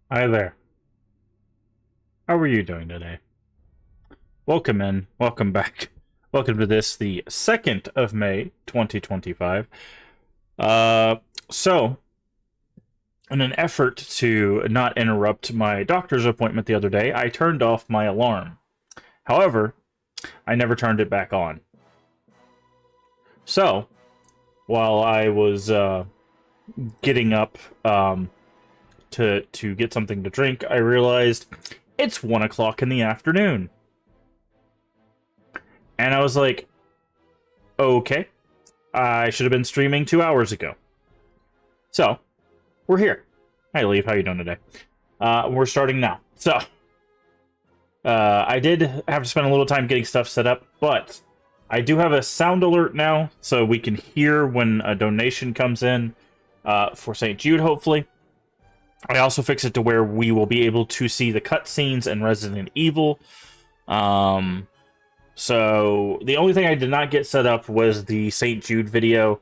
Hi there. How are you doing today? Welcome in. Welcome back. Welcome to this, the 2nd of May, 2025. Uh, so, in an effort to not interrupt my doctor's appointment the other day, I turned off my alarm. However, I never turned it back on. So, while I was getting up to get something to drink, I realized it's 1 o'clock in the afternoon. And I was like, okay, I should have been streaming 2 hours ago. So, we're here. Hi, Leaf. How you doing today? We're starting now. So, I did have to spend a little time getting stuff set up, but I do have a sound alert now, so we can hear when a donation comes in for St. Jude, hopefully. I also fixed it to where we will be able to see the cutscenes in Resident Evil. So the only thing I did not get set up was the St. Jude video,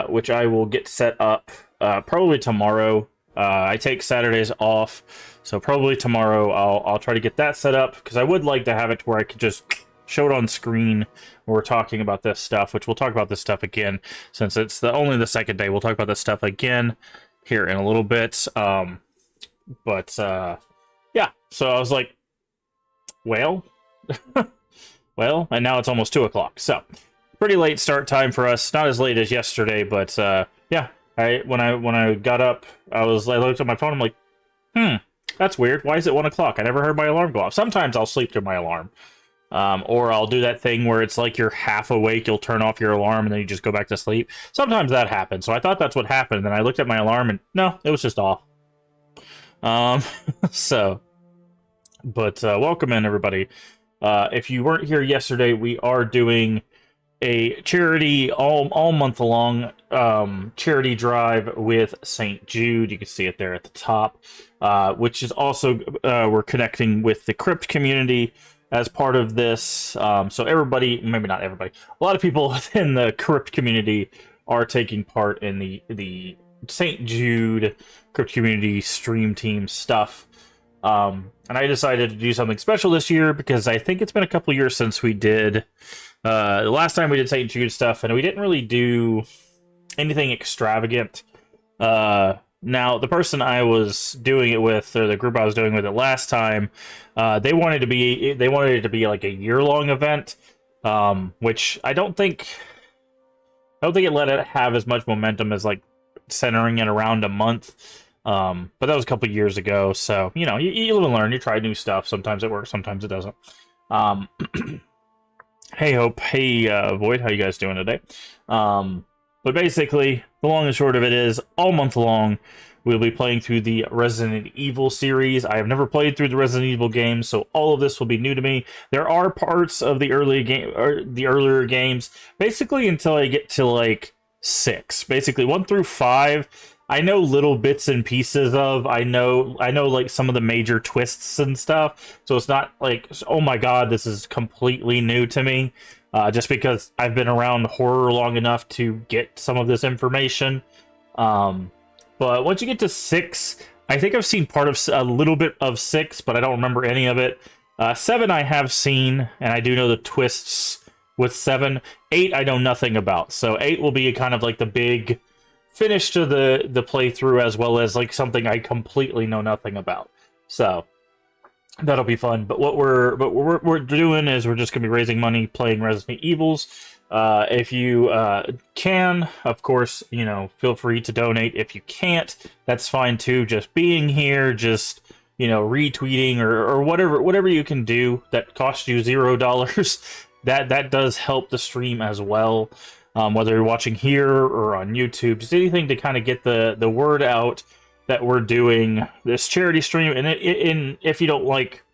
which I will get set up probably tomorrow. I take Saturdays off, so probably tomorrow I'll try to get that set up, because I would like to have it to where I could just show it on screen when we're talking about this stuff, which we'll talk about this stuff again, since it's only the second day. We'll talk about this stuff again here in a little bit. Yeah, so I was like, well... Well, and now it's almost 2 o'clock, so pretty late start time for us. Not as late as yesterday, but yeah. When I got up, I looked at my phone. I'm like, that's weird. Why is it 1 o'clock? I never heard my alarm go off. Sometimes I'll sleep through my alarm, or I'll do that thing where it's like you're half awake. You'll turn off your alarm and then you just go back to sleep. Sometimes that happens. So I thought that's what happened. And then I looked at my alarm and no, it was just off. So, but welcome in, everybody. If you weren't here yesterday, we are doing a charity all month long charity drive with St. Jude. You can see it there at the top, which is also we're connecting with the Crypt community as part of this. So everybody, maybe not everybody, a lot of people within the Crypt community are taking part in the St. Jude Crypt community stream team stuff. And I decided to do something special this year because I think it's been a couple years since we did the last time we did St. Jude stuff, and we didn't really do anything extravagant. Now, the person I was doing it with, or the group I was doing with it last time, they wanted it to be like a year-long event, which I don't think it let it have as much momentum as like centering it around a month. But that was a couple years ago, so, you know, you live and learn, you try new stuff, sometimes it works, sometimes it doesn't. Hey Hope, hey Void, how you guys doing today? But basically, the long and short of it is, all month long, we'll be playing through the Resident Evil series. I have never played through the Resident Evil games, so all of this will be new to me. There are parts of the earlier games, basically until I get to, like, 6. Basically, 1 through 5... I know little bits and pieces of. I know like some of the major twists and stuff. So it's not like, oh my god, this is completely new to me. Just because I've been around horror long enough to get some of this information. But once you get to 6, I think I've seen a little bit of 6, but I don't remember any of it. 7 I have seen, and I do know the twists with 7. 8 I know nothing about. So 8 will be kind of like the big finish to the playthrough, as well as like something I completely know nothing about. So that'll be fun. But what we're doing is we're just gonna be raising money playing Resident Evils. If you can, of course, you know, feel free to donate. If you can't, that's fine too. Just being here, just, you know, retweeting or whatever you can do that costs you $0, that does help the stream as well. Whether you're watching here or on YouTube, just anything to kind of get the word out that we're doing this charity stream. And if you don't like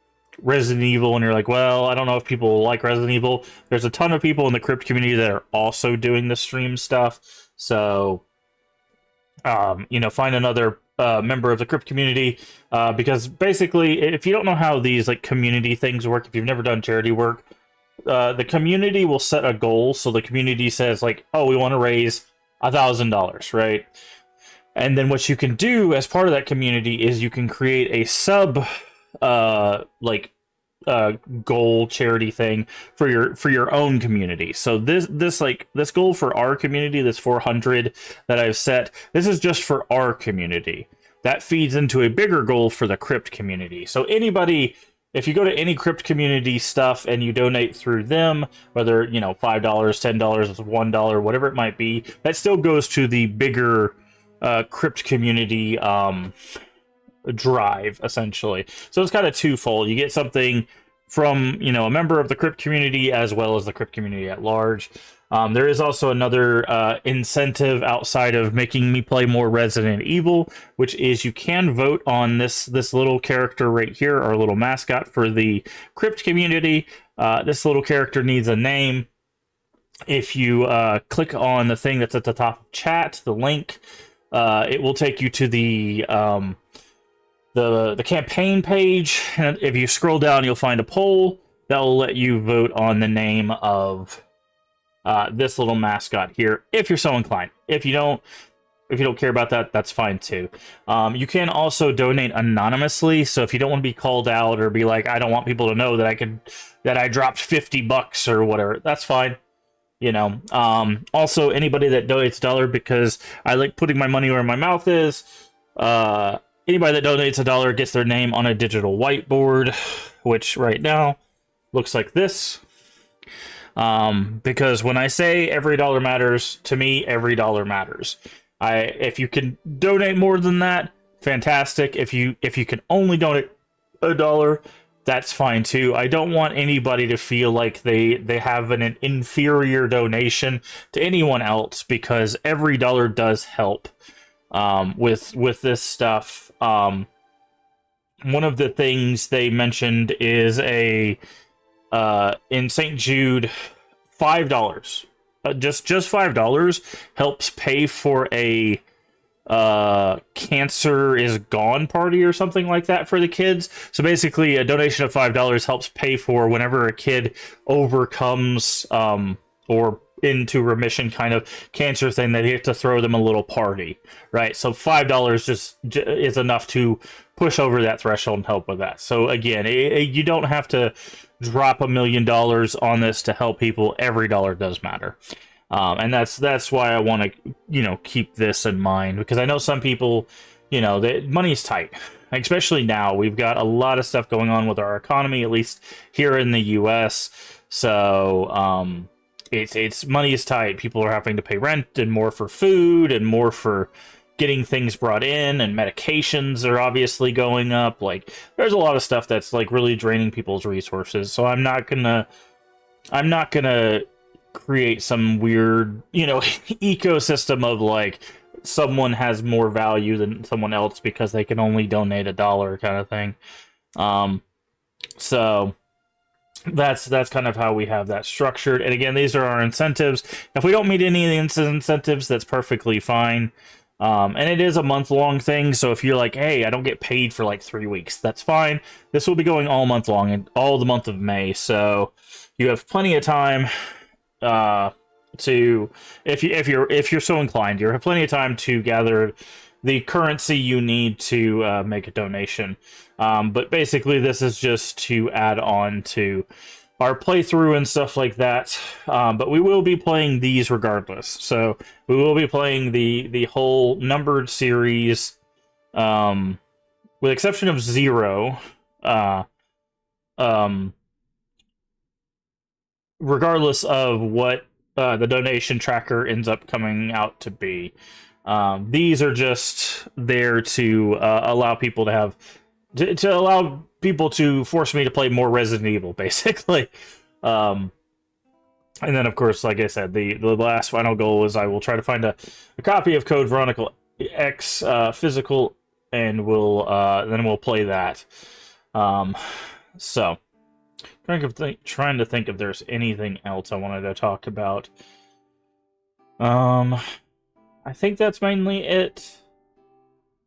Resident Evil and you're like, well, I don't know if people like Resident Evil, there's a ton of people in the Crypt community that are also doing the stream stuff. So, you know, find another member of the Crypt community, because basically, if you don't know how these like community things work, if you've never done charity work, the community will set a goal. So the community says like, oh, we want to raise $1,000, right? And then what you can do as part of that community is you can create a sub like goal charity thing for your own community. So this goal for our community, this 400 that I've set, this is just for our community. That feeds into a bigger goal for the crypt community. So anybody, if you go to any crypt community stuff and you donate through them, whether, $5, $10, $1, whatever it might be, that still goes to the bigger crypt community drive, essentially. So it's kind of twofold. You get something from, a member of the crypt community as well as the crypt community at large. There is also another incentive outside of making me play more Resident Evil, which is you can vote on this little character right here, our little mascot for the crypt community. This little character needs a name. If you click on the thing that's at the top of chat, the link, it will take you to the campaign page. And if you scroll down, you'll find a poll that will let you vote on the name of this little mascot here, if you're so inclined. If you don't care about that, that's fine too. You can also donate anonymously, so if you don't want to be called out or be like, I don't want people to know that I dropped $50 or whatever, that's fine. Also anybody that donates $1, because I like putting my money where my mouth is. Anybody that donates $1 gets their name on a digital whiteboard, which right now looks like this. Because when I say every dollar matters, to me, every dollar matters. If you can donate more than that, fantastic. If you can only donate $1, that's fine too. I don't want anybody to feel like they have an inferior donation to anyone else, because every dollar does help with this stuff. One of the things they mentioned is in St. Jude, $5, just $5 helps pay for a cancer is gone party or something like that for the kids. So basically a donation of $5 helps pay for whenever a kid overcomes or into remission kind of cancer thing, that you have to throw them a little party, right? So $5 just is enough to push over that threshold and help with that. So again, you don't have to drop $1 million on this to help people. Every dollar does matter. And that's why I want to, keep this in mind, because I know some people, money's tight, especially now. We've got a lot of stuff going on with our economy, at least here in the US. So, it's money is tight. People are having to pay rent and more for food and more for getting things brought in, and medications are obviously going up. Like, there's a lot of stuff that's like really draining people's resources. So I'm not gonna create some weird, ecosystem of like someone has more value than someone else because they can only donate $1 kind of thing. So that's kind of how we have that structured. And again, these are our incentives. If we don't meet any of the incentives, that's perfectly fine. And it is a month-long thing, so if you're like, hey, I don't get paid for like 3 weeks, that's fine. This will be going all month long, and all the month of May, so you have plenty of time to, if you're so inclined, you have plenty of time to gather the currency you need to make a donation. But basically, this is just to add on to our playthrough and stuff like that. But we will be playing these regardless. So we will be playing the whole numbered series, with the exception of 0. Regardless of what the donation tracker ends up coming out to be. These are just there to allow people to have to allow people to force me to play more Resident Evil, basically. And then, of course, like I said, the last final goal is I will try to find a copy of Code Veronica X physical, and then we'll play that. So, trying to think if there's anything else I wanted to talk about. I think that's mainly it.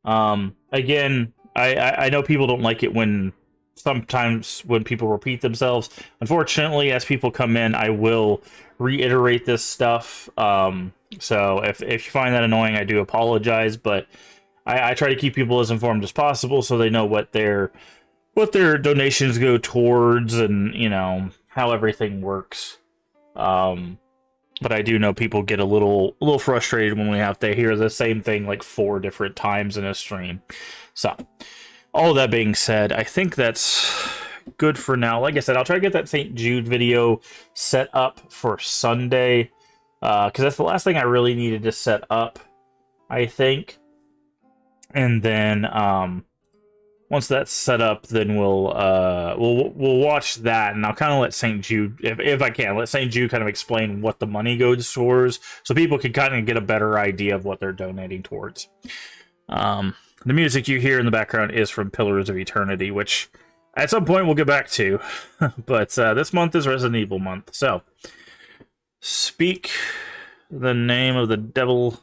Again, I know people don't like it when sometimes when people repeat themselves. Unfortunately, as people come in, I will reiterate this stuff. So if you find that annoying, I do apologize, but I try to keep people as informed as possible so they know what their donations go towards, and you know how everything works. But I do know people get a little frustrated when we have to hear the same thing like 4 different times in a stream. So, all that being said, I think that's good for now. Like I said, I'll try to get that St. Jude video set up for Sunday, because that's the last thing I really needed to set up, I think. And then once that's set up, then we'll watch that, and I'll kind of let St. Jude, if I can, let St. Jude kind of explain what the money goes towards, so people can kind of get a better idea of what they're donating towards. The music you hear in the background is from Pillars of Eternity, which at some point we'll get back to, but this month is Resident Evil month, so speak the name of the devil,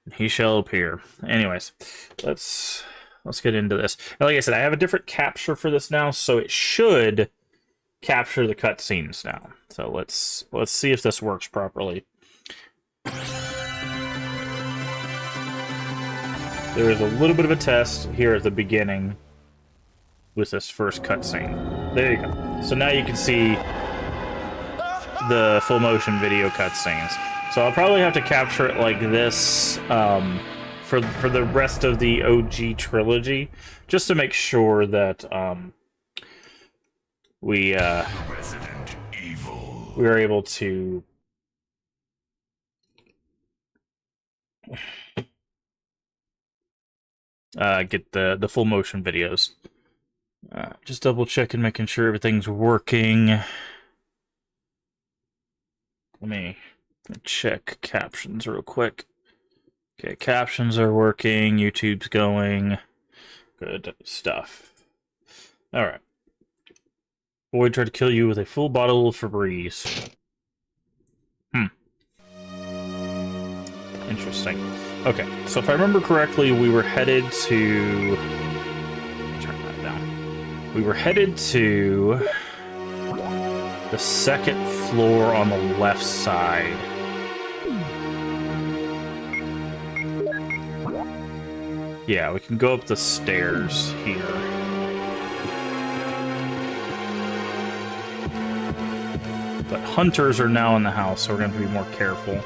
and he shall appear. Anyways, let's get into this. And like I said, I have a different capture for this now, so it should capture the cutscenes now. So let's see if this works properly. There is a little bit of a test here at the beginning with this first cutscene. There you go. So now you can see the full motion video cutscenes. So I'll probably have to capture it like this for the rest of the OG trilogy, just to make sure that we are able to get the full motion videos. Just double checking, making sure everything's working. Let me check captions real quick. Okay, captions are working, YouTube's going. Good stuff. Alright. Boy tried to kill you with a full bottle of Febreze. Interesting. Okay, so if I remember correctly, we were headed to... turn that down. We were headed to the second floor on the left side. Yeah, we can go up the stairs here. But hunters are now in the house, so we're going to have to be more careful.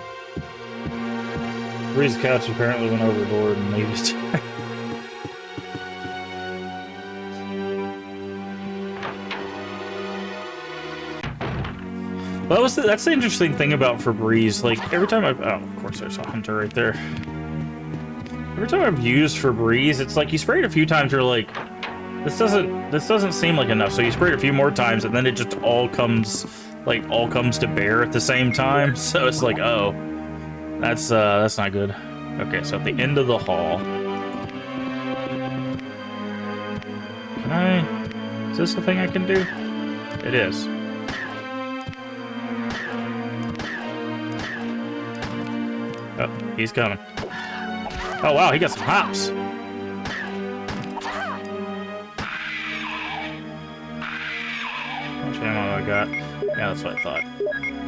Bree's couch apparently went overboard and leave us. Well, that's the interesting thing about Febreze. Like, every time I've... oh, of course, there's a hunter right there. Every time I've used Febreze, it's like you spray it a few times, you're like, this doesn't seem like enough. So you spray it a few more times, and then it just all comes to bear at the same time. So it's like, oh, that's not good. Okay, so at the end of the hall, can I? Is this the thing I can do? It is. Oh, he's coming. Oh wow, he got some hops. How much ammo I got? Yeah, that's what I thought.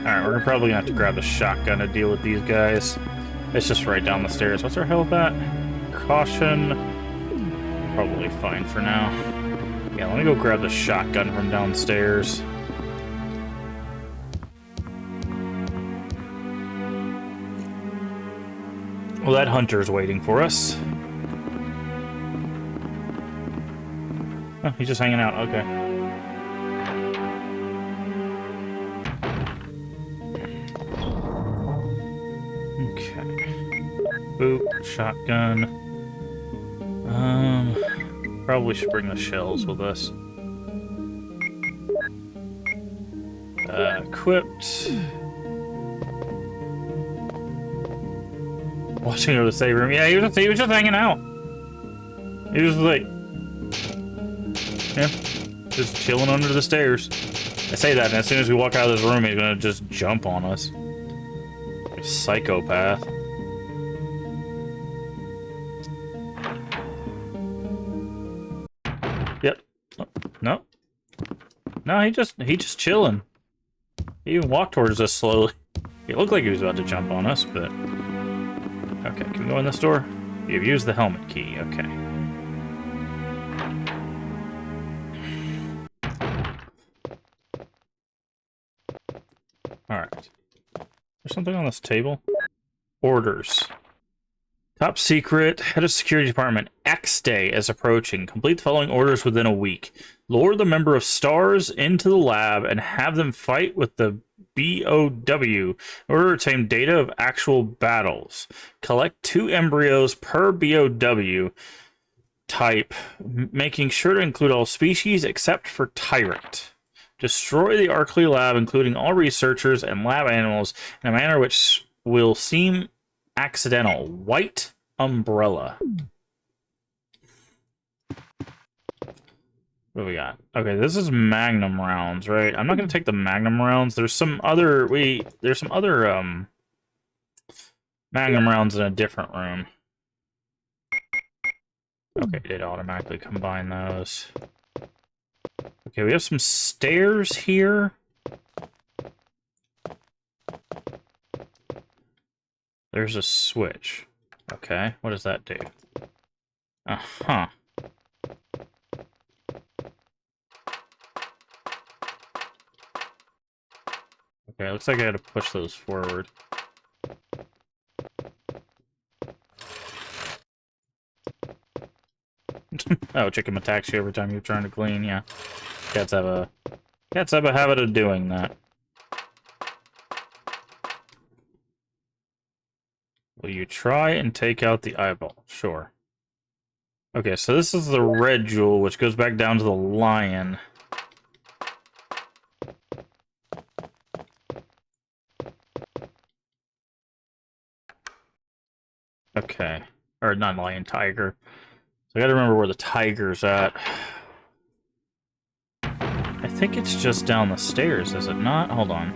Alright, we're probably gonna have to grab the shotgun to deal with these guys. It's just right down the stairs. What's our health at? Caution. Probably fine for now. Yeah, let me go grab the shotgun from downstairs. Well, that hunter's waiting for us. Oh, he's just hanging out. Okay. Okay. Boop. Shotgun. Probably should bring the shells with us. Equipped. Watching over the save room. Yeah, he was just hanging out. He was like, yeah, just chilling under the stairs. I say that, and as soon as we walk out of this room, he's gonna just jump on us. Like a psychopath. Yep. Oh, No. No, he just chilling. He even walked towards us slowly. It looked like he was about to jump on us, but... Okay, can we go in this door? You've used the helmet key, okay. Alright. There's something on this table? Orders. Top secret, head of security department, X Day is approaching. Complete the following orders within a week. Lure the member of STARS into the lab and have them fight with the BOW in order to obtain data of actual battles. Collect 2 embryos per BOW type, making sure to include all species except for Tyrant. Destroy the Arkley lab, including all researchers and lab animals, in a manner which will seem accidental. White umbrella. What do we got? Okay, this is Magnum rounds, right? I'm not gonna take the Magnum rounds. There's some other Magnum rounds in a different room. Okay, it automatically combine those. Okay, we have some stairs here. There's a switch. Okay, what does that do? Uh-huh. Okay, looks like I had to push those forward. Oh, chicken attacks you every time you're trying to clean, yeah. Cats have a habit of doing that. Will you try and take out the eyeball? Sure. Okay, so this is the red jewel, which goes back down to the lion. Okay. Or not lion, tiger. So I gotta remember where the tiger's at. I think it's just down the stairs, is it not? Hold on.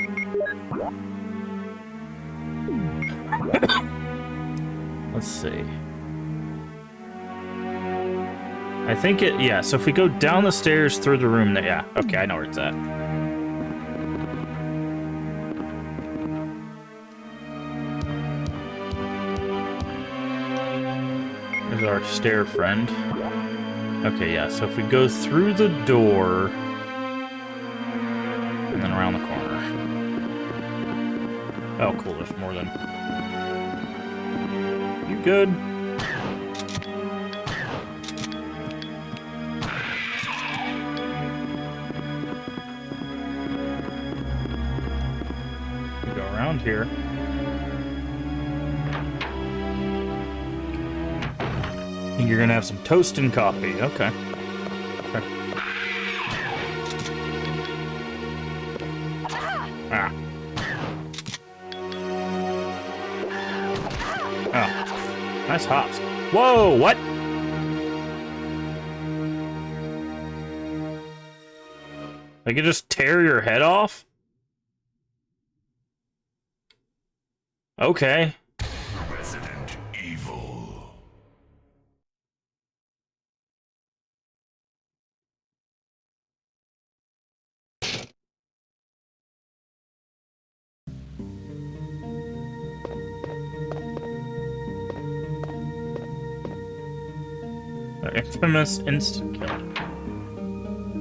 Let's see. I think it, yeah, so if we go down the stairs through the room, yeah, okay, I know where it's at. There's our stair friend. Okay, yeah, so if we go through the door, and then around the corner. Oh, cool, there's more than... You good? We go around here. Think you're gonna have some toast and coffee. Okay. Okay. Ah. Oh. Nice hops. Whoa, what? I could just tear your head off? Okay. Resident Evil. The infamous instant kill.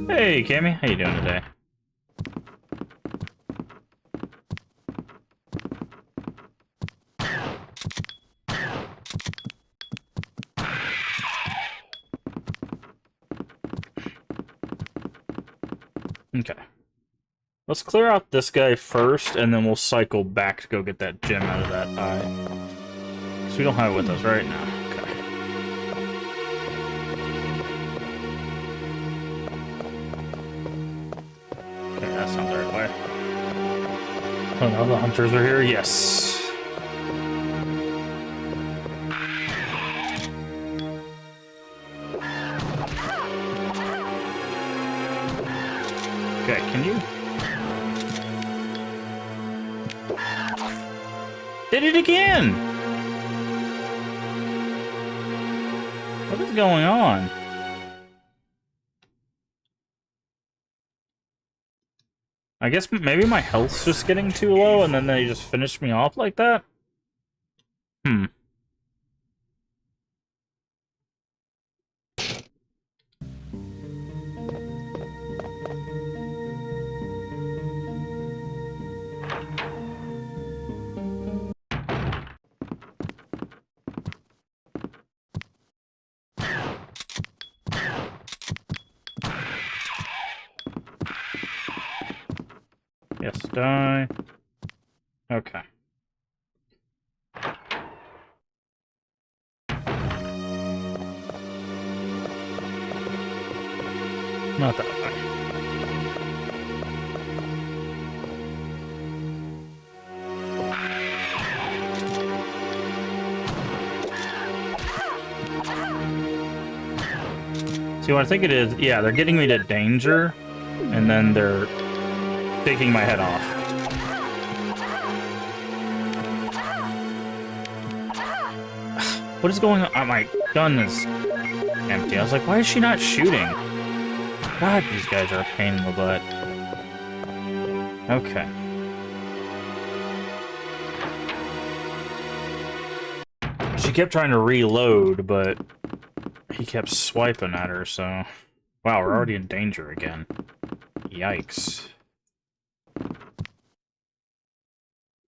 Hey, Cammy, how you doing today? Okay. Let's clear out this guy first, and then we'll cycle back to go get that gem out of that eye. Because we don't have it with us right now. Okay. Okay, that sounds right way. Oh no, the hunters are here? Yes. Okay, can you... Did it again! What is going on? I guess maybe my health's just getting too low, and then they just finished me off like that? Hmm. Yes, die. Okay. Not that way. See, what I think it is, yeah, they're getting me to danger, and then they're taking my head off. What is going on? Oh, my gun is empty. I was like, why is she not shooting? God, these guys are a pain in the butt. Okay. She kept trying to reload, but he kept swiping at her, so... Wow, we're already in danger again. Yikes.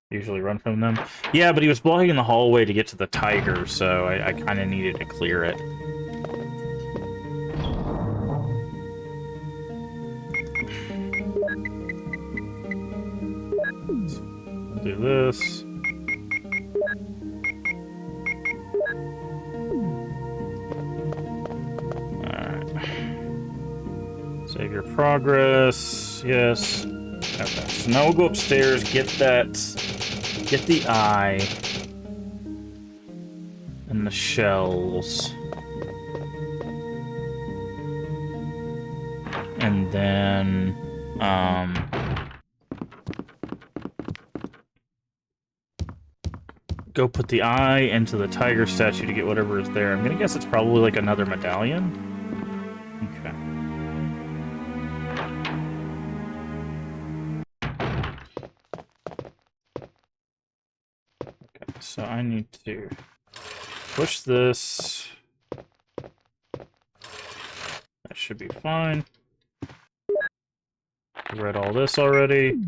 Usually run from them. Yeah, but he was blocking in the hallway to get to the tiger, so I kind of needed to clear it. We'll do this. Alright. Save your progress. Yes. Okay, so now we'll go upstairs, get the eye, and the shells. And then, go put the eye into the tiger statue to get whatever is there. I'm gonna guess it's probably like another medallion. Okay. Okay, so I need to push this. That should be fine. Read all this already.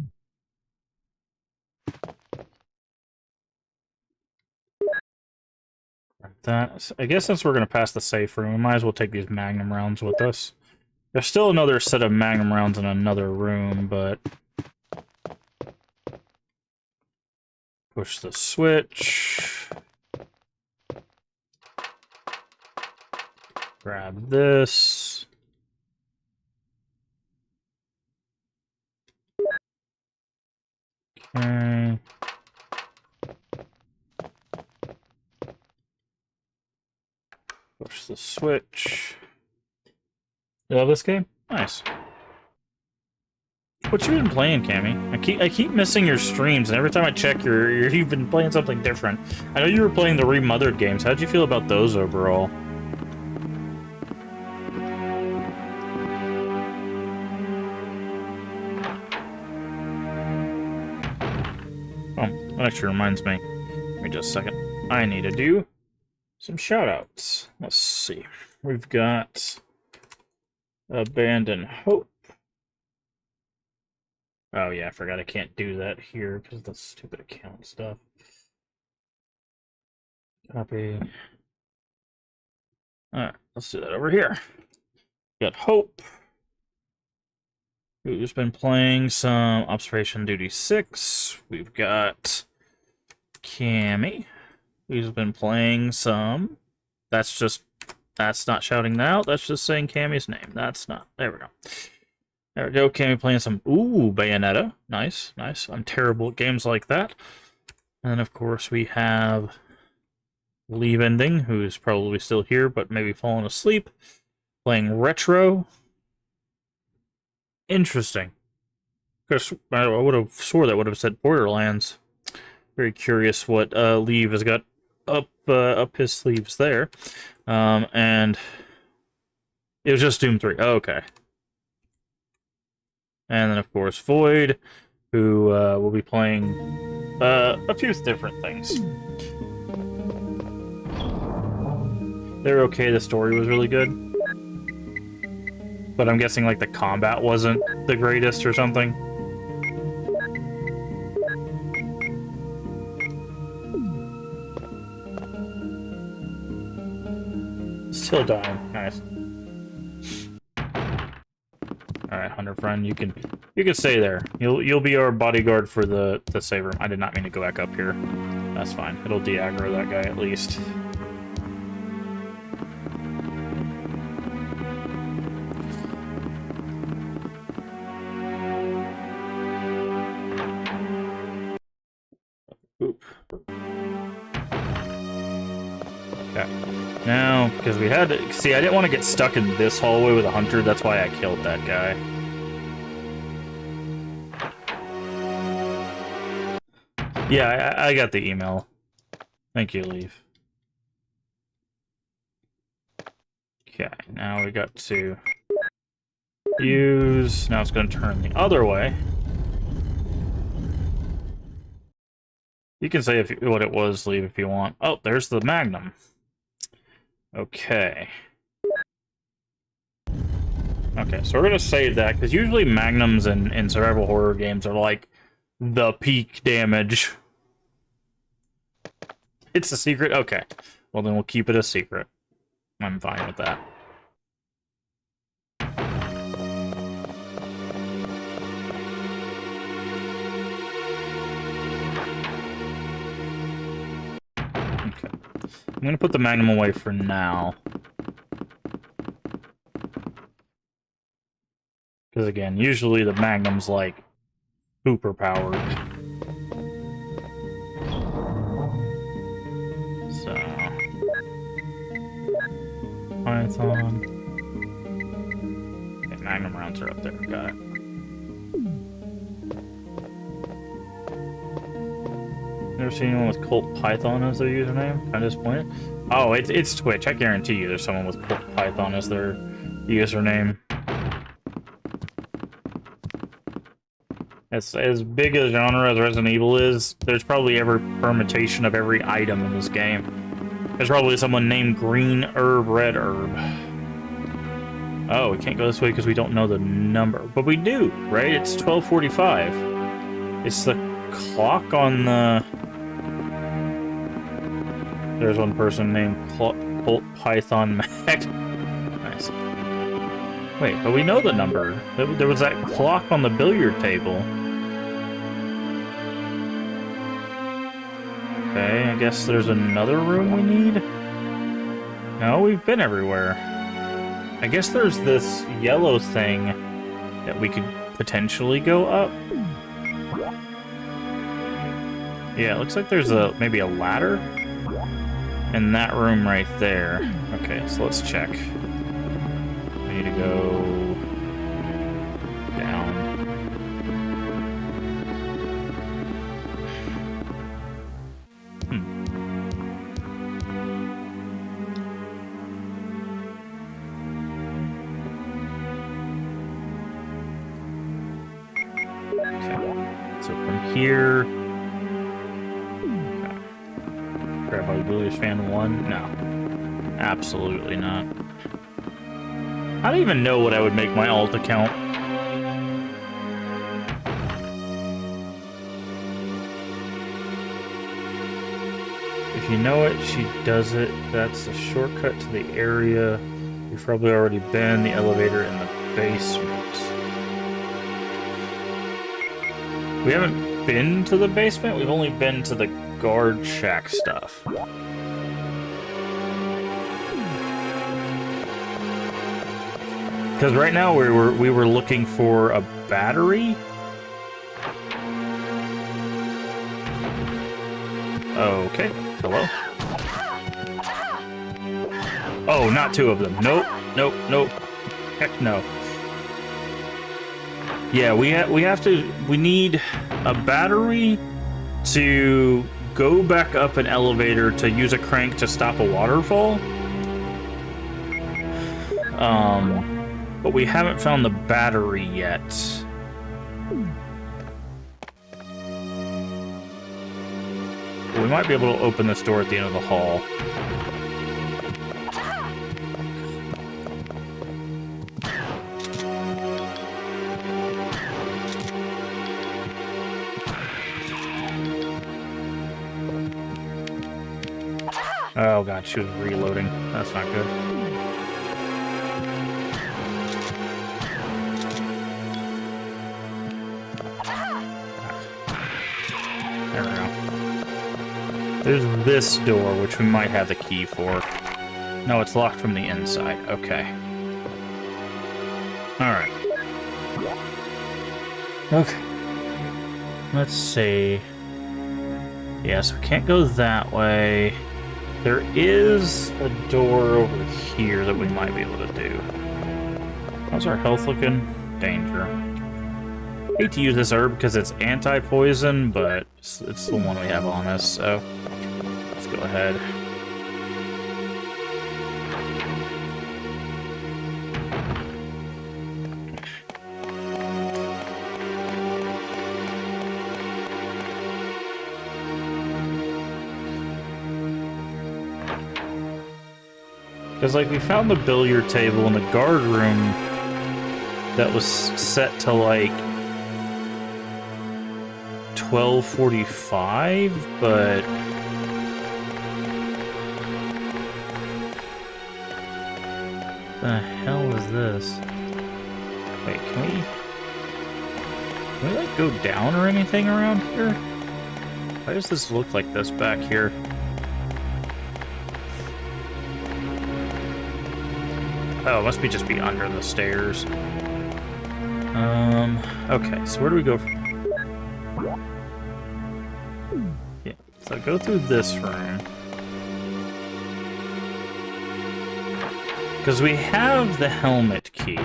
That, I guess since we're going to pass the safe room, we might as well take these magnum rounds with us. There's still another set of magnum rounds in another room, but... Push the switch. Grab this. Okay. Push the switch. You love this game? Nice. What you been playing, Cammy? I keep missing your streams, and every time I check, you've been playing something different. I know you were playing the remothered games. How'd you feel about those overall? Oh, that actually reminds me. Give me just a second. I need to do some shoutouts. Let's see. We've got Abandon Hope. Oh yeah, I forgot I can't do that here because of the stupid account stuff. Copy. Alright, let's do that over here. We got Hope, who's been playing some Observation Duty 6. We've got Cammy, who's been playing some... That's not shouting that out, that's just saying Cammy's name. That's not... There we go. There we go, Cammy playing some... Ooh, Bayonetta. Nice, nice. I'm terrible at games like that. And then, of course, we have Leave Ending, who's probably still here, but maybe fallen asleep. Playing Retro. Interesting. Because I would have swore that would have said Borderlands. Very curious what Leave has got up his sleeves there. And it was just Doom 3. Oh, okay. And then, of course, Void, who will be playing a few different things. They're okay, the story was really good. But I'm guessing, like, the combat wasn't the greatest or something. Still dying. Nice. Alright, Hunter friend, you can stay there. You'll be our bodyguard for the save room. I did not mean to go back up here. That's fine. It'll de-aggro that guy at least. Oop. Okay. Now, because we had to... See, I didn't want to get stuck in this hallway with a hunter. That's why I killed that guy. Yeah, I got the email. Thank you, Leaf. Okay, now we got to use... Now it's going to turn the other way. You can say what it was, Leave, if you want. Oh, there's the Magnum. Okay. Okay, so we're going to save that, because usually Magnums in survival horror games are like the peak damage. It's a secret? Okay. Well, then we'll keep it a secret. I'm fine with that. Okay. I'm going to put the Magnum away for now. Because again, usually the Magnum's like super powered. So Python. Okay, Magnum rounds are up there, got it. Never seen anyone with Colt Python as their username? I'm disappointed. Oh, it's Twitch. I guarantee you there's someone with Colt Python as their username. As big a genre as Resident Evil is, there's probably every permutation of every item in this game. There's probably someone named Green Herb, Red Herb. Oh, we can't go this way because we don't know the number. But we do, right? It's 12:45. It's the clock on the... There's one person named Colt Python Mac. Nice. Wait, but we know the number. There was that clock on the billiard table. Okay, I guess there's another room we need? No, we've been everywhere. I guess there's this yellow thing that we could potentially go up. Yeah, it looks like there's maybe a ladder in that room right there. Okay, so let's check. We need to go down. Okay, so from here... Grab my Bluish Fan 1? No. Absolutely not. I don't even know what I would make my alt account. If you know it, she does it. That's a shortcut to the area. You've probably already been. The elevator in the basement. We haven't been to the basement. We've only been to the guard shack stuff. Because right now we were looking for a battery. Okay. Hello. Oh, not two of them. Nope. Nope. Nope. Heck no. Yeah, we need a battery to go back up an elevator to use a crank to stop a waterfall. But we haven't found the battery yet. we might be able to open this door at the end of the hall. Oh god, she was reloading. That's not good. There we go. There's this door, which we might have the key for. No, it's locked from the inside. Okay. Alright. Okay. Let's see. Yeah, so we can't go that way. There is a door over here that we might be able to do. How's our health looking? Danger. Hate to use this herb because it's anti-poison, but it's the one we have on us, so let's go ahead. Because, like, we found the billiard table in the guard room that was set to, like, 12:45, but... the hell is this? Wait, can we, like, go down or anything around here? Why does this look like this back here? Oh, it must be just be under the stairs. Okay, so where do we go from here? Yeah, so go through this room. Because we have the helmet key.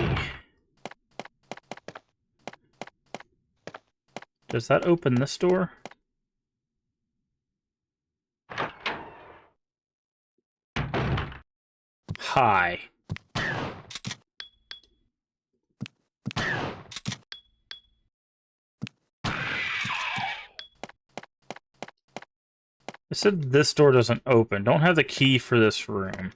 Does that open this door? Hi. It said this door doesn't open. Don't have the key for this room.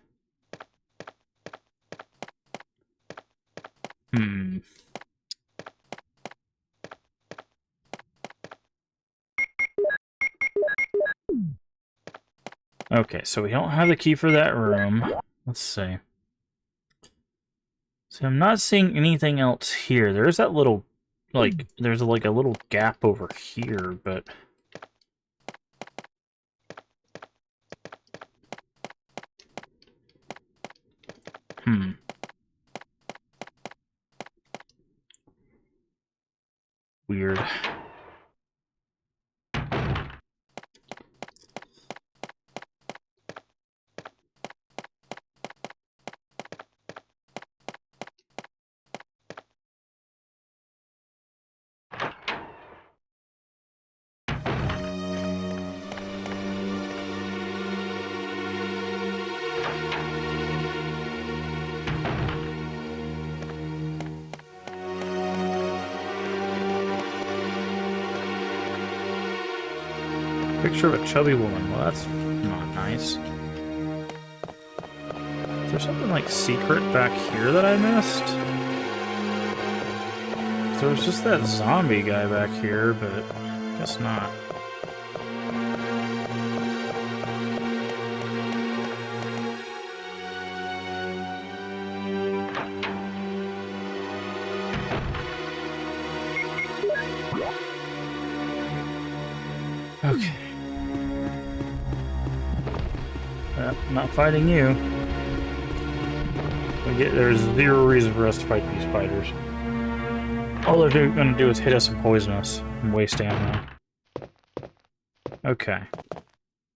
Okay, so we don't have the key for that room. Let's see. So I'm not seeing anything else here. There's that little, like, there's like a little gap over here, but... Weird. Picture of a chubby woman. Well, that's not nice. Is there something like secret back here that I missed? There was just that zombie guy back here, but I guess not. Okay. Not fighting you. There's zero reason for us to fight these spiders. All they're going to do is hit us and poison us and waste ammo. Okay.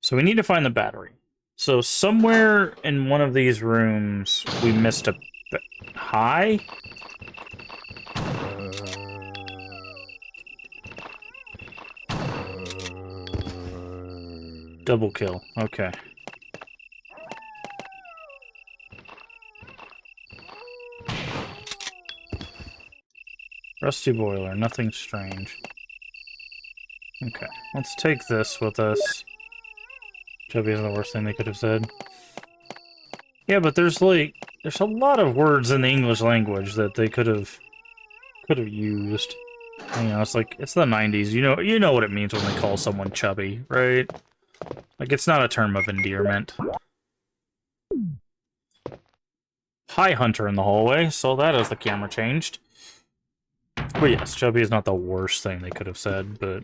So we need to find the battery. So somewhere in one of these rooms, we missed a... Hi? Double kill. Okay. Rusty boiler, nothing strange. Okay, let's take this with us. Chubby isn't the worst thing they could have said. Yeah, but there's a lot of words in the English language that they could have used. You know, it's like, it's the 90s. You know what it means when they call someone chubby, right? Like, it's not a term of endearment. Hi, Hunter in the hallway. Saw that as the camera changed. But yes, chubby is not the worst thing they could have said, but...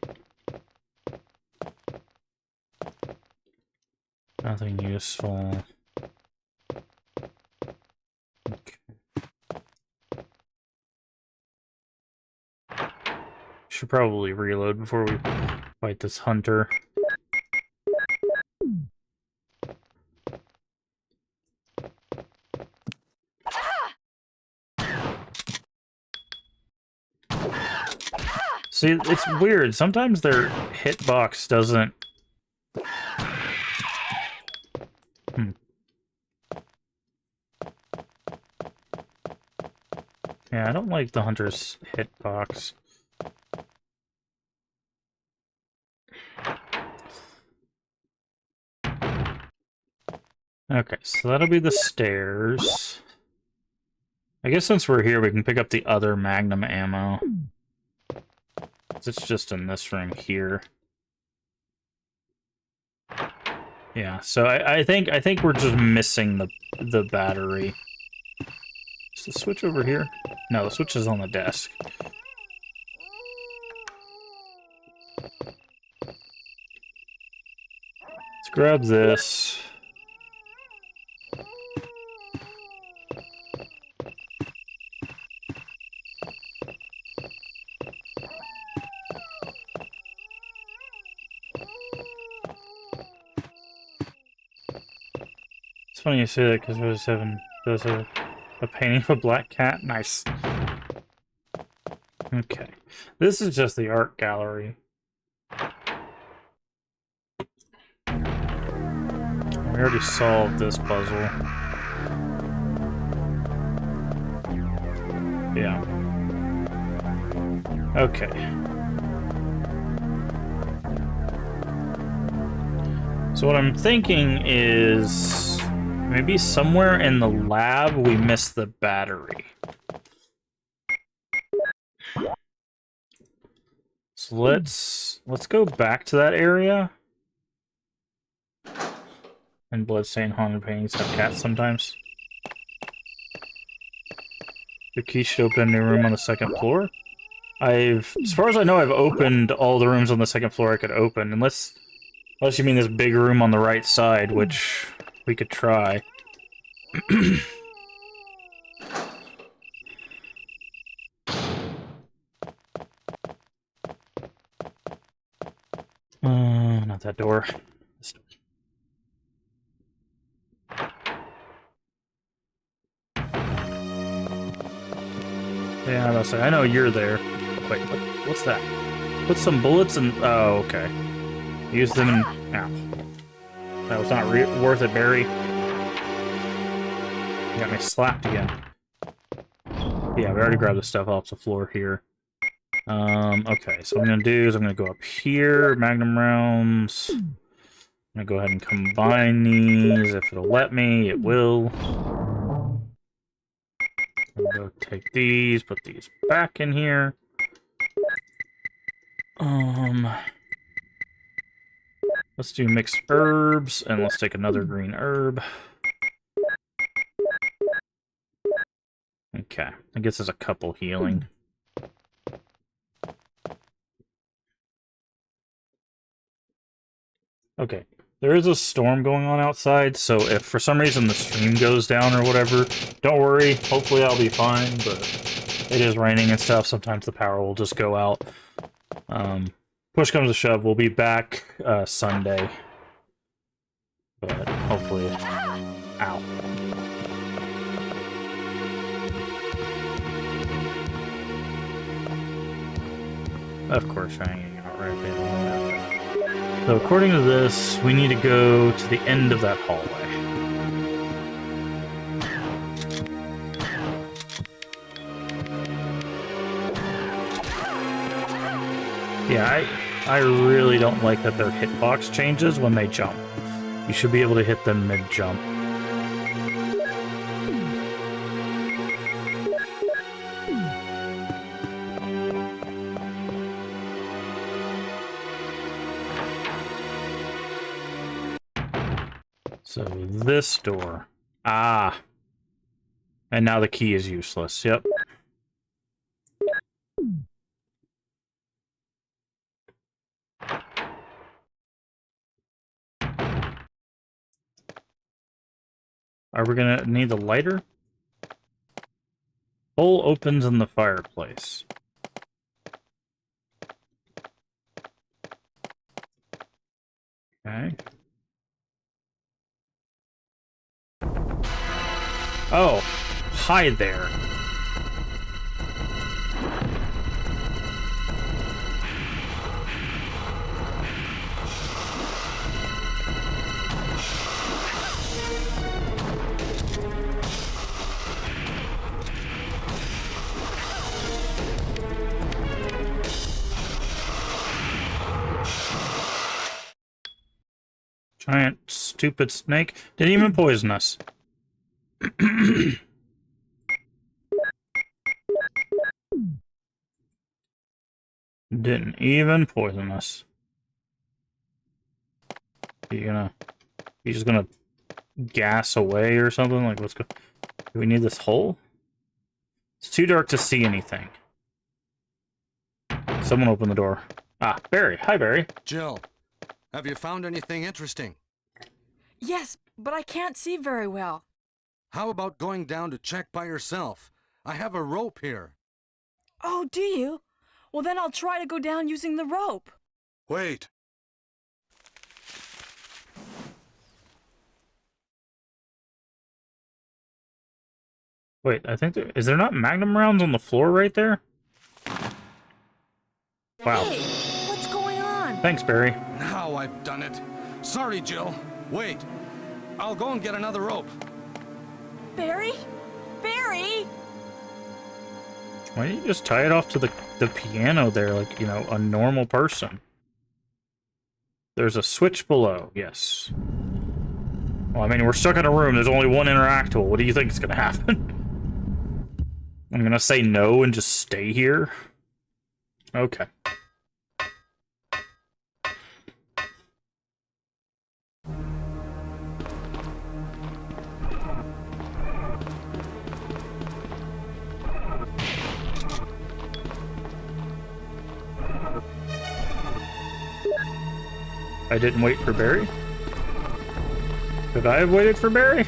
nothing useful. Okay. Should probably reload before we fight this hunter. See, it's weird. Sometimes their hitbox doesn't... Yeah, I don't like the hunter's hitbox. Okay, so that'll be the stairs. I guess since we're here, we can pick up the other Magnum ammo. It's just in this room here. Yeah, so I think we're just missing the battery. Is the switch over here? No, the switch is on the desk. Let's grab this. It's funny you say that because there's a painting of a black cat. Nice. Okay. This is just the art gallery. We already solved this puzzle. Yeah. Okay. So what I'm thinking is maybe somewhere in the lab we missed the battery. So let's go back to that area. And bloodstained haunted paintings have cats sometimes. The key should open a new room on the second floor. As far as I know, I've opened all the rooms on the second floor I could open, unless you mean this big room on the right side, which we could try. Not that door. This door. Yeah, that's I know you're there. Wait, what's that? Put some bullets in... oh, okay. Use them in... ow. That was not worth it, Barry. You got me slapped again. Yeah, we already grabbed the stuff off the floor here. Okay, so what I'm gonna do is I'm gonna go up here, Magnum rounds. I'm gonna go ahead and combine these. If it'll let me, it will. I'm gonna go take these, put these back in here. Let's do mixed herbs, and let's take another green herb. Okay, I guess there's a couple healing. Okay, there is a storm going on outside, so if for some reason the stream goes down or whatever, don't worry, hopefully I'll be fine, but it is raining and stuff, sometimes the power will just go out. Push comes to shove, we'll be back Sunday. But hopefully... ow. Of course, I ain't gonna right there. So according to this, we need to go to the end of that hallway. Yeah, I really don't like that their hitbox changes when they jump. You should be able to hit them mid-jump. So this door. Ah. And now the key is useless. Yep. Are we gonna need the lighter? Hole opens in the fireplace. Okay. Oh, hi there. Giant, stupid snake. Didn't even poison us. Didn't even poison us. You just gonna gas away or something? Like, what's going? Do we need this hole? It's too dark to see anything. Someone open the door. Ah, Barry. Hi, Barry. Jill, have you found anything interesting? Yes, but I can't see very well. How about going down to check by yourself? I have a rope here. Oh, do you? Well, then I'll try to go down using the rope. Wait. Wait, I think is there not magnum rounds on the floor right there? Wow. Hey, what's going on? Thanks, Barry. Now I've done it. Sorry, Jill. Wait. I'll go and get another rope. Barry? Barry? Why don't you just tie it off to the piano there like, you know, a normal person? There's a switch below, yes. Well, I mean, we're stuck in a room. There's only one interactable. What do you think is going to happen? I'm going to say no and just stay here? Okay. I didn't wait for Barry? Could I have waited for Barry?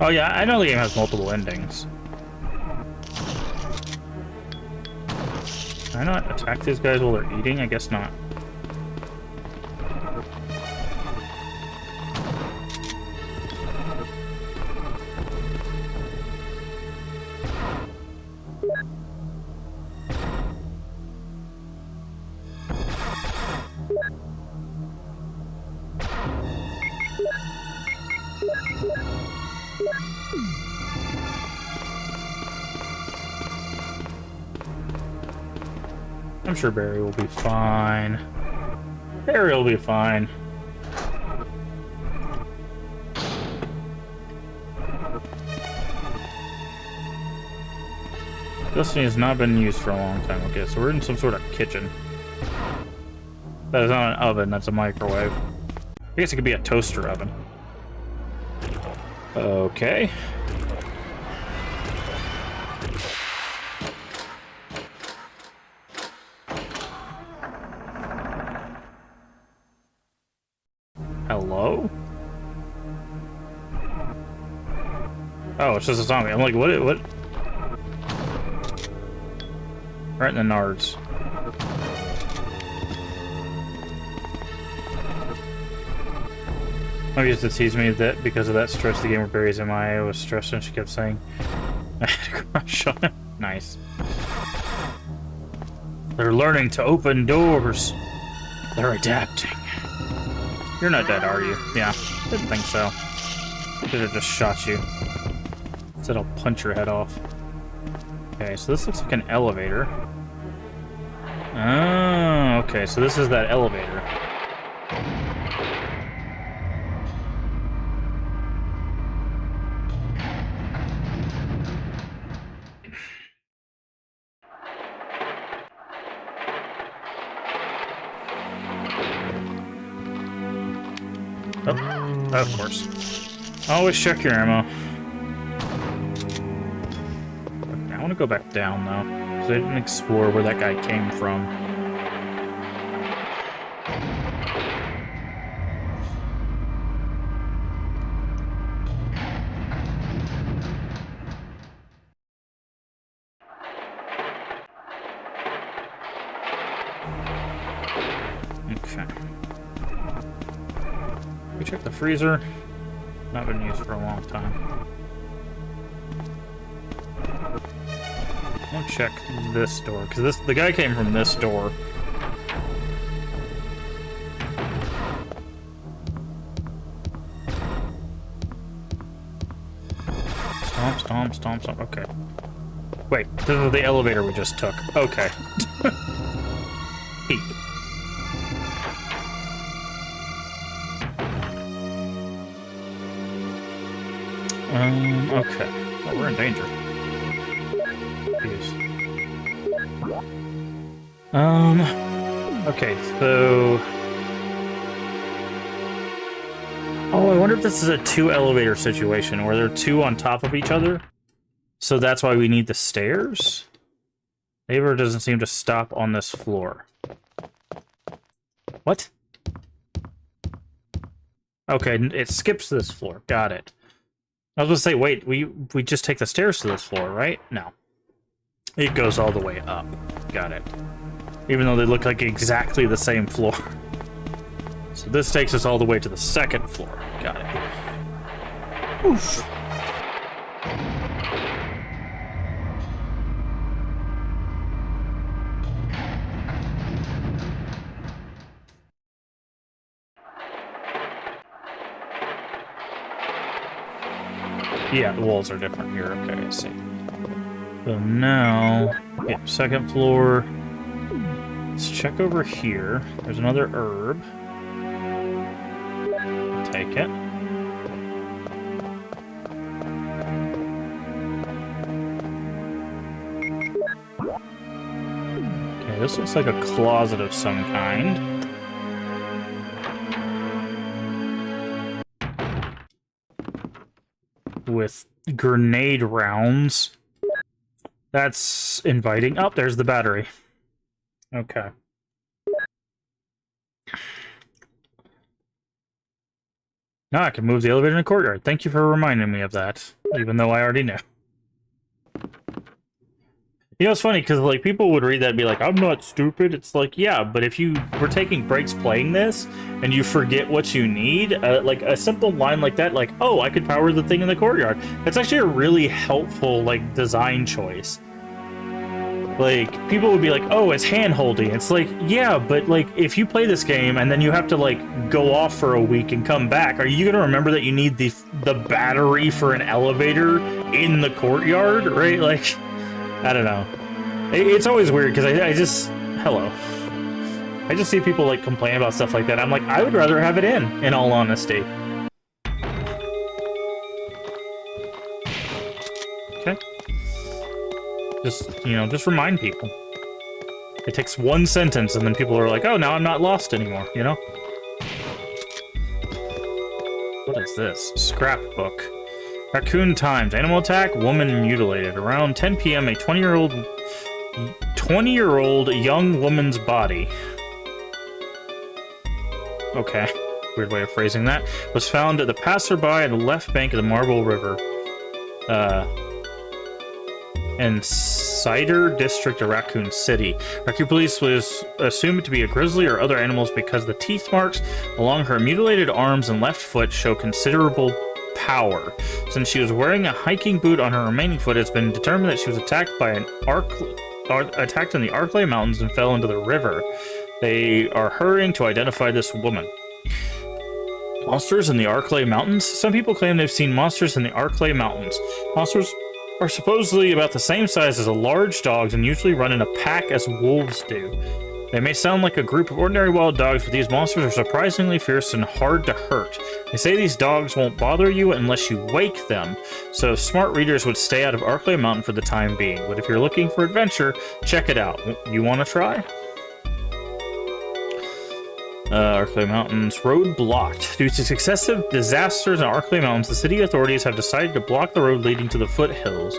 Oh yeah, I know the game has multiple endings. Can I not attack these guys while they're eating? I guess not. I'm sure Barry will be fine. Barry will be fine. Destiny has not been used for a long time. Okay, so we're in some sort of kitchen. That is not an oven, that's a microwave. I guess it could be a toaster oven. Okay. Hello? Oh, it's just a zombie. I'm like, what? Right in the nards. Maybe used to tease me that because of that stretch the game where Barry's MIA was stressed and she kept saying I had a crush on him. Nice. They're learning to open doors. They're adapting. You're not dead, are you? Yeah, didn't think so. Should have just shot you. Instead, I'll punch your head off. Okay, so this looks like an elevator. Oh, okay, so this is that elevator. Oh, of course. Always check your ammo. Okay, I want to go back down, though, because I didn't explore where that guy came from. Okay. We check the freezer. Not been used for a long time. I'll check this door, because the guy came from this door. Stomp, stomp, stomp, stomp. Okay. Wait, this is the elevator we just took. Okay. Peek. Okay. Oh, we're in danger. Jeez. Okay, so... Oh, I wonder if this is a two-elevator situation, where there are two on top of each other? So that's why we need the stairs? Neighbor doesn't seem to stop on this floor. What? Okay, it skips this floor. Got it. I was gonna say, wait, we just take the stairs to this floor, right? No. It goes all the way up. Got it. Even though they look like exactly the same floor. So this takes us all the way to the second floor. Got it. Oof. Yeah, the walls are different here. Okay, I see. So now, yeah, second floor. Let's check over here. There's another herb. Take it. Okay, this looks like a closet of some kind. With grenade rounds. That's inviting. Oh, there's the battery. Okay. Now I can move the elevator in the courtyard. Thank you for reminding me of that, even though I already knew. You know, it's funny, because, like, people would read that and be like, I'm not stupid. It's like, yeah, but if you were taking breaks playing this, and you forget what you need, like, a simple line like that, like, oh, I could power the thing in the courtyard. That's actually a really helpful, like, design choice. Like, people would be like, oh, it's hand-holding. It's like, yeah, but, like, if you play this game, and then you have to, like, go off for a week and come back, are you gonna remember that you need the battery for an elevator in the courtyard, right? Like... I don't know. It's always weird because I just... Hello. I just see people like complain about stuff like that. I'm like, I would rather have it in all honesty. Okay. Just, you know, just remind people. It takes one sentence and then people are like, oh, now I'm not lost anymore, you know? What is this? Scrapbook. Raccoon Times. Animal attack, woman mutilated. Around 10 p.m., a 20-year-old young woman's body. Okay. Weird way of phrasing that. Was found at the passerby at the left bank of the Marble River. In Cider District of Raccoon City. Raccoon Police was assumed to be a grizzly or other animals because the teeth marks along her mutilated arms and left foot show considerable power. Since she was wearing a hiking boot on her remaining foot, it's been determined that she was attacked by an attacked in the Arklay Mountains and fell into the river. They are hurrying to identify this woman. monsters in the Arklay Mountains? Some people claim they've seen monsters in the Arklay Mountains. Monsters are supposedly about the same size as a large dogs and usually run in a pack as wolves do. They may sound like a group of ordinary wild dogs, but these monsters are surprisingly fierce and hard to hurt. They say these dogs won't bother you unless you wake them, so smart readers would stay out of Arklay Mountain for the time being. But if you're looking for adventure, check it out. You want to try? Arklay Mountains. Road blocked. Due to successive disasters in Arklay Mountains, the city authorities have decided to block the road leading to the foothills.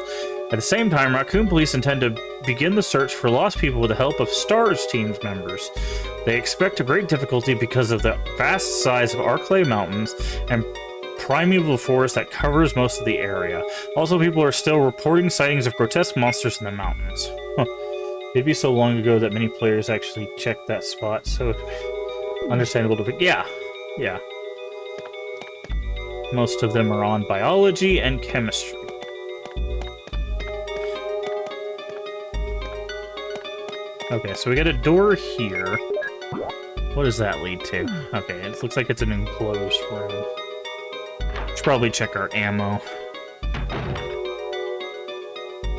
At the same time, Raccoon Police intend to begin the search for lost people with the help of STARS team's members. They expect a great difficulty because of the vast size of Arklay Mountains and primeval forest that covers most of the area. Also, people are still reporting sightings of grotesque monsters in the mountains. Huh. It'd be so long ago that many players actually checked that spot, so understandable to... Yeah. Most of them are on biology and chemistry. Okay, so we got a door here. What does that lead to? Okay, it looks like it's an enclosed room. Should probably check our ammo.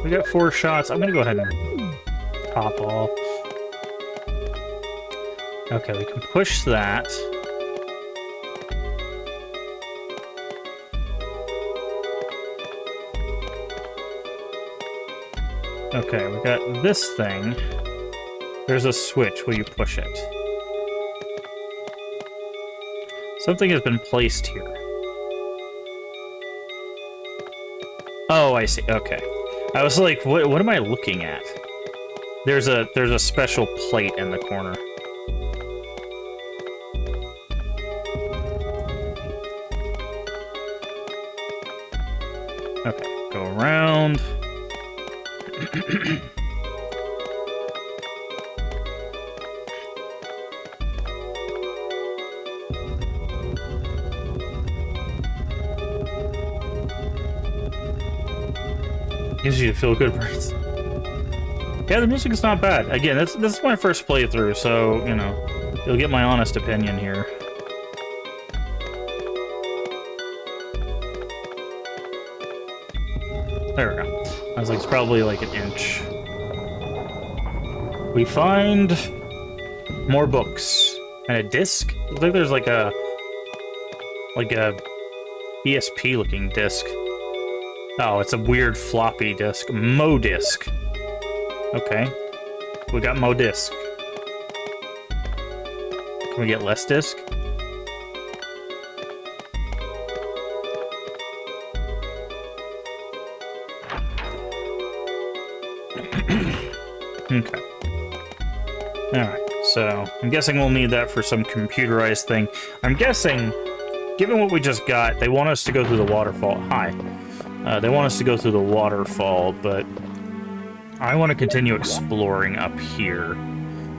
We got 4 shots. I'm gonna go ahead and top off. Okay, we can push that. Okay, we got this thing. There's a switch. Will you push it? Something has been placed here. Oh, I see. Okay. I was like, what am I looking at? There's a special plate in the corner. Okay, go around. Gives you feel good brains. Yeah, the music is not bad. Again, this is my first playthrough, so, you know, you'll get my honest opinion here. There we go. I was like, it's probably like an inch. We find more books and a disc. Looks like there's like a ESP looking disc. Oh, it's a weird floppy disk. Mo disk. Okay. We got Mo disk. Can we get less disk? Okay. Alright, so I'm guessing we'll need that for some computerized thing. I'm guessing, given what we just got, they want us to go through the waterfall. Hi. They want us to go through the waterfall, but I want to continue exploring up here.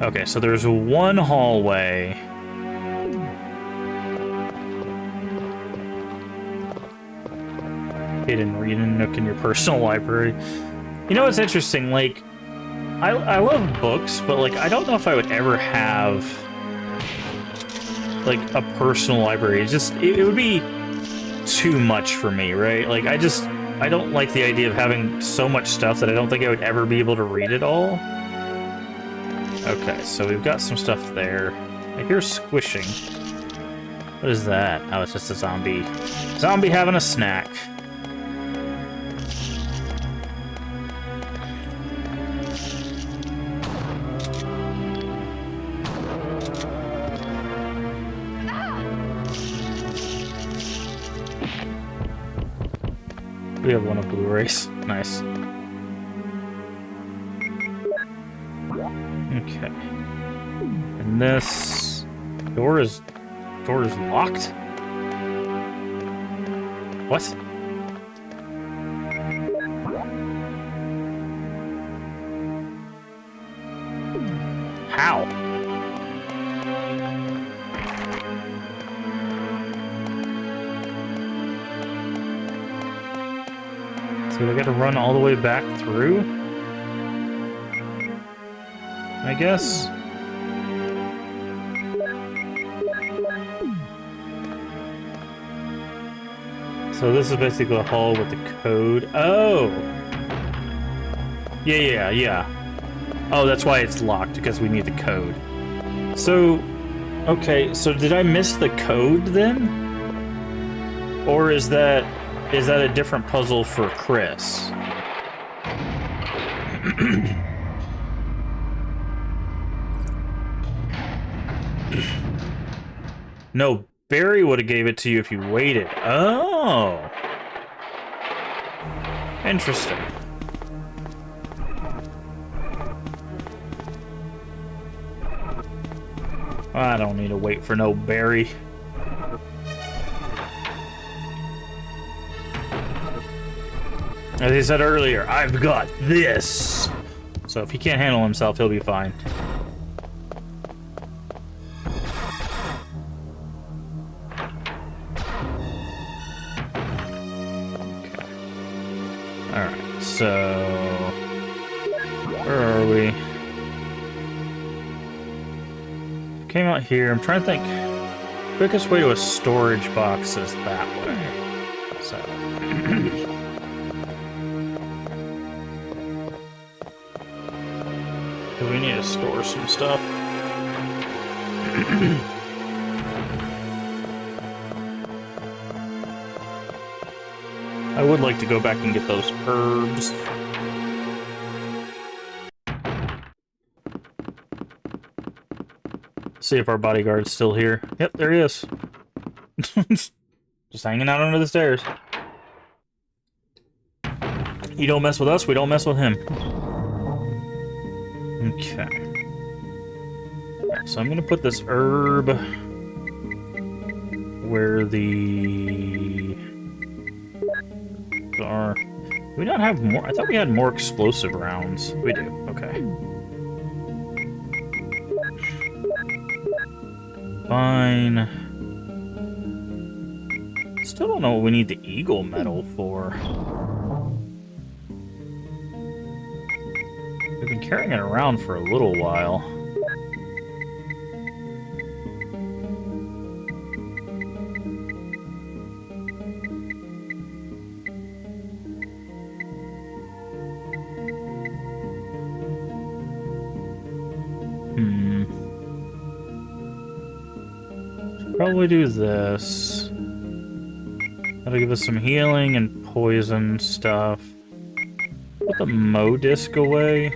Okay, so there's one hallway. Hidden reading nook in your personal library. You know what's interesting? Like, I love books, but like I don't know if I would ever have like a personal library. It's just it would be too much for me, right? Like I don't like the idea of having so much stuff that I don't think I would ever be able to read it all. Okay, so we've got some stuff there. I hear squishing. What is that? Oh, it's just a zombie. Zombie having a snack. We have one of Blu-rays. Nice. Okay. And this door is locked? What? How? So I gotta run all the way back through? I guess? So this is basically a hall with the code. Oh! Yeah. Oh, that's why it's locked, because we need the code. So, okay, so did I miss the code then? Or is that a different puzzle for Chris? No, Barry would have gave it to you if you waited. Oh. Interesting. I don't need to wait for no Barry. As I said earlier, I've got this. So if he can't handle himself, he'll be fine. Alright, so... where are we? Came out here. I'm trying to think. Quickest way to a storage box is that way. So... we need to store some stuff. I would like to go back and get those herbs. See if our bodyguard's still here. Yep, there he is. Just hanging out under the stairs. He don't mess with us, we don't mess with him. Okay. So I'm gonna put this herb where the are. Do we not have more? I thought we had more explosive rounds. We do. Okay. Fine. Still don't know what we need the Eagle Medal for. We've been carrying it around for a little while. Should probably do this. That'll give us some healing and poison stuff. Put the Mo disc away.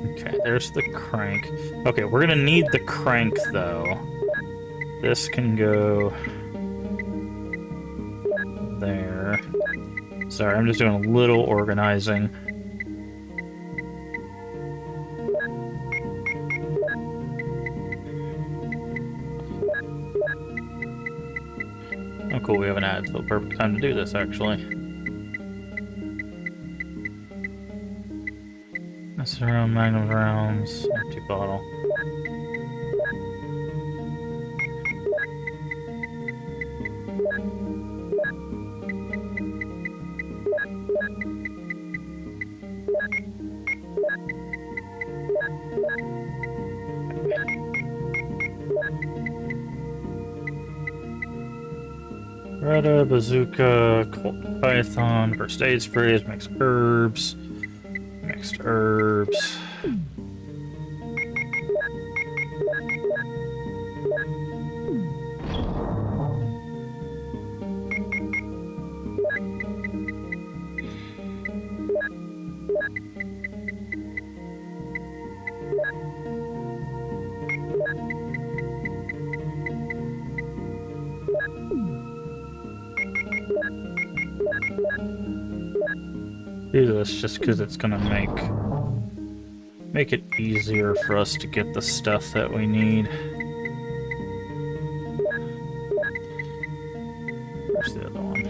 Okay, there's the crank. Okay, we're gonna need the crank, though. This can go... there. Sorry, I'm just doing a little organizing. Oh, cool, we haven't had the perfect time to do this, actually. That's around magnum rounds. Empty bottle. Beretta, bazooka, Colt Python, first aid sprays, mixed herbs. Mixed herbs. Do this just because it's gonna make it easier for us to get the stuff that we need. Where's the other one?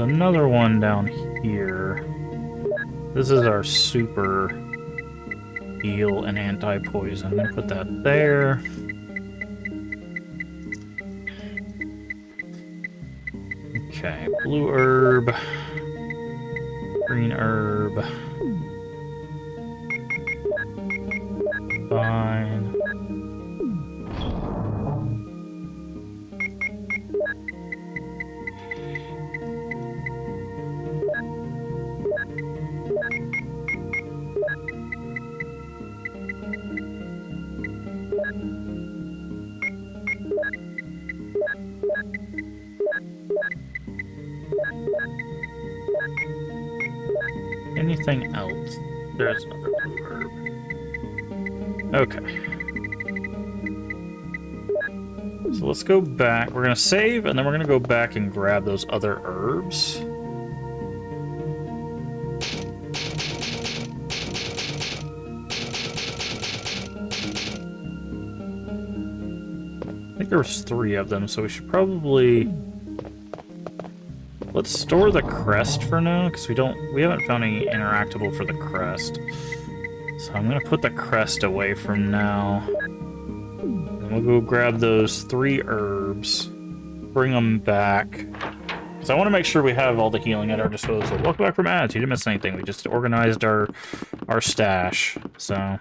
there's another one down here. This is our super heal and anti-poison. I'm gonna put that there. Okay, blue herb, green herb. Fine. Anything else? There's another blue herb. Okay. So let's go back. We're gonna save, and then we're gonna go back and grab those other herbs. I think there's 3 of them, so we should probably... Let's store the crest for now, because we haven't found any interactable for the crest. So I'm gonna put the crest away from now. And we'll go grab those 3 herbs, bring them back. Because I want to make sure we have all the healing at our disposal. Welcome back from ads. You didn't miss anything. We just organized our stash. So...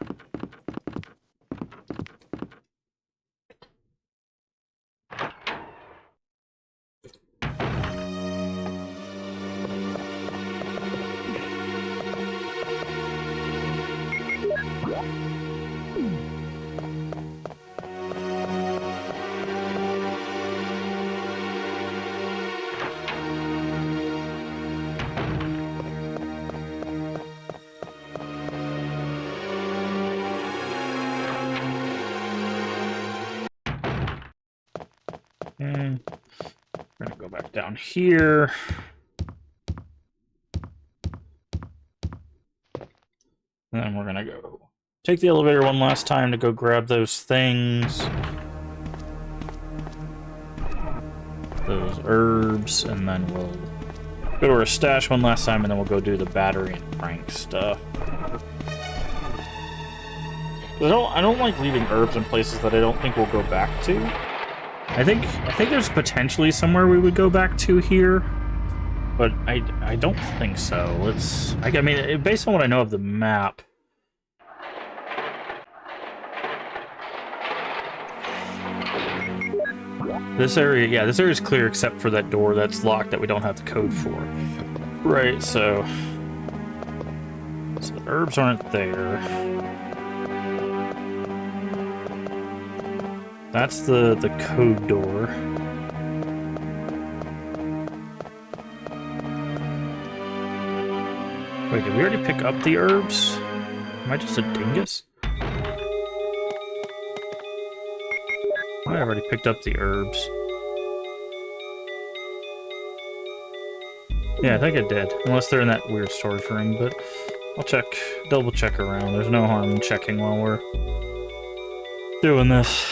we're gonna go back down here. And then we're gonna go take the elevator one last time to go grab those things. Those herbs, and then we'll go to our stash one last time, and then we'll go do the battery and prank stuff. I don't like leaving herbs in places that I don't think we'll go back to. I think there's potentially somewhere we would go back to here, but I don't think so. I mean, based on what I know of the map, this area is clear except for that door that's locked that we don't have the code for. Right, so the herbs aren't there. That's the code door. Wait, did we already pick up the herbs? Am I just a dingus? I already picked up the herbs. Yeah, I think I did. Unless they're in that weird storage room, but I'll double check around. There's no harm in checking while we're doing this.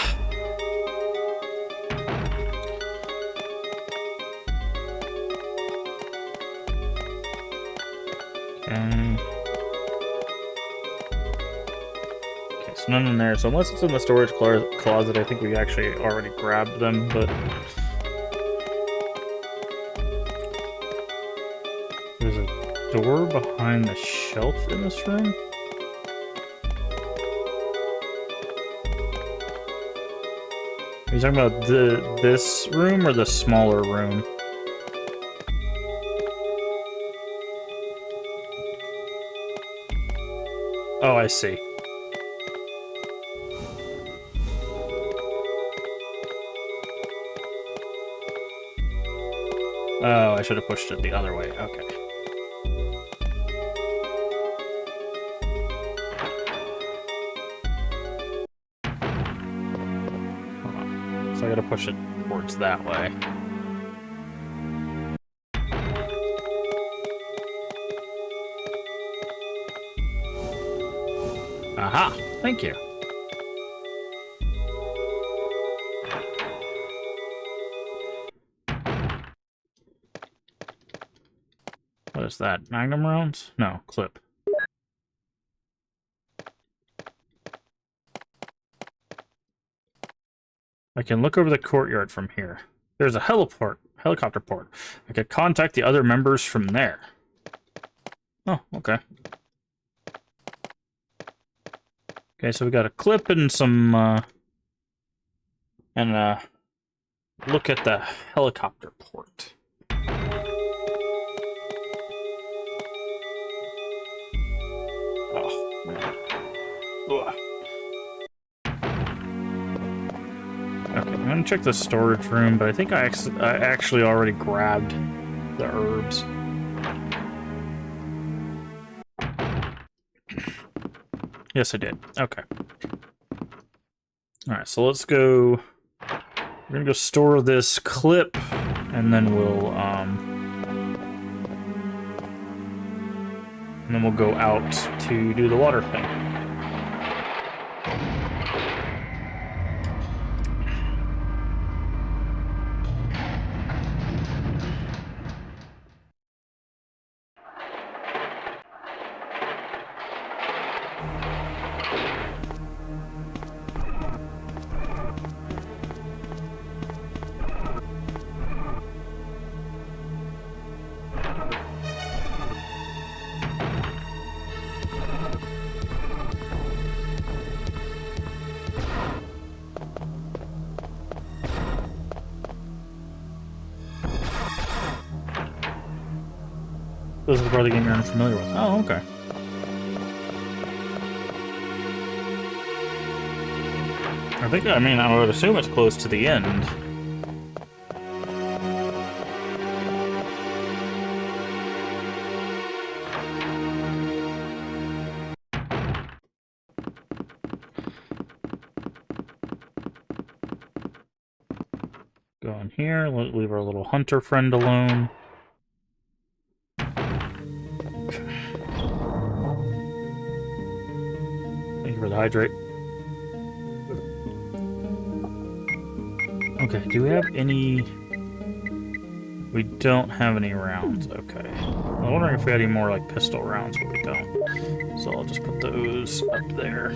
Okay, so none in there. So unless it's in the storage closet, I think we actually already grabbed them, but... There's a door behind the shelf in this room? Are you talking about this room or the smaller room? Oh, I see. Oh, I should have pushed it the other way. Okay. So I gotta push it towards that way. Aha! Thank you. What's that? Magnum rounds? No, clip. I can look over the courtyard from here. There's a helicopter port. I could contact the other members from there. Oh, okay. Okay, so we got a clip and some, look at the helicopter port. Oh, man. Ugh. Okay, I'm gonna check the storage room, but I think I actually already grabbed the herbs. Yes, I did. Okay. Alright, so let's go... We're gonna go store this clip, and then we'll go out to do the water thing. This is the part of the game you're unfamiliar with. Oh, okay. I would assume it's close to the end. Go in here, leave our little hunter friend alone. For the hydrate. Okay, do we have any... We don't have any rounds, okay. I was wondering if we had any more, like, pistol rounds, but we don't. So I'll just put those up there.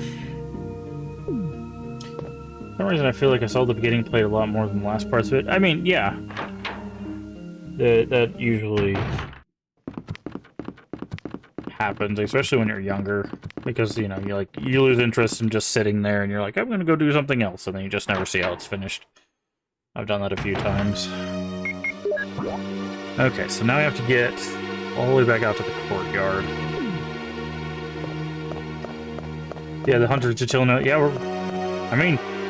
For some reason I feel like I saw the beginning played a lot more than the last parts of it. I mean, yeah. That usually happens, especially when you're younger, because you lose interest in just sitting there and you're like, I'm gonna go do something else, and then you just never see how it's finished. I've done that a few times. Okay, so now we have to get all the way back out to the courtyard. Yeah, the hunters are chilling out. Yeah,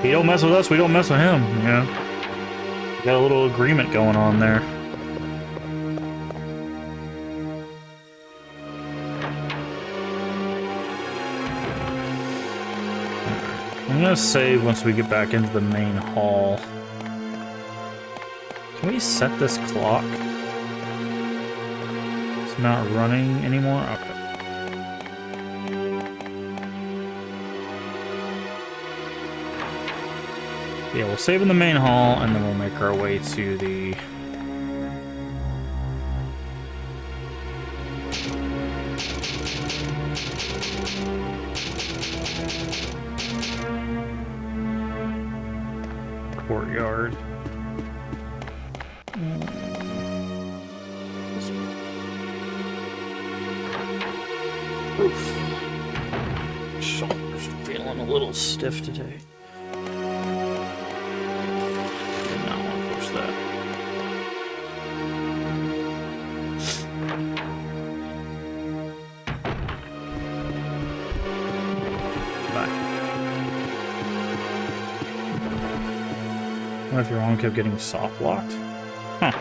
he don't mess with us, we don't mess with him, you know? Got a little agreement going on there. I'm gonna save once we get back into the main hall. Can we set this clock? It's not running anymore? Okay. Yeah, we'll save in the main hall, and then we'll make our way to the... courtyard. Oof. Shoulders feeling a little stiff today. Did not want to push that. Bye. What if your arm kept getting soft locked? Huh.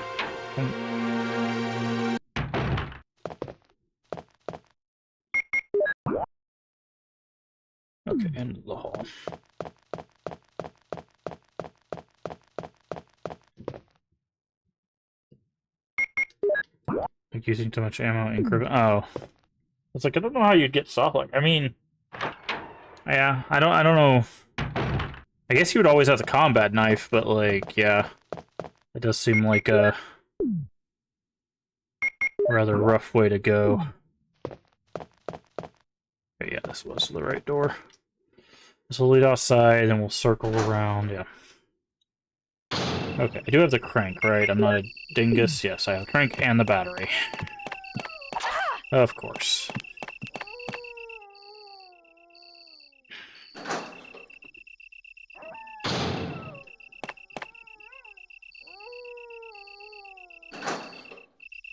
Okay, end of the hall. Like using too much ammo increment. Oh. It's like, I don't know how you'd get soft lock. I mean, yeah, I don't know. I guess you would always have the combat knife, but like, yeah. It does seem like rather rough way to go. Okay, yeah, this was the right door. This will lead outside, and we'll circle around, yeah. Okay, I do have the crank, right? I'm not a dingus. Yes, I have the crank and the battery. Of course.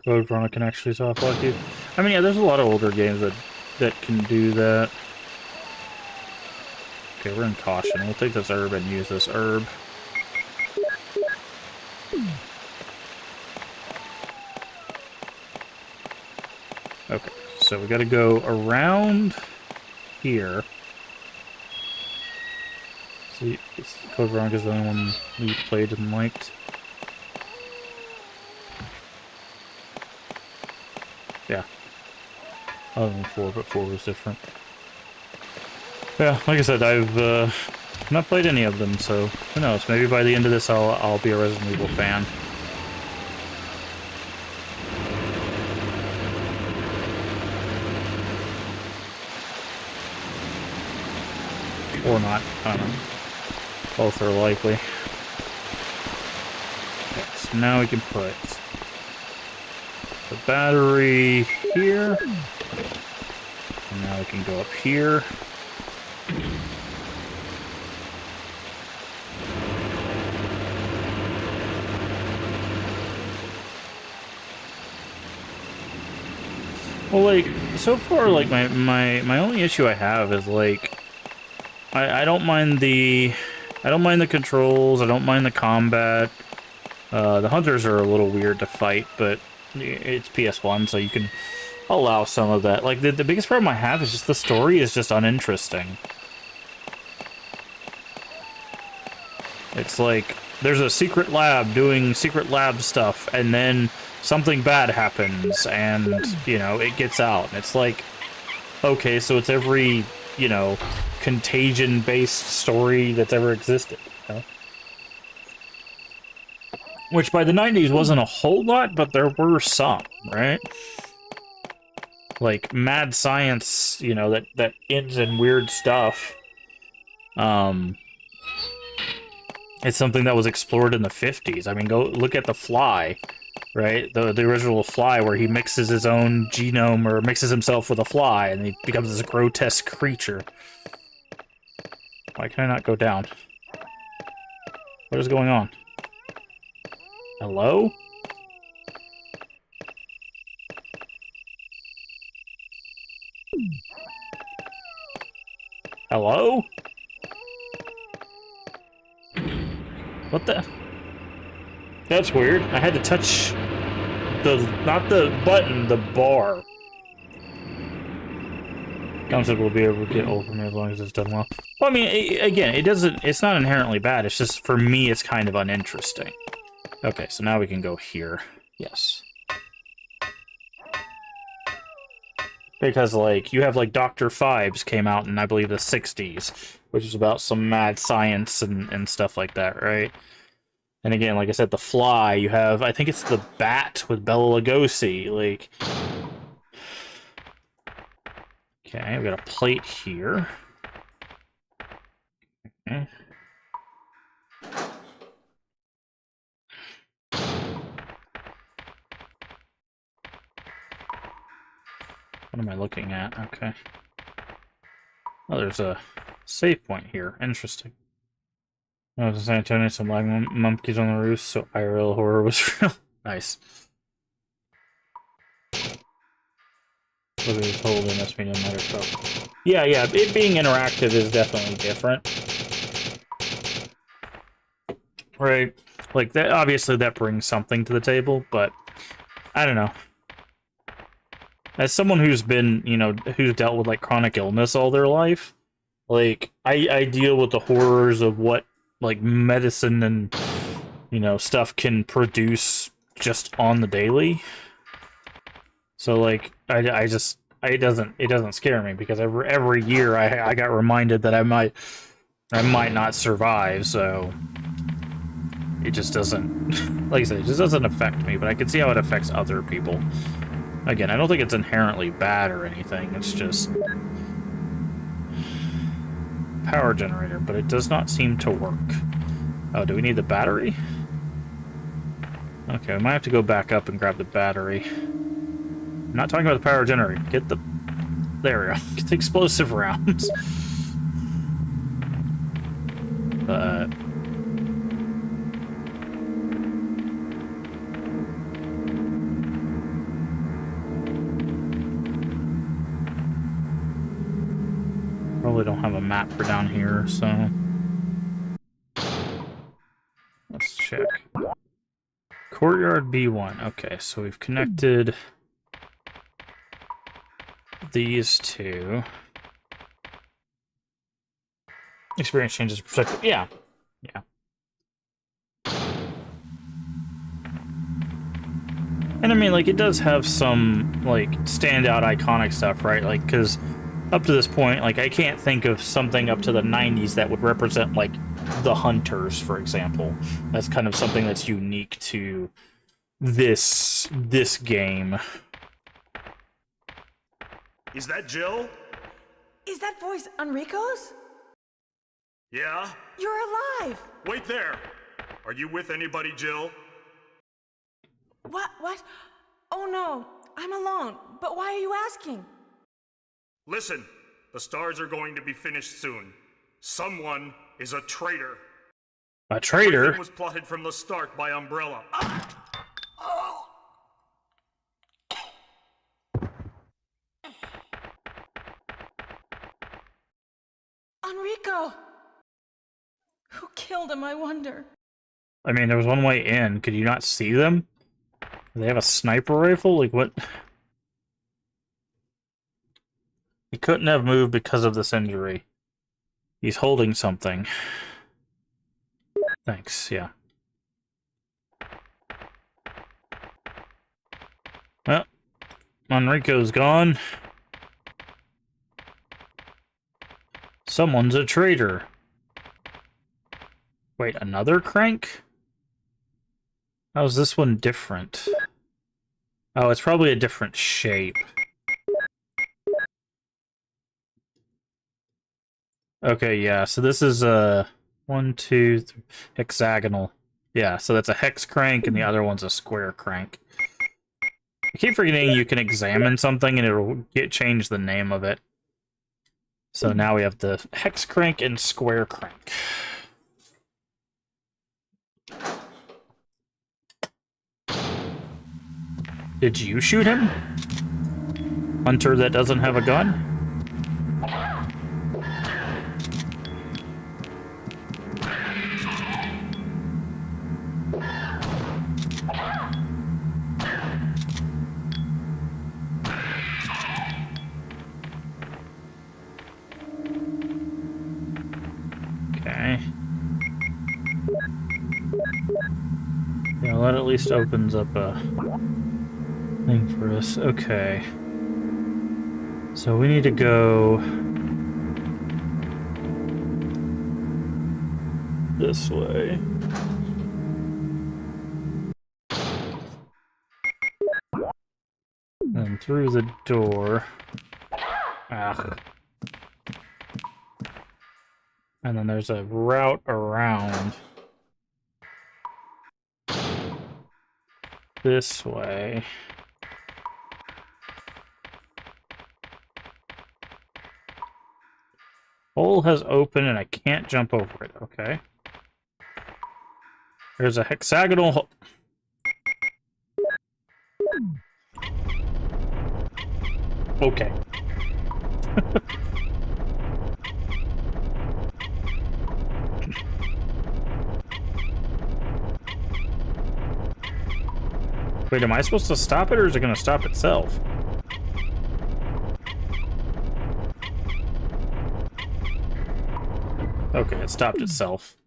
Code Veronica can actually soft lock you. I mean, yeah, there's a lot of older games that can do that. Okay, we're in caution. We'll take this herb and use this herb. Okay, so we gotta go around here. See, Code Veronica's the only one we've played and liked. Yeah. Other than 4, but 4 was different. Yeah, like I said, I've not played any of them, so who knows? Maybe by the end of this, I'll be a Resident Evil fan. Or not. I don't know. Both are likely. Okay, so now we can put the battery here. And now we can go up here. Well, like, so far, like, my only issue I have is, like, I don't mind the controls, I don't mind the combat. The hunters are a little weird to fight, but it's PS1, so you can allow some of that. Like, the biggest problem I have is just the story is just uninteresting. It's like, there's a secret lab doing secret lab stuff, and then something bad happens, and, you know, it gets out. It's like, okay, so it's every, you know, Contagion-based story that's ever existed, you know? Which by the 90s wasn't a whole lot, but there were some, right? Like, mad science, you know, that ends in weird stuff. It's something that was explored in the 50s. I mean, go look at The Fly, right? The original Fly, where he mixes his own genome, or mixes himself with a fly, and he becomes this grotesque creature. Why can I not go down? What is going on? Hello? Hello? What the? That's weird. I had to touch not the button, the bar. Concept will be able to get over me as long as it's done well. Well, I mean, again, it's not inherently bad. It's just, for me, it's kind of uninteresting. Okay, so now we can go here. Yes. Because, like, you have, like, Dr. Phibes came out in, I believe, the 60s, which is about some mad science and stuff like that, right? And again, like I said, The Fly, you have, I think it's The Bat with Bela Lugosi, like... Okay, we got a plate here. Okay. What am I looking at? Okay. Oh, there's a save point here. Interesting. I was in San Antonio, some lag monkeys on the roof, so IRL horror was real. Nice. Look at this hole, they must be no matter so. Yeah, it being interactive is definitely different. Right. Like, that, obviously that brings something to the table, but I don't know. As someone who's been, you know, who's dealt with, like, chronic illness all their life, like, I deal with the horrors of what, like, medicine and, you know, stuff can produce just on the daily. So, like, it doesn't scare me, because every year I got reminded that I might not survive, so it just doesn't, like I said, it just doesn't affect me, but I can see how it affects other people. Again, I don't think it's inherently bad or anything. It's just power generator, but it does not seem to work. Oh, do we need the battery? Okay, we might have to go back up and grab the battery. I'm not talking about the power generator. Get the... There we go. Get the explosive rounds. But... probably don't have a map for down here, so... let's check. Courtyard B1. Okay, so we've connected these two. Experience changes perspective. Yeah. Yeah. And I mean, like, it does have some, like, standout iconic stuff, right? Like, because up to this point, like, I can't think of something up to the 90s that would represent, like, the Hunters, for example. That's kind of something that's unique to this game. Is that Jill? Is that voice Enrico's? Yeah? You're alive! Wait there! Are you with anybody, Jill? What? Oh no, I'm alone. But why are you asking? Listen, the stars are going to be finished soon. Someone is a traitor. A traitor? Everything was plotted from the start by Umbrella. Enrico! Who killed him, I wonder? I mean, there was one way in. Could you not see them? Do they have a sniper rifle? Like, what? He couldn't have moved because of this injury. He's holding something. Thanks, yeah. Well, Enrico's gone. Someone's a traitor. Wait, another crank? How's this one different? Oh, it's probably a different shape. Okay, yeah, so this is a 1, 2, 3, hexagonal. Yeah, so that's a hex crank, and the other one's a square crank. I keep forgetting you can examine something and it'll change the name of it. So now we have the hex crank and square crank. Did you shoot him? Hunter that doesn't have a gun? Okay. Yeah, well, that at least opens up a thing for us. Okay. So we need to go this way. And through the door. Ah. And then there's a route around this way. Hole has opened and I can't jump over it. Okay. There's a hexagonal hole. Okay. Wait, am I supposed to stop it or is it going to stop itself? Okay, it stopped itself.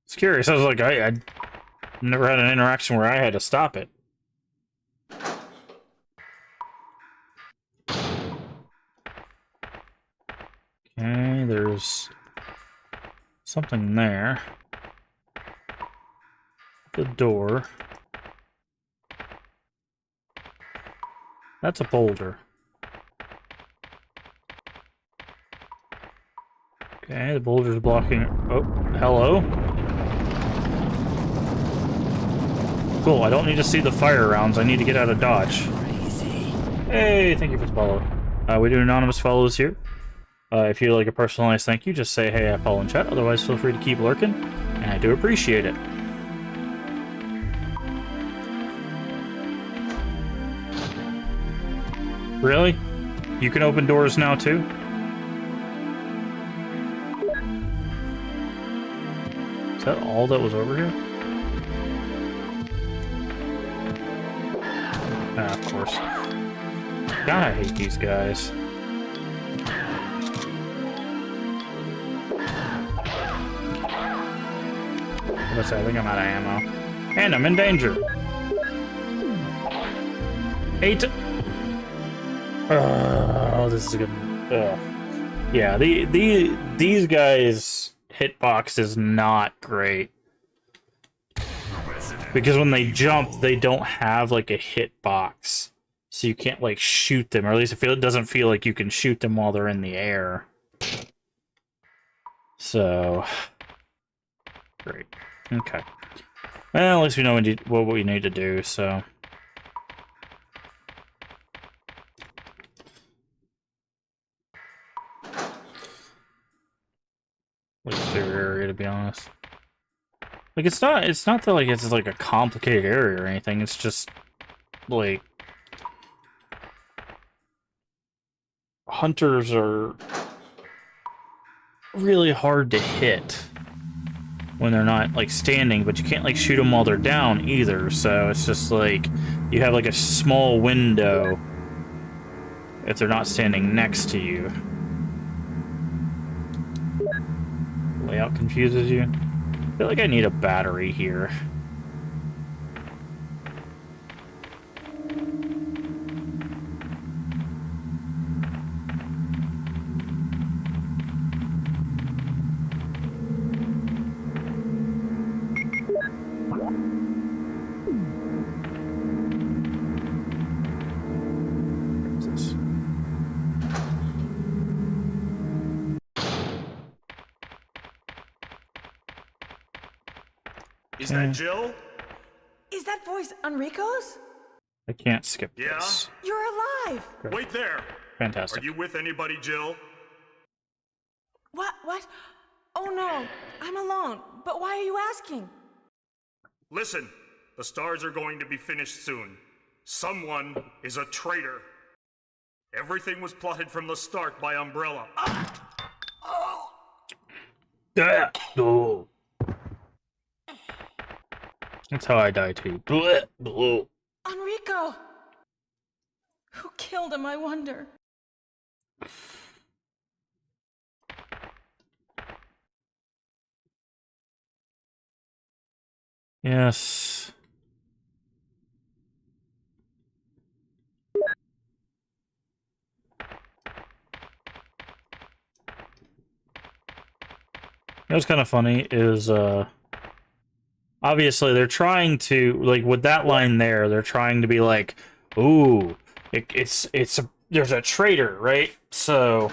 It's curious. I was like, I never had an interaction where I had to stop it. Okay, there's something there. The door. That's a boulder. Okay, the boulder's blocking. Oh, hello? Cool, I don't need to see the fire rounds. I need to get out of dodge. Hey, thank you for the follow. We do anonymous follows here. If you'd like a personalized thank you, just say, hey, I follow in chat. Otherwise, feel free to keep lurking, and I do appreciate it. Really? You can open doors now, too? Is that all that was over here? Ah, of course. God, I hate these guys. What's that? I think I'm out of ammo. And I'm in danger. 8. Oh, this is a good. Yeah, these guys' hitbox is not great because when they jump, they don't have like a hitbox, so you can't like shoot them, or at least it doesn't feel like you can shoot them while they're in the air. So great. Okay. Well, at least we know what we need to do. So. Like their area, to be honest. Like it's not that like it's like a complicated area or anything. It's just like hunters are really hard to hit when they're not like standing, but you can't like shoot them while they're down either. So it's just like you have like a small window if they're not standing next to you. Layout confuses you. I feel like I need a battery here. Is that Jill? Is that voice Enrico's? I can't skip Yeah? this. You're alive! Wait there! Fantastic. Are you with anybody, Jill? What? Oh no, I'm alone. But why are you asking? Listen, the stars are going to be finished soon. Someone is a traitor. Everything was plotted from the start by Umbrella. Oh. That's how I die too. Enrico! Who killed him, I wonder? Yes. What's kind of funny is obviously they're trying to, like, with that line there, they're trying to be like, ooh, there's a traitor, right? So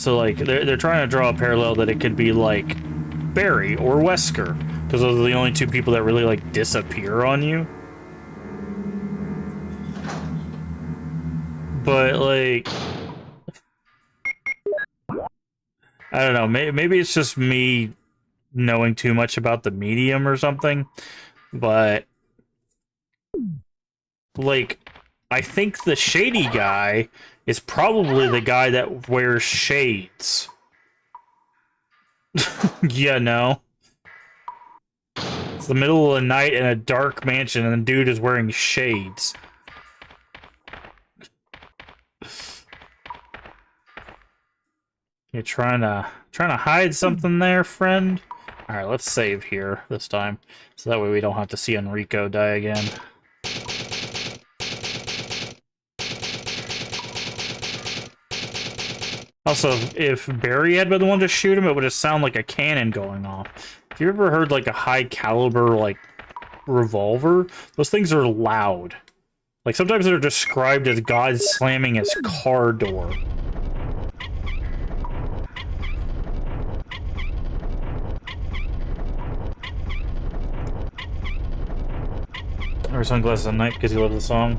like they're trying to draw a parallel that it could be like Barry or Wesker, because those are the only two people that really like disappear on you. But like, I don't know, maybe it's just me knowing too much about the medium or something, but like, I think the shady guy is probably the guy that wears shades. You know? It's the middle of the night in a dark mansion and the dude is wearing shades. You're trying to hide something there, friend? Alright, let's save here this time. So that way we don't have to see Enrico die again. Also, if Barry had been the one to shoot him, it would have sounded like a cannon going off. Have you ever heard like a high caliber like revolver, those things are loud. Like, sometimes they're described as God slamming his car door. Or sunglasses at night because he loves the song.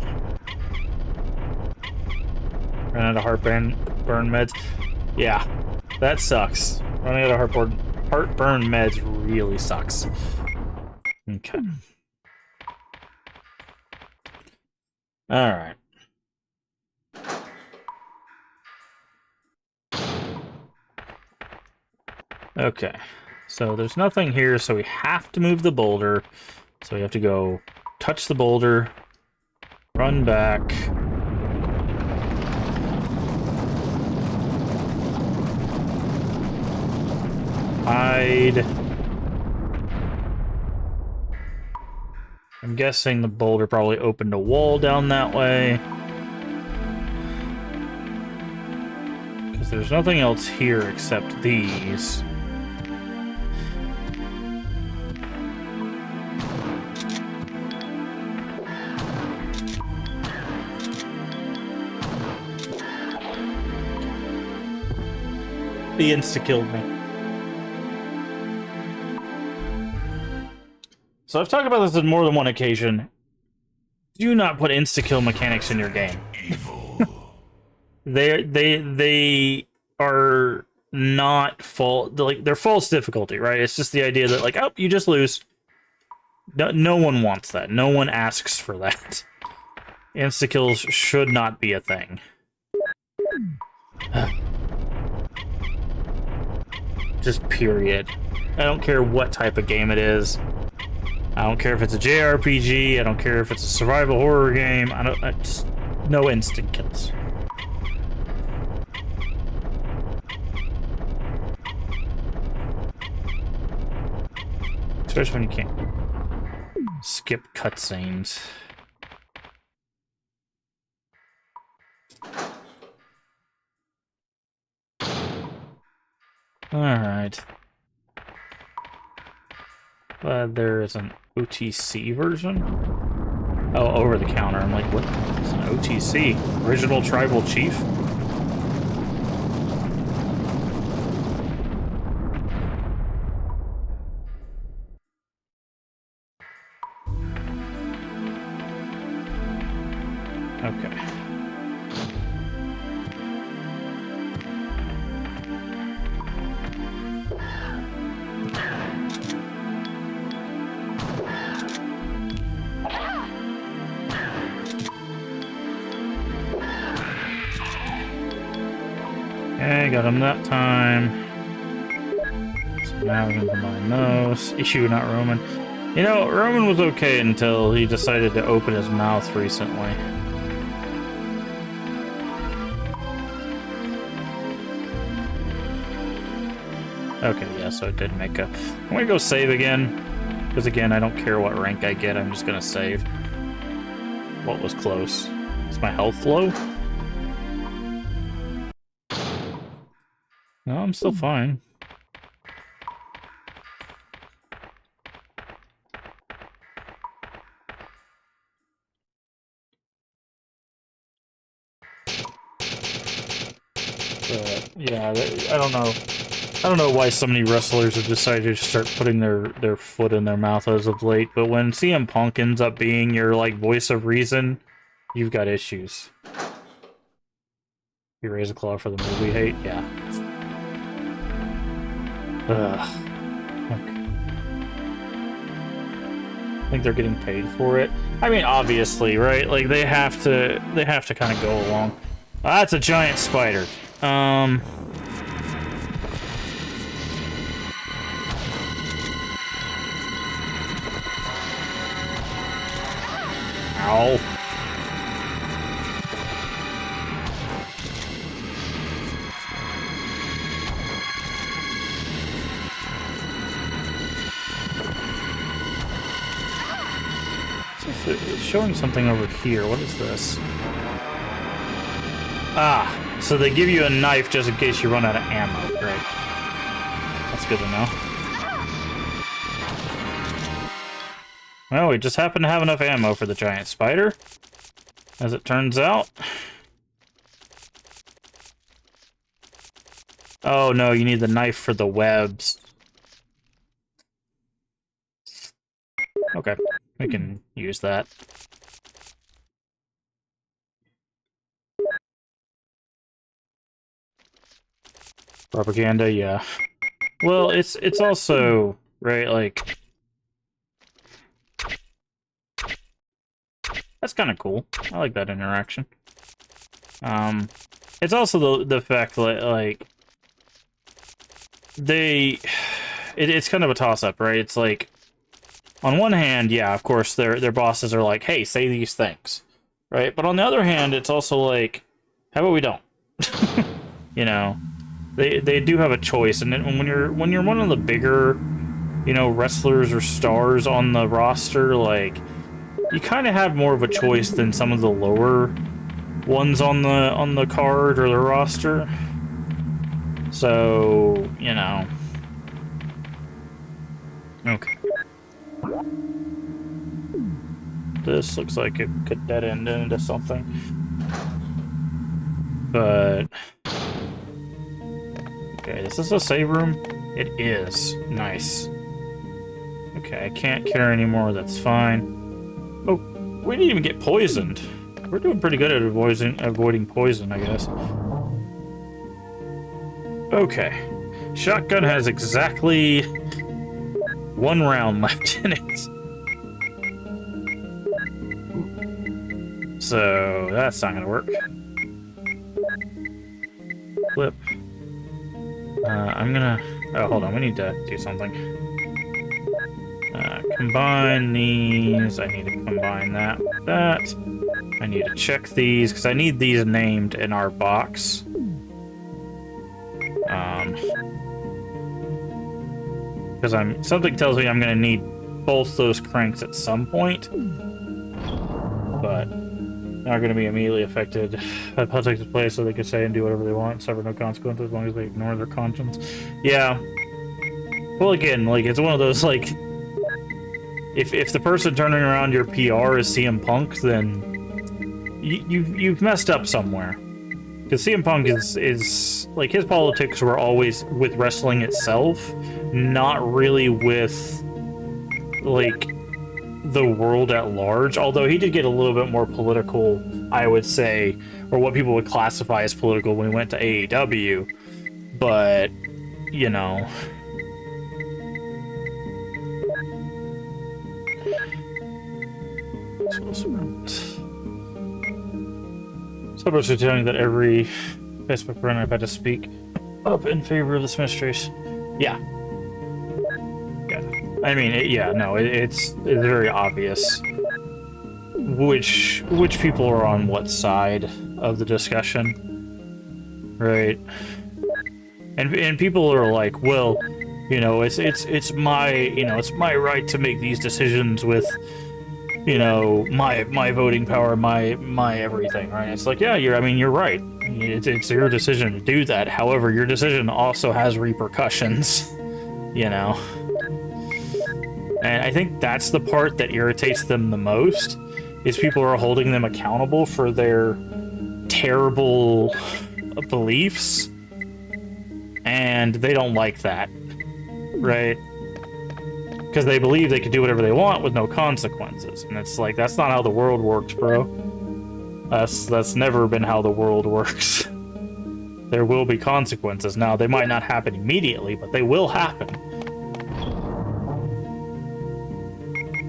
Ran out of heartburn meds. Yeah, that sucks. Running out of heartburn meds really sucks. Okay. Alright. Okay. So there's nothing here, so we have to move the boulder. So we have to go touch the boulder, run back. Hide. I'm guessing the boulder probably opened a wall down that way. Because there's nothing else here except these. He insta-killed me. So I've talked about this on more than one occasion. Do not put insta-kill mechanics in your game. They are not they're false difficulty, right? It's just the idea that like, oh, you just lose. No one wants that. No one asks for that. Insta-kills should not be a thing. Just period. I don't care what type of game it is. I don't care if it's a JRPG. I don't care if it's a survival horror game. I just no instant kills. Especially when you can't skip cutscenes. Alright. Glad there is an OTC version. Oh, over the counter. I'm like, what? It's an OTC. Original Tribal Chief? Okay. Okay, got him that time. So now we're gonna combine those. Issue, not Roman. You know, Roman was okay until he decided to open his mouth recently. Okay, yeah, so it did make a... I'm gonna go save again. Because again, I don't care what rank I get, I'm just gonna save. What was close? Is my health low? No, I'm still fine. But, yeah, I don't know. I don't know why so many wrestlers have decided to start putting their foot in their mouth as of late, but when CM Punk ends up being your, like, voice of reason, you've got issues. You raise a claw for the movie hate? Yeah. Ugh. Okay. I think they're getting paid for it. I mean, obviously, right? Like, they have to kind of go along. That's a giant spider. Ow. It's showing something over here. What is this? Ah, so they give you a knife just in case you run out of ammo. Great. That's good to know. Well, we just happen to have enough ammo for the giant spider, as it turns out. Oh no, you need the knife for the webs. Okay, we can use that. Propaganda, yeah. Well, it's also, right, like... That's kind of cool. I like that interaction. It's also the fact that, like... It's kind of a toss-up, right? It's like... On one hand, yeah, of course, their bosses are like, hey, say these things. Right? But on the other hand, it's also like, how about we don't? You know? They do have a choice, and when you're one of the bigger, you know, wrestlers or stars on the roster, like, you kind of have more of a choice than some of the lower ones on the card or the roster. So, you know. Okay. This looks like it could dead end into something. But okay, is this a save room? It is. Nice. Okay, I can't carry anymore, that's fine. Oh, we didn't even get poisoned. We're doing pretty good at avoiding poison, I guess. Okay. Shotgun has exactly 1 round left in it. So, that's not gonna work. Flip. I'm gonna... Oh, hold on, we need to do something. Combine these. I need to combine that with that. I need to check these, because I need these named in our box. Because something tells me I'm gonna need both those cranks at some point. But not going to be immediately affected. I'll take this place so they can say and do whatever they want, suffer no consequences as long as they ignore their conscience. Yeah. Well, again, like, it's one of those, like, if the person turning around your PR is CM Punk, then you've messed up somewhere. Because CM Punk is like, his politics were always with wrestling itself, not really with, like, the world at large, although he did get a little bit more political, I would say, or what people would classify as political when he went to AEW, but, you know. Suburbs are telling that every Facebook friend I've had to speak up in favor of the Smith Trace. Yeah. I mean, it's very obvious which people are on what side of the discussion, right? And people are like, well, you know, it's my right to make these decisions with, you know, my voting power, my everything, right? It's like, yeah, you're right. It's your decision to do that. However, your decision also has repercussions, you know. And I think that's the part that irritates them the most, is people are holding them accountable for their terrible beliefs, and they don't like that, right? Because they believe they can do whatever they want with no consequences, and it's like, that's not how the world works, bro. That's never been how the world works. There will be consequences. Now, they might not happen immediately, but they will happen.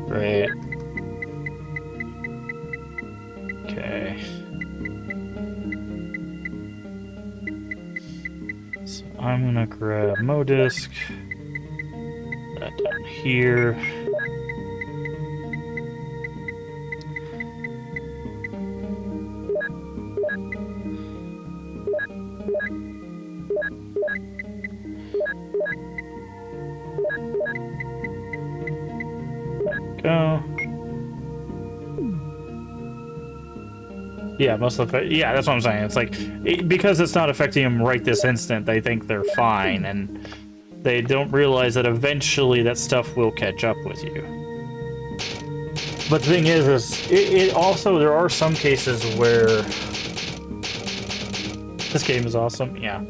Right. Okay. So I'm gonna grab Modisc. That down here. Go. Yeah, most of it. Yeah, that's what I'm saying. It's like, because it's not affecting them right this instant, they think they're fine, and they don't realize that eventually that stuff will catch up with you. But the thing is it also, there are some cases where this game is awesome. Yeah.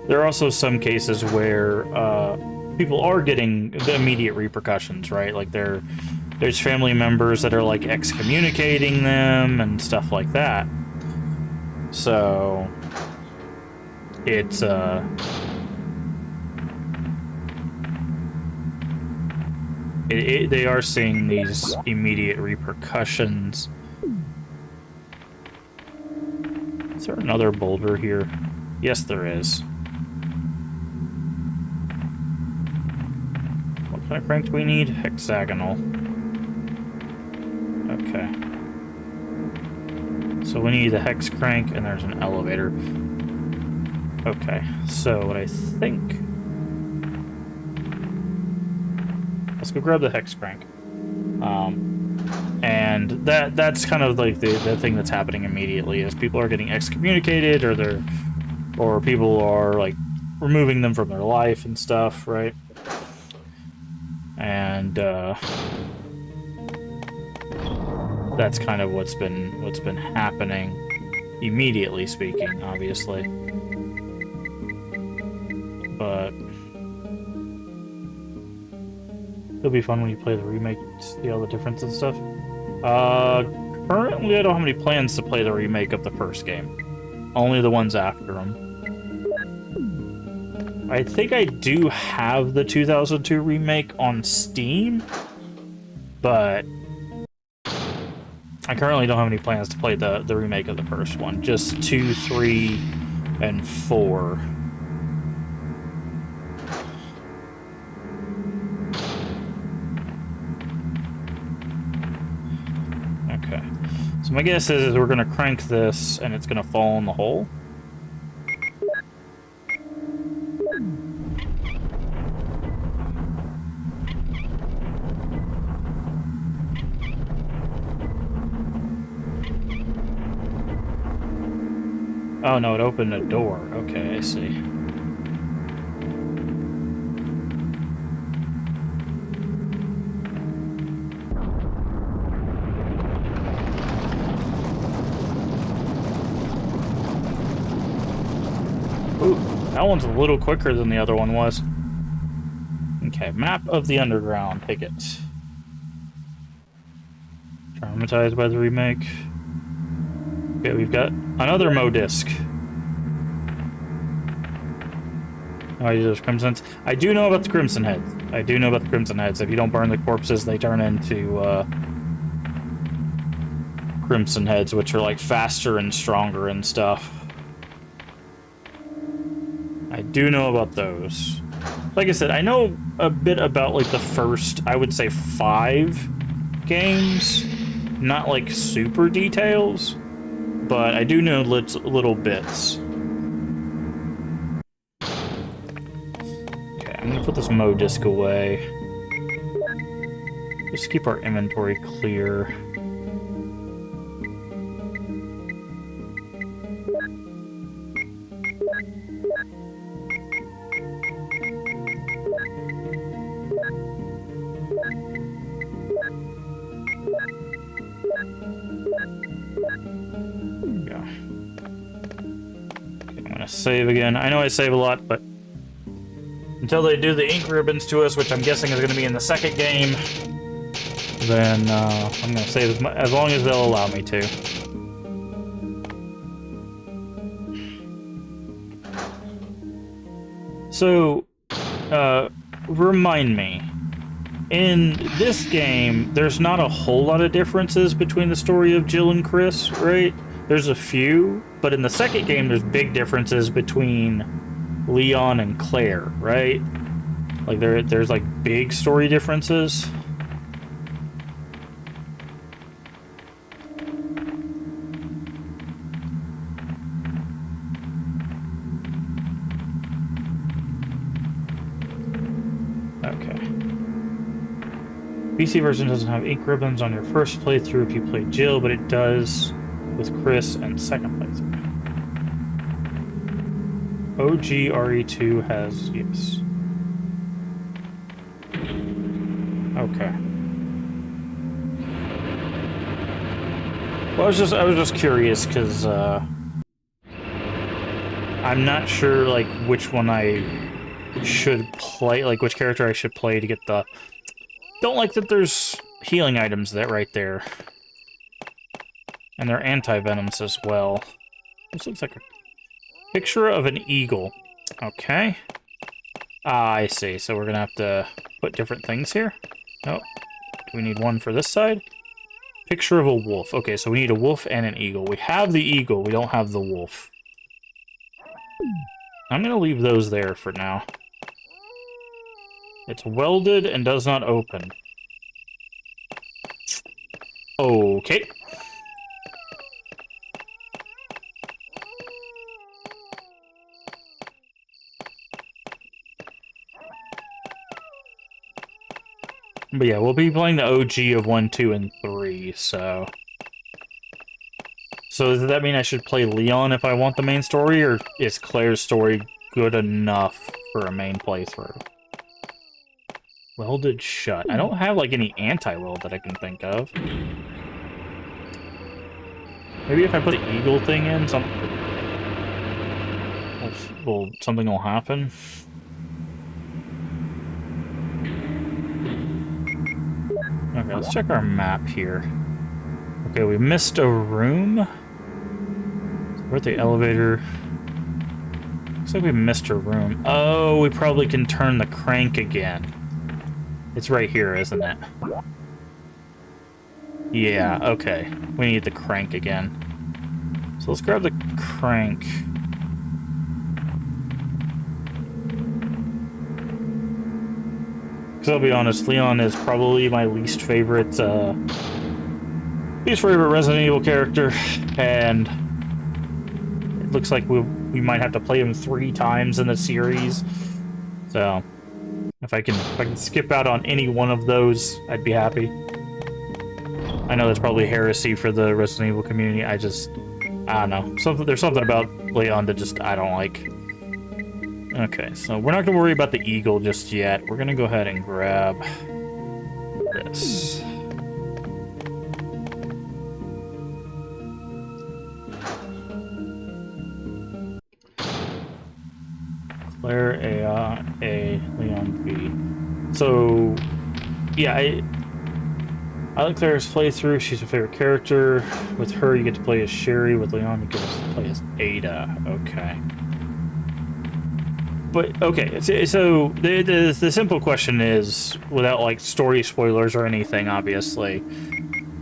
There are also some cases where people are getting the immediate repercussions, right? Like there's family members that are like excommunicating them and stuff like that. So it's they are seeing these immediate repercussions. Is there another boulder here? Yes, there is. What kind of crank do we need? Hexagonal. Okay. So we need the hex crank, and there's an elevator. Okay, so what I think... Let's go grab the hex crank. And that's kind of like the thing that's happening immediately is people are getting excommunicated, or people are like removing them from their life and stuff, right? And that's kind of what's been happening, immediately speaking, obviously. But it'll be fun when you play the remake to see all the difference and stuff. Currently I don't have any plans to play the remake of the first game. Only the ones after them. I think I do have the 2002 remake on Steam, but I currently don't have any plans to play the remake of the first one. Just 2, 3, and 4. Okay. So my guess is we're gonna crank this and it's gonna fall in the hole. Oh no, it opened a door. Okay, I see. Ooh, that one's a little quicker than the other one was. Okay, map of the underground. Take it. Traumatized by the remake. Okay, we've got another Modisc. Oh, there's Crimson Heads. I do know about the Crimson Heads. I do know about the Crimson Heads. If you don't burn the corpses, they turn into Crimson Heads, which are like faster and stronger and stuff. I do know about those. Like I said, I know a bit about like the first, I would say 5 games. Not like super details. But I do know little bits. Okay, I'm gonna put this Modisc away. Just keep our inventory clear. Save again. I know I save a lot, but until they do the ink ribbons to us, which I'm guessing is going to be in the second game, then I'm going to save as long as they'll allow me to. So, remind me, in this game, there's not a whole lot of differences between the story of Jill and Chris, right? There's a few, but in the second game, there's big differences between Leon and Claire, right? Like, there's like big story differences. Okay. PC version doesn't have ink ribbons on your first playthrough if you play Jill, but it does with Chris and second playthrough. OG RE2 has, yes. Okay. Well, I was just curious because I'm not sure like which one I should play, like which character I should play to get the. Don't like that there's healing items that right there, and they're anti-venoms as well. This looks like a picture of an eagle. Okay. Ah, I see. So we're gonna have to put different things here. Nope. Do we need one for this side? Picture of a wolf. Okay, so we need a wolf and an eagle. We have the eagle, we don't have the wolf. I'm gonna leave those there for now. It's welded and does not open. Okay. But yeah, we'll be playing the OG of 1, 2, and 3, so... So does that mean I should play Leon if I want the main story, or is Claire's story good enough for a main playthrough? Welded shut. I don't have, like, any anti-weld that I can think of. Maybe if I put the eagle thing in, something will happen. Okay, let's check our map here. Okay, we missed a room. We're at the elevator. Looks like we missed a room. Oh, we probably can turn the crank again. It's right here, isn't it? Yeah, okay. We need the crank again. So let's grab the crank. Because I'll be honest, Leon is probably my least favorite Resident Evil character, and it looks like we might have to play him 3 times in the series. So if I can skip out on any one of those, I'd be happy. I know that's probably heresy for the Resident Evil community. I don't know. There's something about Leon that I don't like. Okay, so we're not going to worry about the eagle just yet. We're going to go ahead and grab this. Claire A, Leon B. So, yeah, I like Claire's playthrough. She's my favorite character. With her, you get to play as Sherry. With Leon, you get to play as Ada. Okay. But, okay, so the simple question is, without, like, story spoilers or anything, obviously,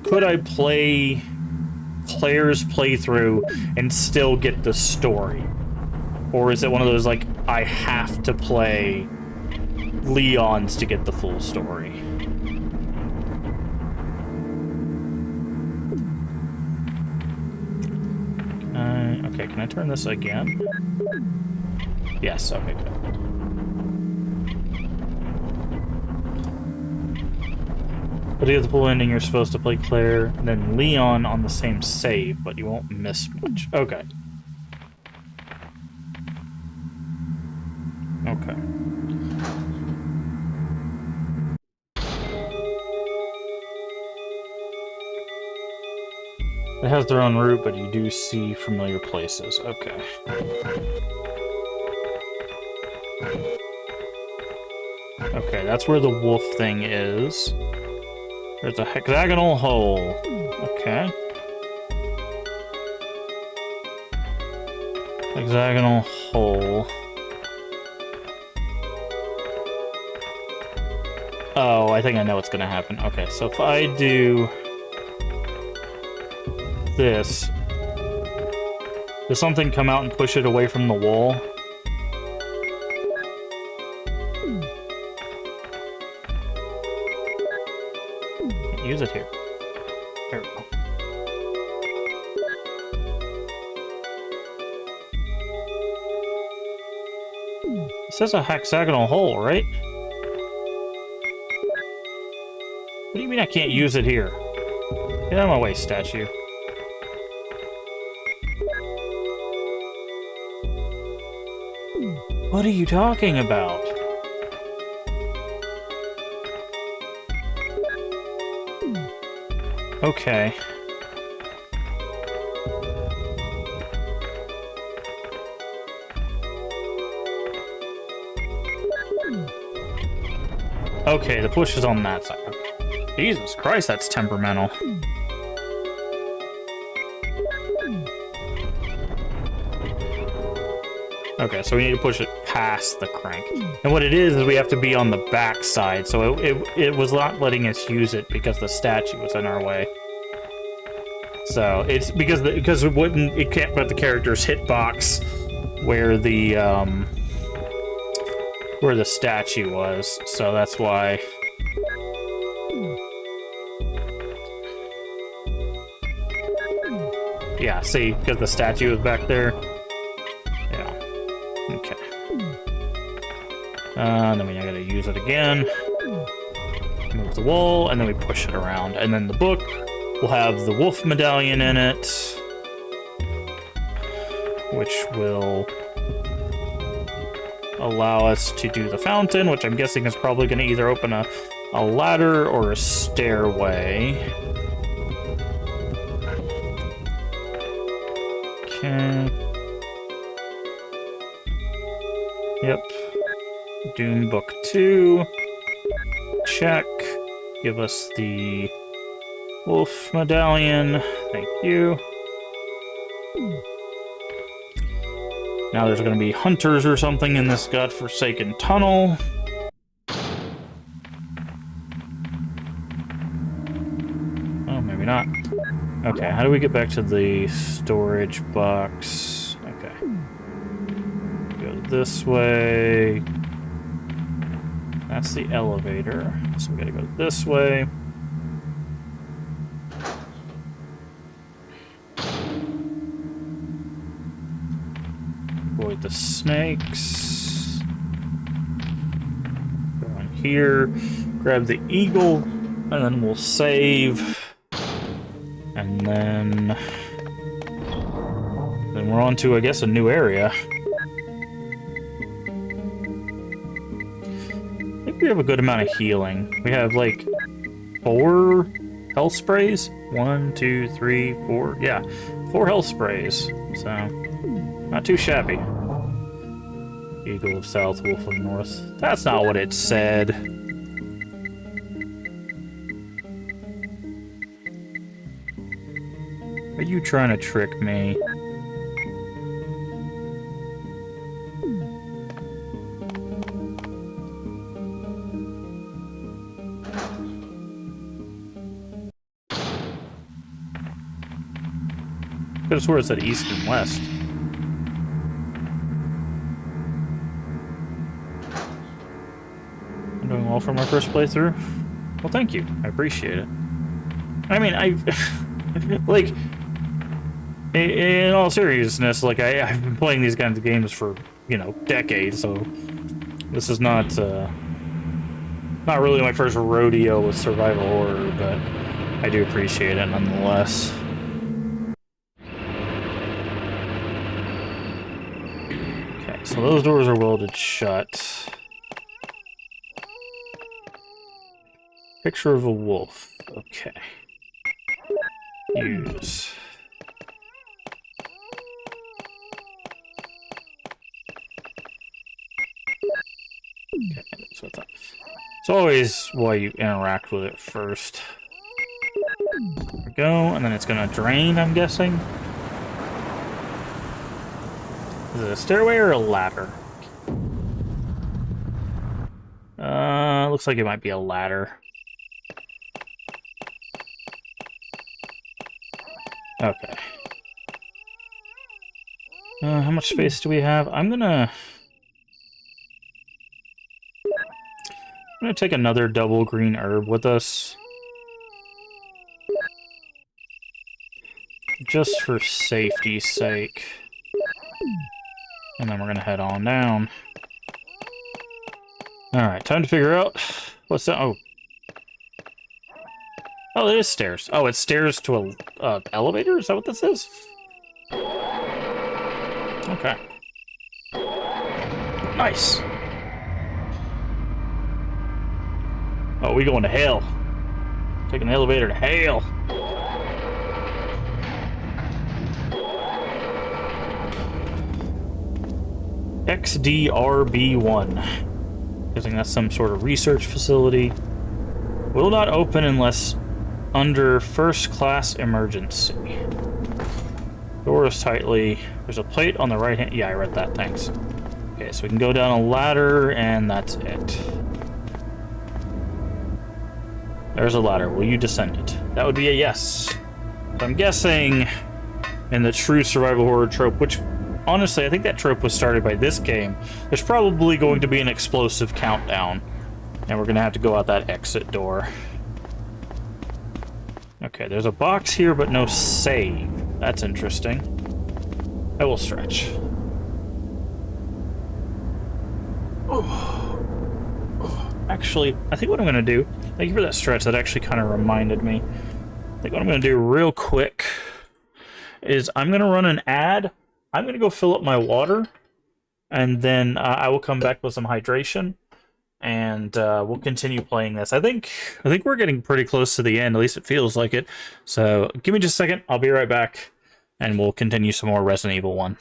could I play Claire's playthrough and still get the story? Or is it one of those, like, I have to play Leon's to get the full story? Okay, can I turn this again? Yes, okay, good. But at the full ending, you're supposed to play Claire and then Leon on the same save, but you won't miss much. Okay. Okay. It has their own route, but you do see familiar places. Okay. Okay, that's where the wolf thing is. There's a hexagonal hole. Okay. Hexagonal hole. Oh, I think I know what's gonna happen. Okay, so if I do this, does something come out and push it away from the wall? Use it here. There we go. It says a hexagonal hole, right? What do you mean I can't use it here? Get out of my way, statue. What are you talking about? Okay. Okay, the push is on that side. Jesus Christ, that's temperamental. Okay, so we need to push it past the crank. And what it is we have to be on the back side, so it was not letting us use it because the statue was in our way. So it's because it can't put the character's hitbox where the statue was, so that's why. Yeah, see, because the statue is back there. Yeah. Okay. Then we gotta use it again. Move the wall, and then we push it around. And then the book will have the wolf medallion in it, which will allow us to do the fountain, which I'm guessing is probably going to either open a ladder or a stairway. Okay. Yep. Doom Book 2. Check. Give us the wolf medallion. Thank you. Now there's going to be hunters or something in this godforsaken tunnel. Oh, maybe not. Okay, how do we get back to the storage box? Okay. Go this way. That's the elevator. So we gotta go this way. Avoid the snakes. Go in here. Grab the eagle. And then we'll save. And then we're on to, I guess, a new area. I think we have a good amount of healing. We have, like, 4 health sprays. 1, 2, 3, 4. Yeah, 4 health sprays. So, not too shabby. Eagle of South, Wolf of North. That's not what it said. Are you trying to trick me? Could have swore it said east and west. I'm doing well for my first playthrough. Well, thank you. I appreciate it. I mean, like, in all seriousness, like, I've been playing these kinds of games for, you know, decades, so this is not really my first rodeo with survival horror, but I do appreciate it nonetheless. Okay, so those doors are welded shut. Picture of a wolf. Okay. Use. Okay, that's what it's always why you interact with it first. There we go, and then it's gonna drain, I'm guessing. Is it a stairway or a ladder? Looks like it might be a ladder. Okay. How much space do we have? I'm gonna take another double green herb with us. Just for safety's sake. And then we're gonna head on down. Alright, time to figure out what's that. Oh, it is stairs. Oh, it's stairs to a elevator? Is that what this is? Okay. Nice. Oh, we going to hell. Taking the elevator to hell. XDRB1. Guessing that's some sort of research facility. Will not open unless under first class emergency. Door is tightly. There's a plate on the right hand. Yeah, I read that. Thanks. Okay, so we can go down a ladder, and that's it. There's a ladder. Will you descend it? That would be a yes. So I'm guessing in the true survival horror trope, which honestly, I think that trope was started by this game, there's probably going to be an explosive countdown. And we're going to have to go out that exit door. Okay, there's a box here, but no save. That's interesting. I will stretch. Actually, I think what I'm going to do... Thank you for that stretch. That actually kind of reminded me. I think what I'm going to do real quick is I'm going to run an ad. I'm going to go fill up my water. And then I will come back with some hydration. And we'll continue playing this. I think we're getting pretty close to the end. At least it feels like it. So give me just a second. I'll be right back. And we'll continue some more Resident Evil 1.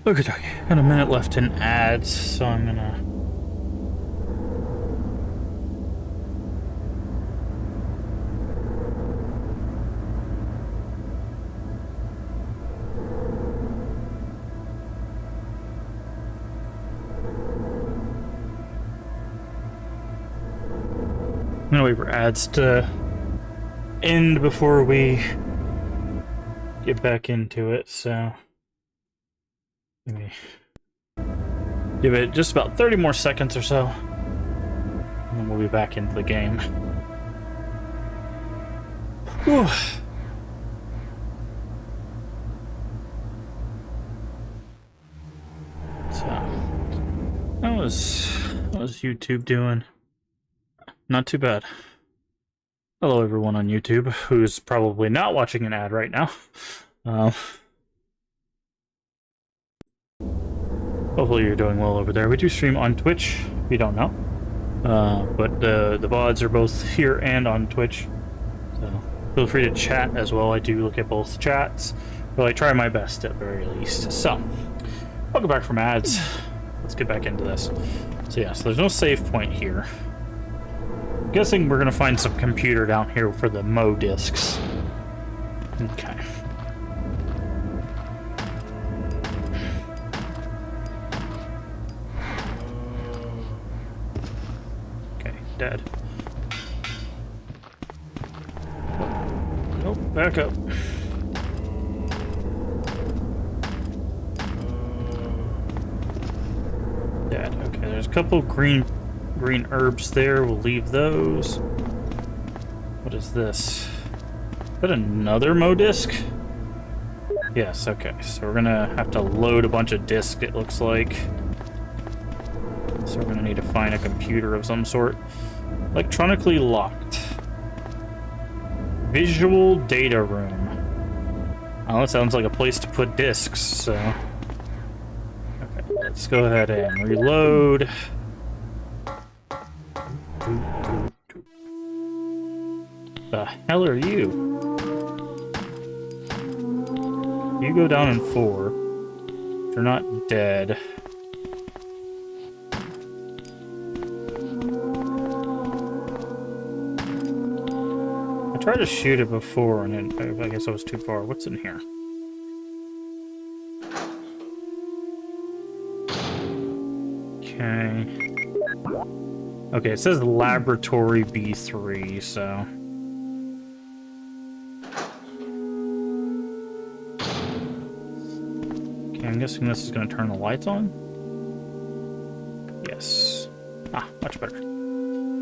Okay, got a minute left in ads, so I'm gonna... I'm gonna wait for ads to end before we get back into it, so... Maybe give it just about 30 more seconds or so, and then we'll be back into the game. Whew. So, how was YouTube doing? Not too bad. Hello everyone on YouTube, who's probably not watching an ad right now. Hopefully you're doing well over there. We do stream on Twitch, if you don't know. But the VODs are both here and on Twitch. So feel free to chat as well. I do look at both chats. Well, I try my best at the very least. So, welcome back from ads. Let's get back into this. So yeah, so there's no save point here. I'm guessing we're gonna find some computer down here for the Mo discs. Okay. Dead. Nope, back up. dead. Okay, there's a couple green herbs there. We'll leave those. What is this? Is that another Mo disc? Yes, okay. So we're gonna have to load a bunch of discs, it looks like. So we're gonna need to find a computer of some sort. Electronically locked. Visual data room. Oh, that sounds like a place to put discs, so... Okay, let's go ahead and reload. The hell are you? You go down in 4. You're not dead. I tried to shoot it before, and I guess I was too far. What's in here? Okay. Okay, it says Laboratory B3, so... Okay, I'm guessing this is going to turn the lights on? Yes. Ah, much better.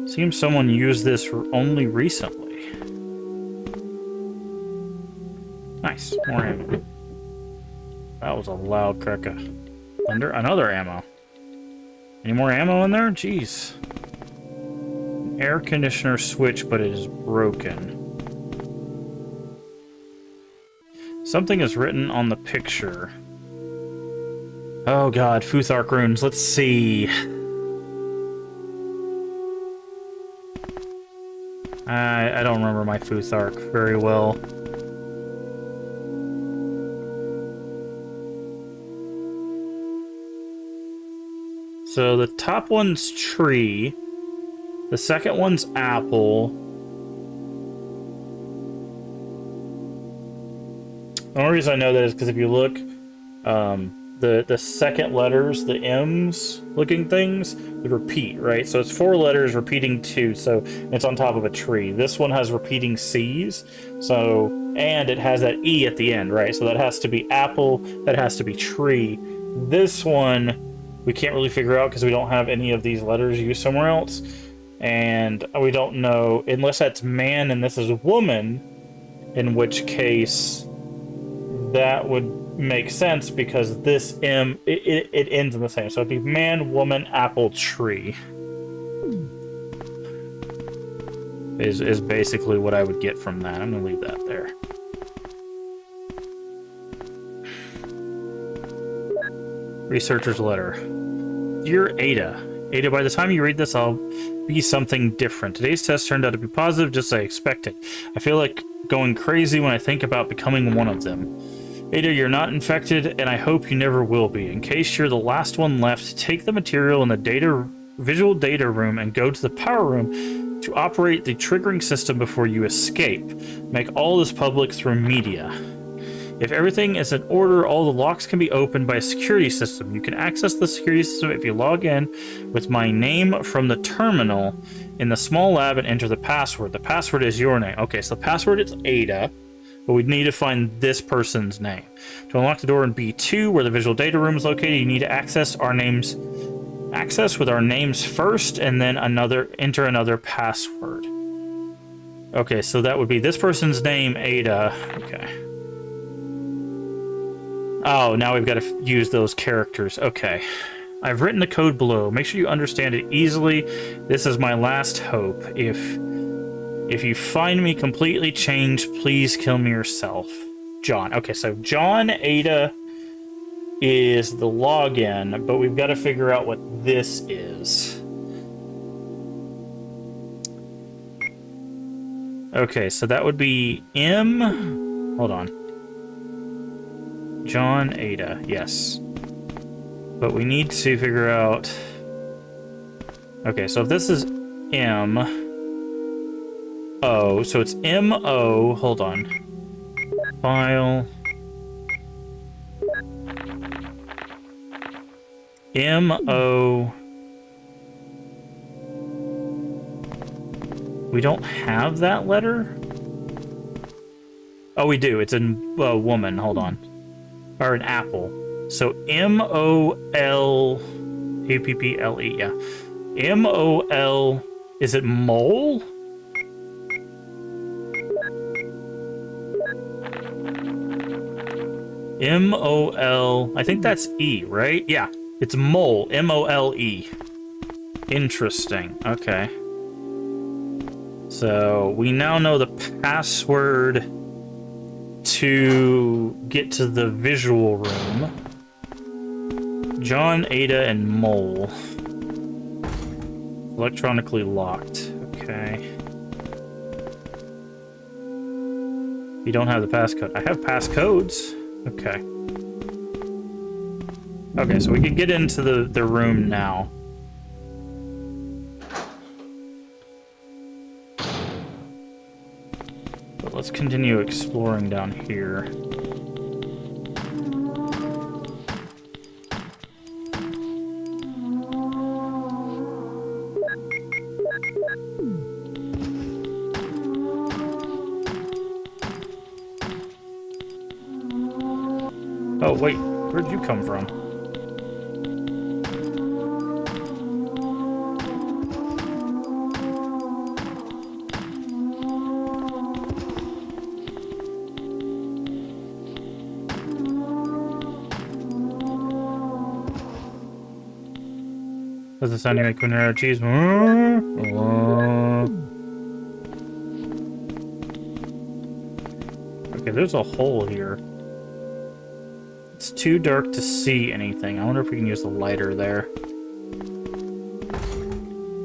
Seems someone used this only recently. Nice, more ammo. That was a loud crack of thunder. Another ammo. Any more ammo in there? Jeez. Air conditioner switch, but it is broken. Something is written on the picture. Oh god, Futhark runes. Let's see. I don't remember my Futhark very well. So the top one's tree. The second one's apple. The only reason I know that is because if you look, the second letters, the M's looking things, they repeat, right? So it's 4 letters repeating 2, so it's on top of a tree. This one has repeating C's, so, and it has that E at the end, right? So that has to be apple, that has to be tree. This one, we can't really figure out because we don't have any of these letters used somewhere else. And we don't know, unless that's man and this is woman, in which case that would make sense because this M, it ends in the same. So it'd be man, woman, apple, tree. Is basically what I would get from that. I'm going to leave that there. Researcher's letter. Dear Ada. Ada, by the time you read this, I'll be something different. Today's test turned out to be positive, just as I expected. I feel like going crazy when I think about becoming one of them. Ada, you're not infected, and I hope you never will be. In case you're the last one left, take the material in the visual data room and go to the power room to operate the triggering system before you escape. Make all this public through media. If everything is in order, all the locks can be opened by a security system. You can access the security system if you log in with my name from the terminal in the small lab and enter the password. The password is your name. Okay, so the password is Ada, but we need to find this person's name. To unlock the door in B2, where the visual data room is located, you need to access with our names first, and then enter another password. Okay, so that would be this person's name, Ada. Okay. Oh, now we've got to use those characters. Okay. I've written the code below. Make sure you understand it easily. This is my last hope. If you find me completely changed, please kill me yourself. John. Okay, so John, Ada is the login, but we've got to figure out what this is. Okay, so that would be M. Hold on. John, Ada, yes. But we need to figure out... Okay, so if this is M... O, so it's M-O... Hold on. File... M-O... We don't have that letter? Oh, we do. It's a woman. Hold on. Or an apple. So M-O-L... A-P-P-L-E, yeah. M-O-L, is it mole? M-O-L, I think that's E, right? Yeah, it's mole, M-O-L-E. Interesting, okay. So, we now know the password to get to the visual room. John, Ada, and Mole. Electronically locked. Okay. You don't have the passcode. I have passcodes. Okay. Okay, so we can get into the room now. But let's continue exploring down here. Oh, wait. Where'd you come from? Does the sound you make when you're out of cheese? Okay, there's a hole here. It's too dark to see anything. I wonder if we can use the lighter there.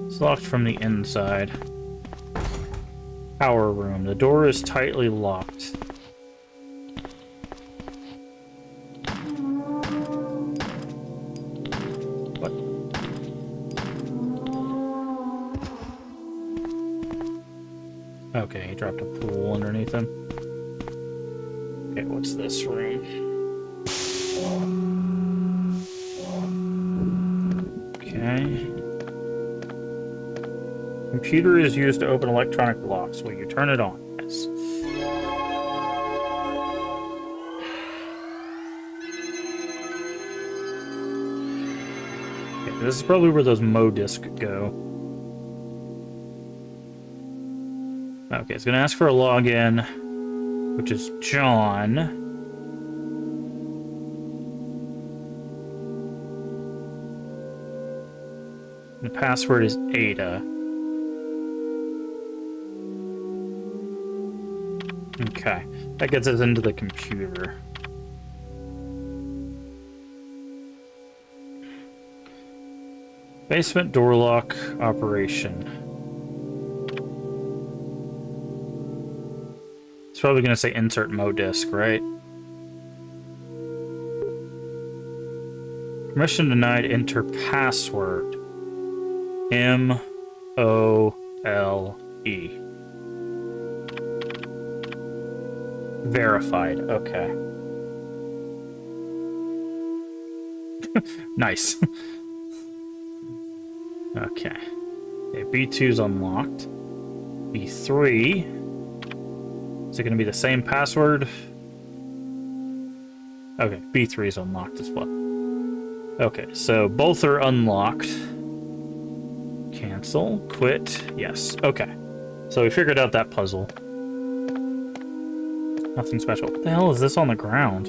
It's locked from the inside. Power room. The door is tightly locked. What? Okay, he dropped a pool underneath him. Okay, what's this room? Okay. Computer is used to open electronic locks. Will you turn it on? Yes. Okay, this is probably where those Mo discs go. Okay, it's gonna ask for a login, which is John. The password is Ada. Okay, that gets us into the computer. Basement door lock operation. It's probably going to say insert Mo disk, right? Permission denied, enter password. M-O-L-E. Verified. Okay. Nice. Okay. Okay, B2's unlocked. B3. Is it going to be the same password? Okay, B3 is unlocked as well. Okay, so both are unlocked. Cancel, quit, yes. Okay, so we figured out that puzzle. Nothing special. What the hell is this on the ground?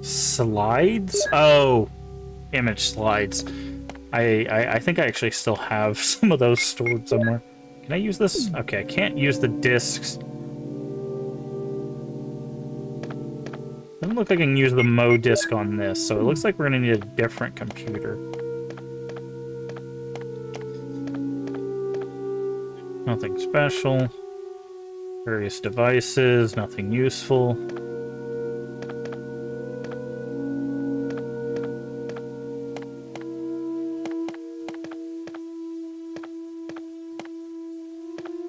Slides? Oh, image slides. I think I actually still have some of those stored somewhere. Can I use this? Okay, I can't use the discs. Doesn't look like I can use the Mo disc on this, so it looks like we're gonna need a different computer. Nothing special. Various devices, nothing useful.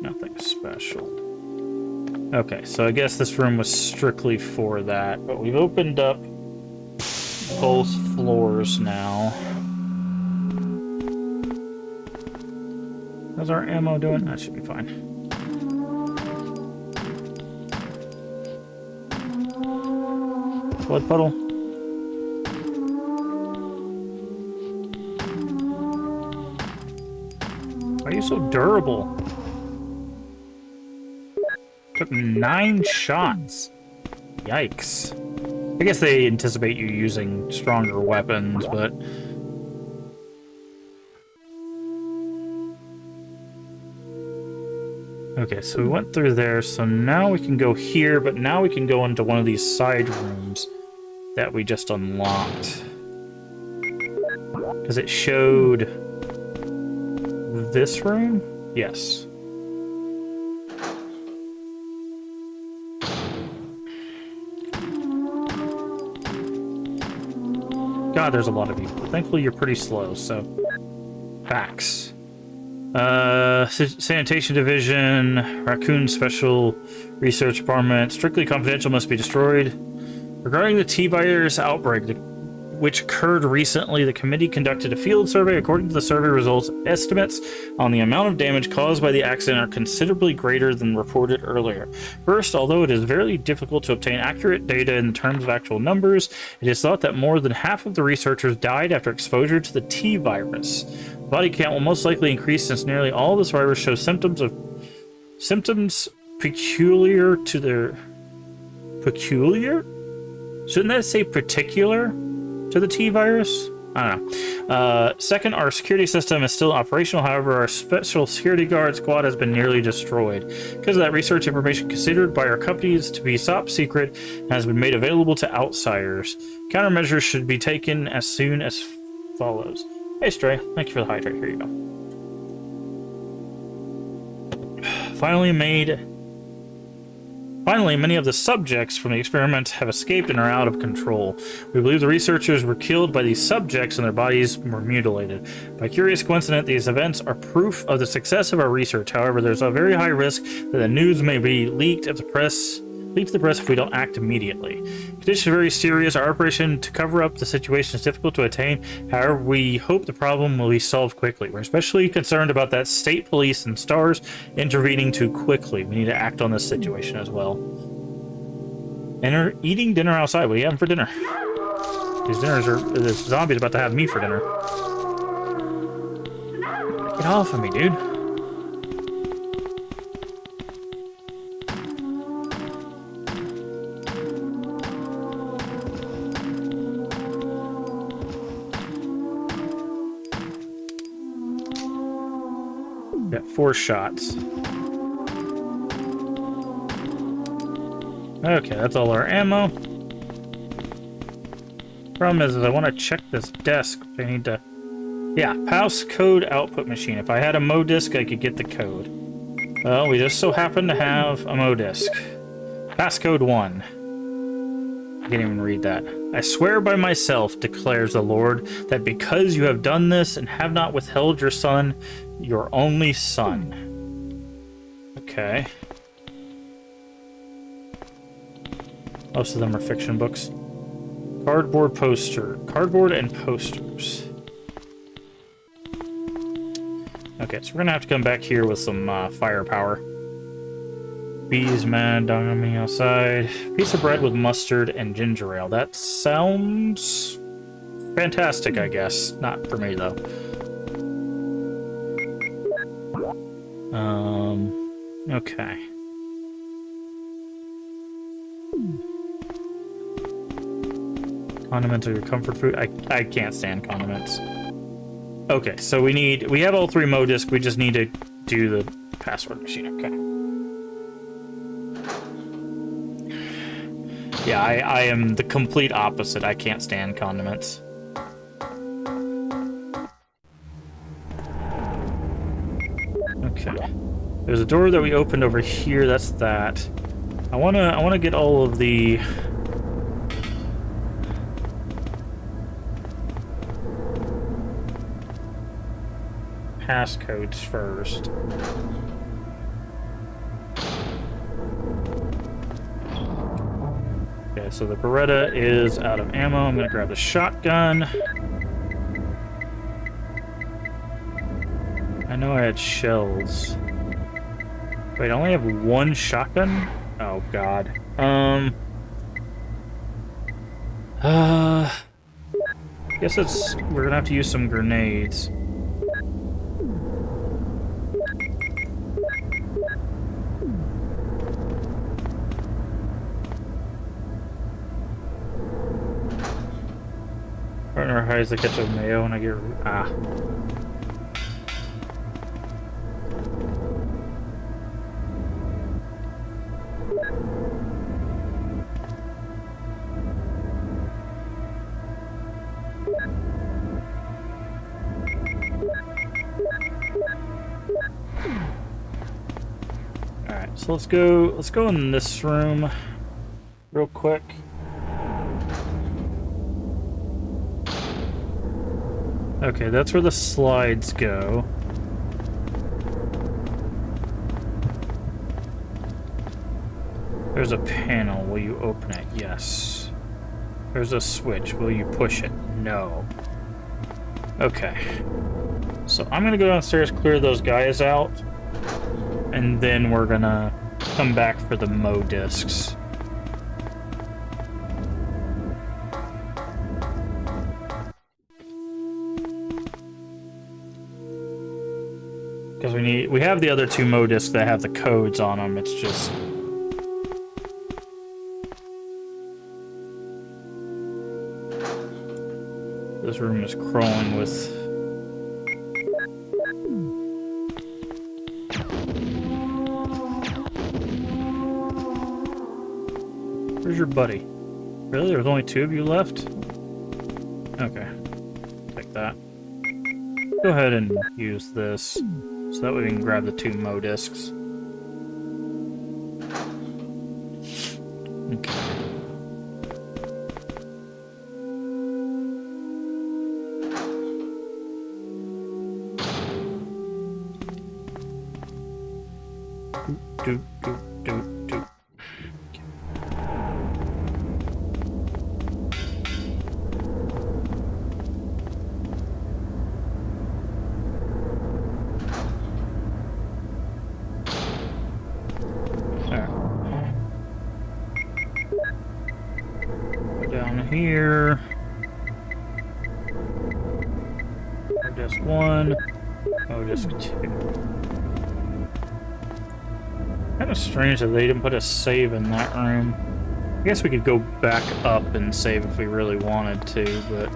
Nothing special. Okay, so I guess this room was strictly for that, but we've opened up both floors now. How's our ammo doing? That should be fine. Blood puddle. Why are you so durable? Took 9 shots. Yikes. I guess they anticipate you using stronger weapons, but... Okay, so we went through there, so now we can go here, but now we can go into one of these side rooms that we just unlocked. Because it showed this room? Yes. God, there's a lot of people. Thankfully, you're pretty slow, so... Facts. Sanitation Division, Raccoon Special Research Department. Strictly confidential, must be destroyed. Regarding the T-Virus outbreak, which occurred recently, the committee conducted a field survey. According to the survey results, estimates on the amount of damage caused by the accident are considerably greater than reported earlier. First, although it is very difficult to obtain accurate data in terms of actual numbers, it is thought that more than half of the researchers died after exposure to the T-Virus. The body count will most likely increase since nearly all the survivors show symptoms peculiar to their... Peculiar? Shouldn't that say particular to the T-Virus? I don't know. Second, our security system is still operational. However, our special security guard squad has been nearly destroyed. Because of that, research information considered by our companies to be top secret has been made available to outsiders. Countermeasures should be taken as soon as follows. Hey, Stray. Thank you for the hydrate. Here you go. Finally, many of the subjects from the experiment have escaped and are out of control. We believe the researchers were killed by these subjects and their bodies were mutilated. By curious coincidence, these events are proof of the success of our research. However, there's a very high risk that the news may be leaked to the press if we don't act immediately. Conditions are very serious. Our operation to cover up the situation is difficult to attain. However, we hope the problem will be solved quickly. We're especially concerned about that state police and STARS intervening too quickly. We need to act on this situation as well. Eating dinner outside. What are you having for dinner? This zombie's about to have me for dinner. Get off of me, dude. Got 4 shots. Okay, that's all our ammo. Problem is I want to check this desk. I need to... Yeah, passcode output machine. If I had a MODISC, I could get the code. Well, we just so happen to have a MODISC. Passcode 1. I can't even read that. I swear by myself, declares the Lord, that because you have done this and have not withheld your son, your only son. Okay. Most of them are fiction books. Cardboard and posters. Okay, so we're gonna have to come back here with some firepower. Bees mad, down on me outside. Piece of bread with mustard and ginger ale. That sounds fantastic, I guess. Not for me, though. Okay. Condiments are your comfort food? I can't stand condiments. Okay, so we have all 3 MODISC, we just need to do the password machine, okay. Yeah, I am the complete opposite. I can't stand condiments. Okay. There's a door that we opened over here, that's that. I wanna get all of the passcodes first. Okay, so the Beretta is out of ammo. I'm gonna grab the shotgun. I know I had shells. Wait, I only have 1 shotgun? Oh god. Guess we're gonna have to use some grenades. Partner hides the ketchup mayo and I get... Ah. Alright, so let's go in this room real quick. Okay, that's where the slides go. There's a panel. Will you open it? Yes. There's a switch. Will you push it? No. Okay. So I'm gonna go downstairs, clear those guys out, and then we're gonna come back for the Mo discs. Because we have the other two Mo discs that have the codes on them. It's just this room is crawling with Where's your buddy? Really? There's only two of you left? Okay. Take that. Go ahead and use this. So that way we can grab the two Mo discs. Okay. Do, do, do, do. Here. Or disc 1. Oh, disc 2. Kind of strange that they didn't put a save in that room. I guess we could go back up and save if we really wanted to, but...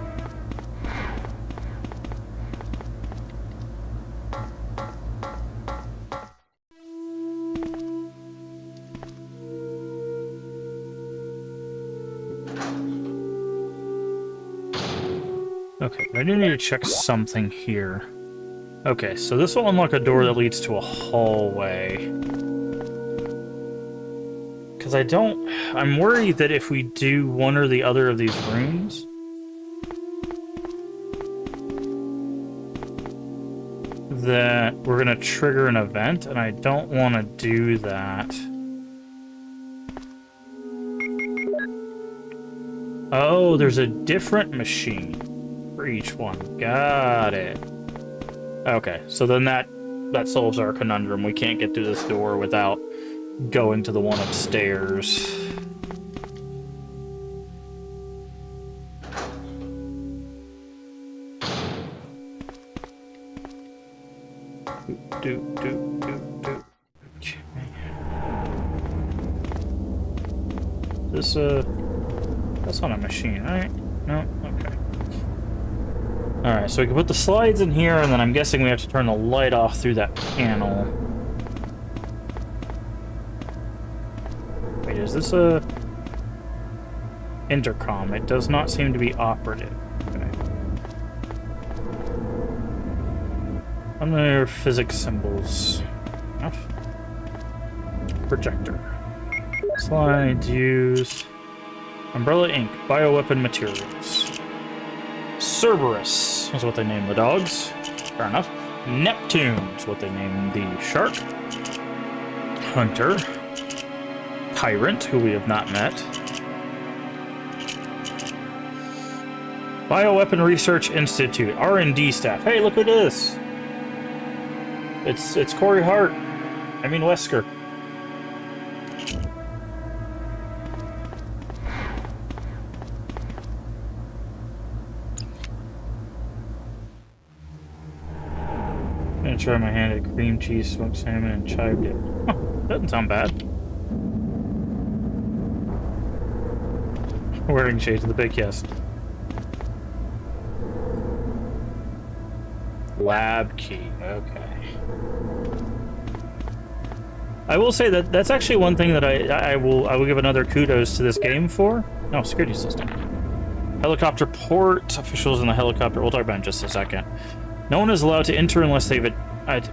Okay, I do need to check something here. Okay, so this will unlock a door that leads to a hallway. Because I'm worried that if we do one or the other of these rooms, that we're gonna trigger an event, and I don't want to do that. Oh, there's a different machine for each one. Got it. Okay, so then that solves our conundrum. We can't get through this door without going to the one upstairs. Do. Okay. This that's not a machine, right? No? Okay. Alright, so we can put the slides in here, and then I'm guessing we have to turn the light off through that panel. Wait, is this a intercom? It does not seem to be operative. Okay. Familiar physics symbols. Enough. Projector. Slides used. Umbrella Inc. Bioweapon materials. Cerberus is what they named the dogs. Fair enough. Neptune is what they named the shark. Hunter. Tyrant, who we have not met. Bioweapon Research Institute. R&D staff. Hey, look at this. It's Corey Hart. I mean Wesker. I'm gonna try my hand at cream cheese, smoked salmon, and chive dip. Oh, doesn't sound bad. Wearing shades of the big yes. Lab key. Okay. I will say that that's actually one thing that I will give another kudos to this game for. Oh, security system. Helicopter port. Officials in the helicopter. We'll talk about it in just a second. No one is allowed to enter unless they've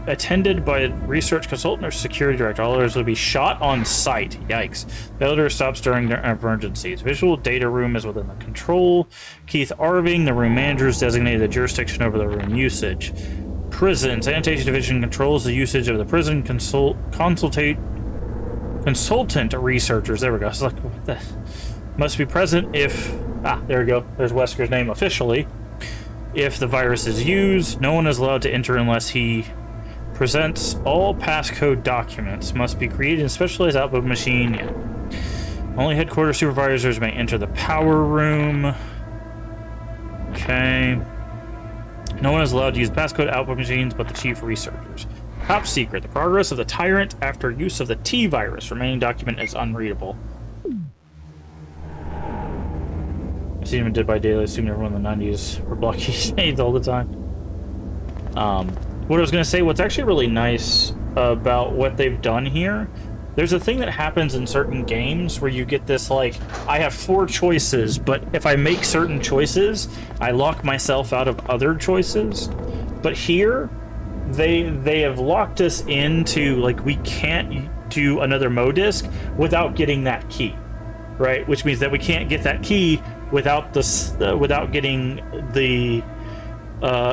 attended by a research consultant or security director. All others will be shot on sight. Yikes. The elevator stops during their emergencies. Visual data room is within the control. Keith Arving, the room manager, has designated the jurisdiction over the room usage. Prison. Sanitation Division controls the usage of the prison consultant researchers. There we go. It's like, what the... Must be present if... Ah, there we go. There's Wesker's name officially. If the virus is used, no one is allowed to enter unless he presents all passcode documents. Must be created in a specialized output machine. Yeah. Only headquarters supervisors may enter the power room. Okay. No one is allowed to use passcode output machines but the chief researchers. Top secret. The progress of the Tyrant after use of the T-virus. Remaining document is unreadable. Seen him Dead by Daylight. Assumed everyone in the 90s were blocky shades all the time. What I was going to say, what's actually really nice about what they've done here, there's a thing that happens in certain games where you get this, like, I have 4 choices, but if I make certain choices, I lock myself out of other choices. But here, they have locked us into, like, we can't do another Modisc without getting that key, right? Which means that we can't get that key without this, without getting the,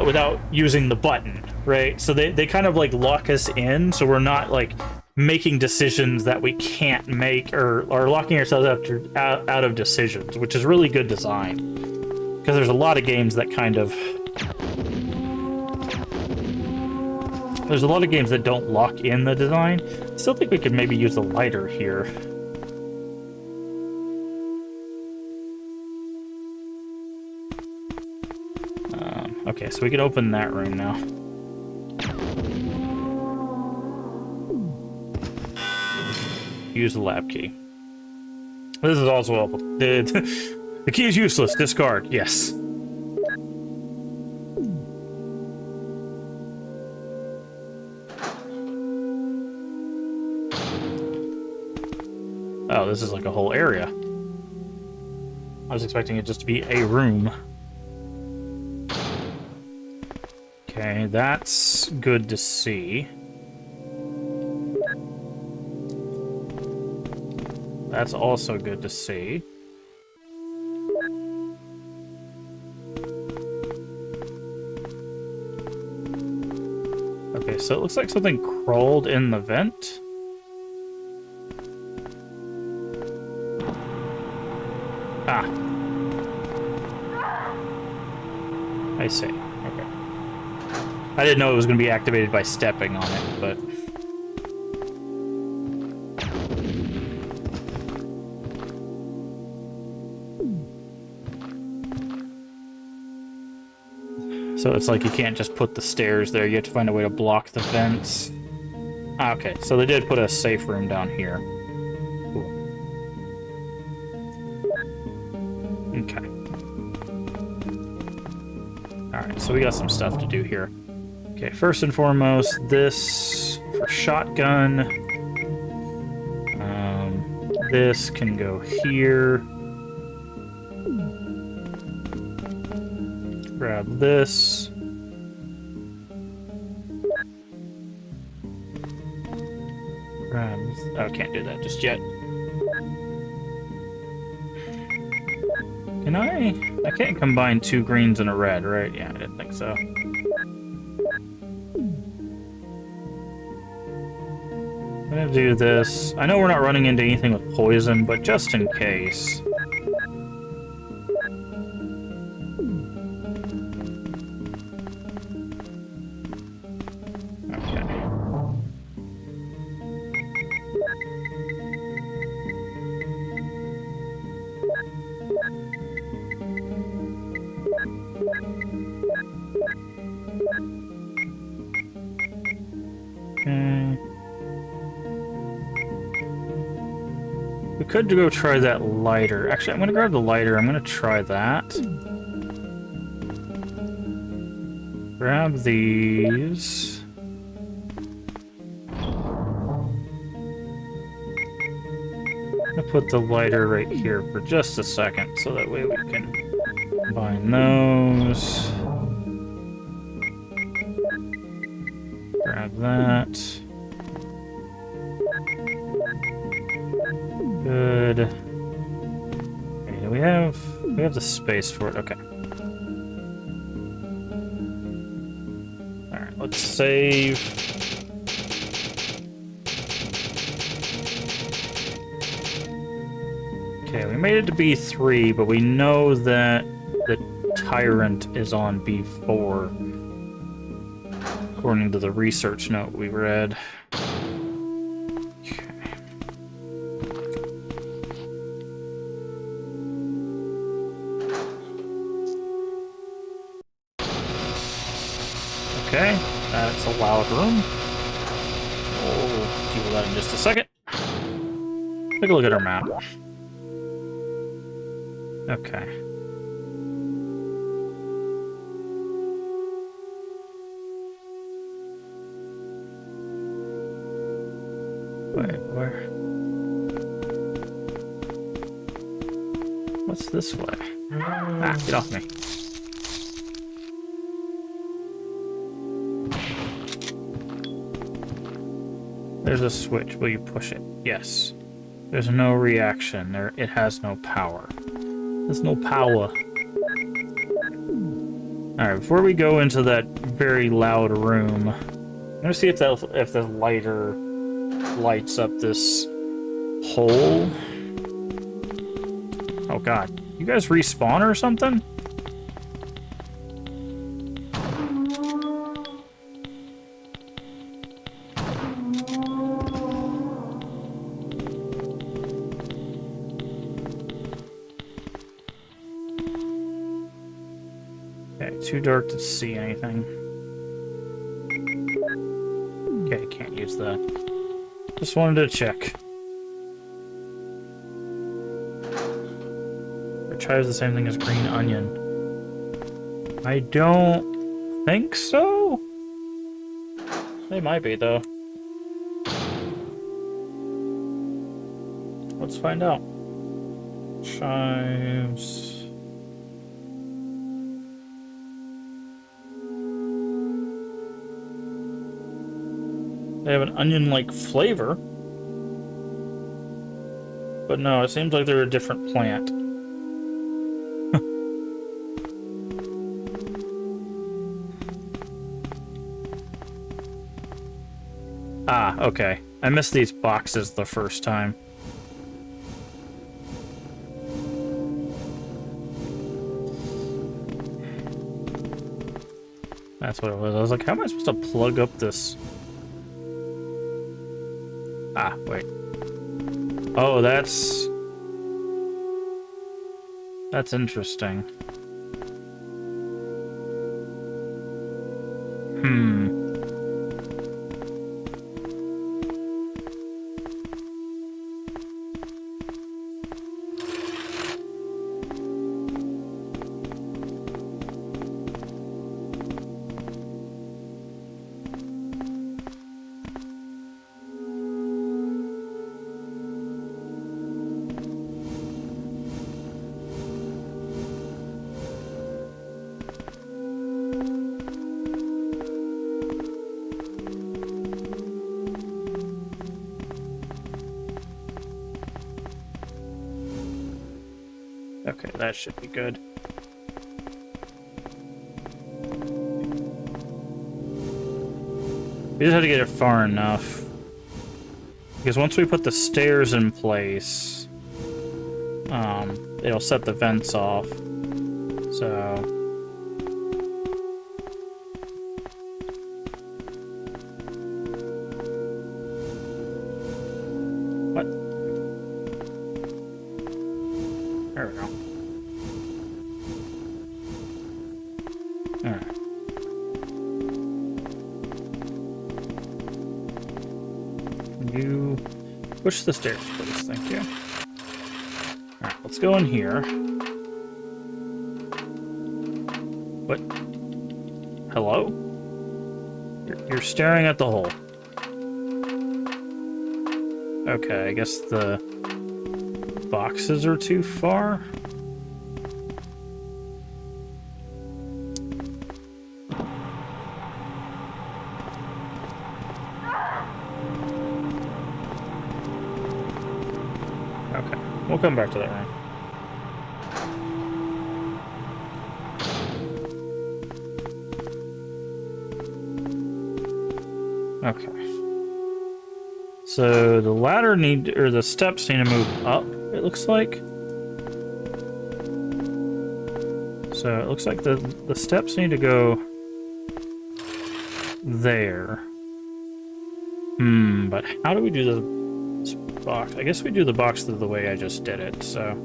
without using the button, right? So they kind of like lock us in, so we're not like making decisions that we can't make, or locking ourselves out of decisions, which is really good design. Because there's a lot of games that kind of, there's a lot of games that don't lock in the design. I still think we could maybe use the lighter here. Okay, so we can open that room now. Use the lab key. This is also helpful. The key is useless. Discard. Yes. Oh, this is like a whole area. I was expecting it just to be a room. Okay, that's good to see. That's also good to see. Okay, so it looks like something crawled in the vent. Ah. I see. Okay. I didn't know it was going to be activated by stepping on it, but... So it's like you can't just put the stairs there, you have to find a way to block the vents. Ah, okay, so they did put a safe room down here. Cool. Okay. Alright, so we got some stuff to do here. Okay, first and foremost, this for shotgun. This can go here. Grab this. Grab... Oh, can't do that just yet. Can I can't combine 2 greens and a red, right? Yeah, I didn't think so. I'm gonna do this. I know we're not running into anything with poison, but just in case. We could go try that lighter. Actually, I'm going to grab the lighter. I'm going to try that. Grab these. I'm gonna put the lighter right here for just a second, so that way we can combine those. Grab that. Good. Okay, do we have the space for it? Okay. Alright, let's save. Okay, we made it to B3, but we know that the Tyrant is on B4. According to the research note we read. Okay, that's a loud room. We'll deal with that in just a second. Take a look at our map. Okay. Wait, where? What's this way? Ah, get off me. There's a switch. Will you push it? Yes. There's no reaction. It has no power. There's no power. Alright, before we go into that very loud room, I'm gonna see if the lighter lights up this hole. Oh god. You guys respawn or something? Too dark to see anything. Okay, can't use that. Just wanted to check. Or tries the same thing as green onion. I don't think so. They might be though. Let's find out. Chives. They have an onion-like flavor. But no, it seems like they're a different plant. Ah, okay. I missed these boxes the first time. That's what it was. I was like, how am I supposed to plug up this? Ah, wait. Oh, that's interesting. Okay, that should be good. We just have to get it far enough. Because once we put the stairs in place, it'll set the vents off. So... What? There we go. Alright. You push the stairs, please. Thank you. Alright, let's go in here. What? Hello? You're staring at the hole. Okay, I guess the boxes are too far. Okay, we'll come back to that room. Okay. So the ladder the steps need to move up, it looks like. So it looks like the steps need to go there. But how do we do the box? I guess we do the box the way I just did it, so.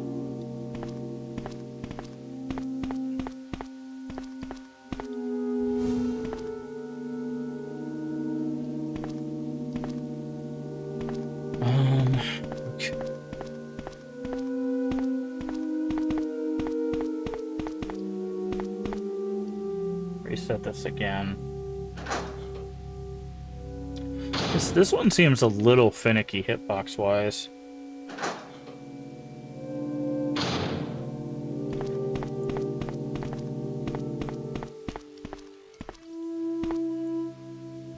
Okay. Reset this again. This one seems a little finicky hitbox-wise.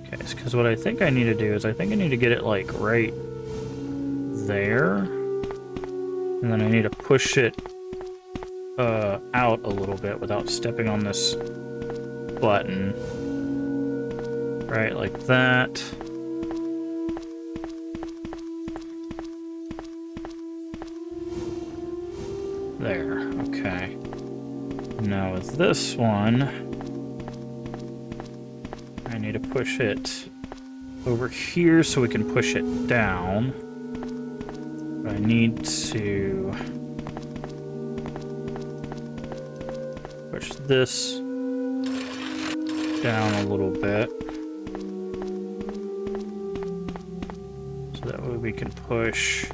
Okay, because what I think I need to do is I think I need to get it, like, right there. And then I need to push it out a little bit without stepping on this button. Right, like that. There, okay. Now with this one, I need to push it over here so we can push it down. I need to push this down a little bit. So that way we can push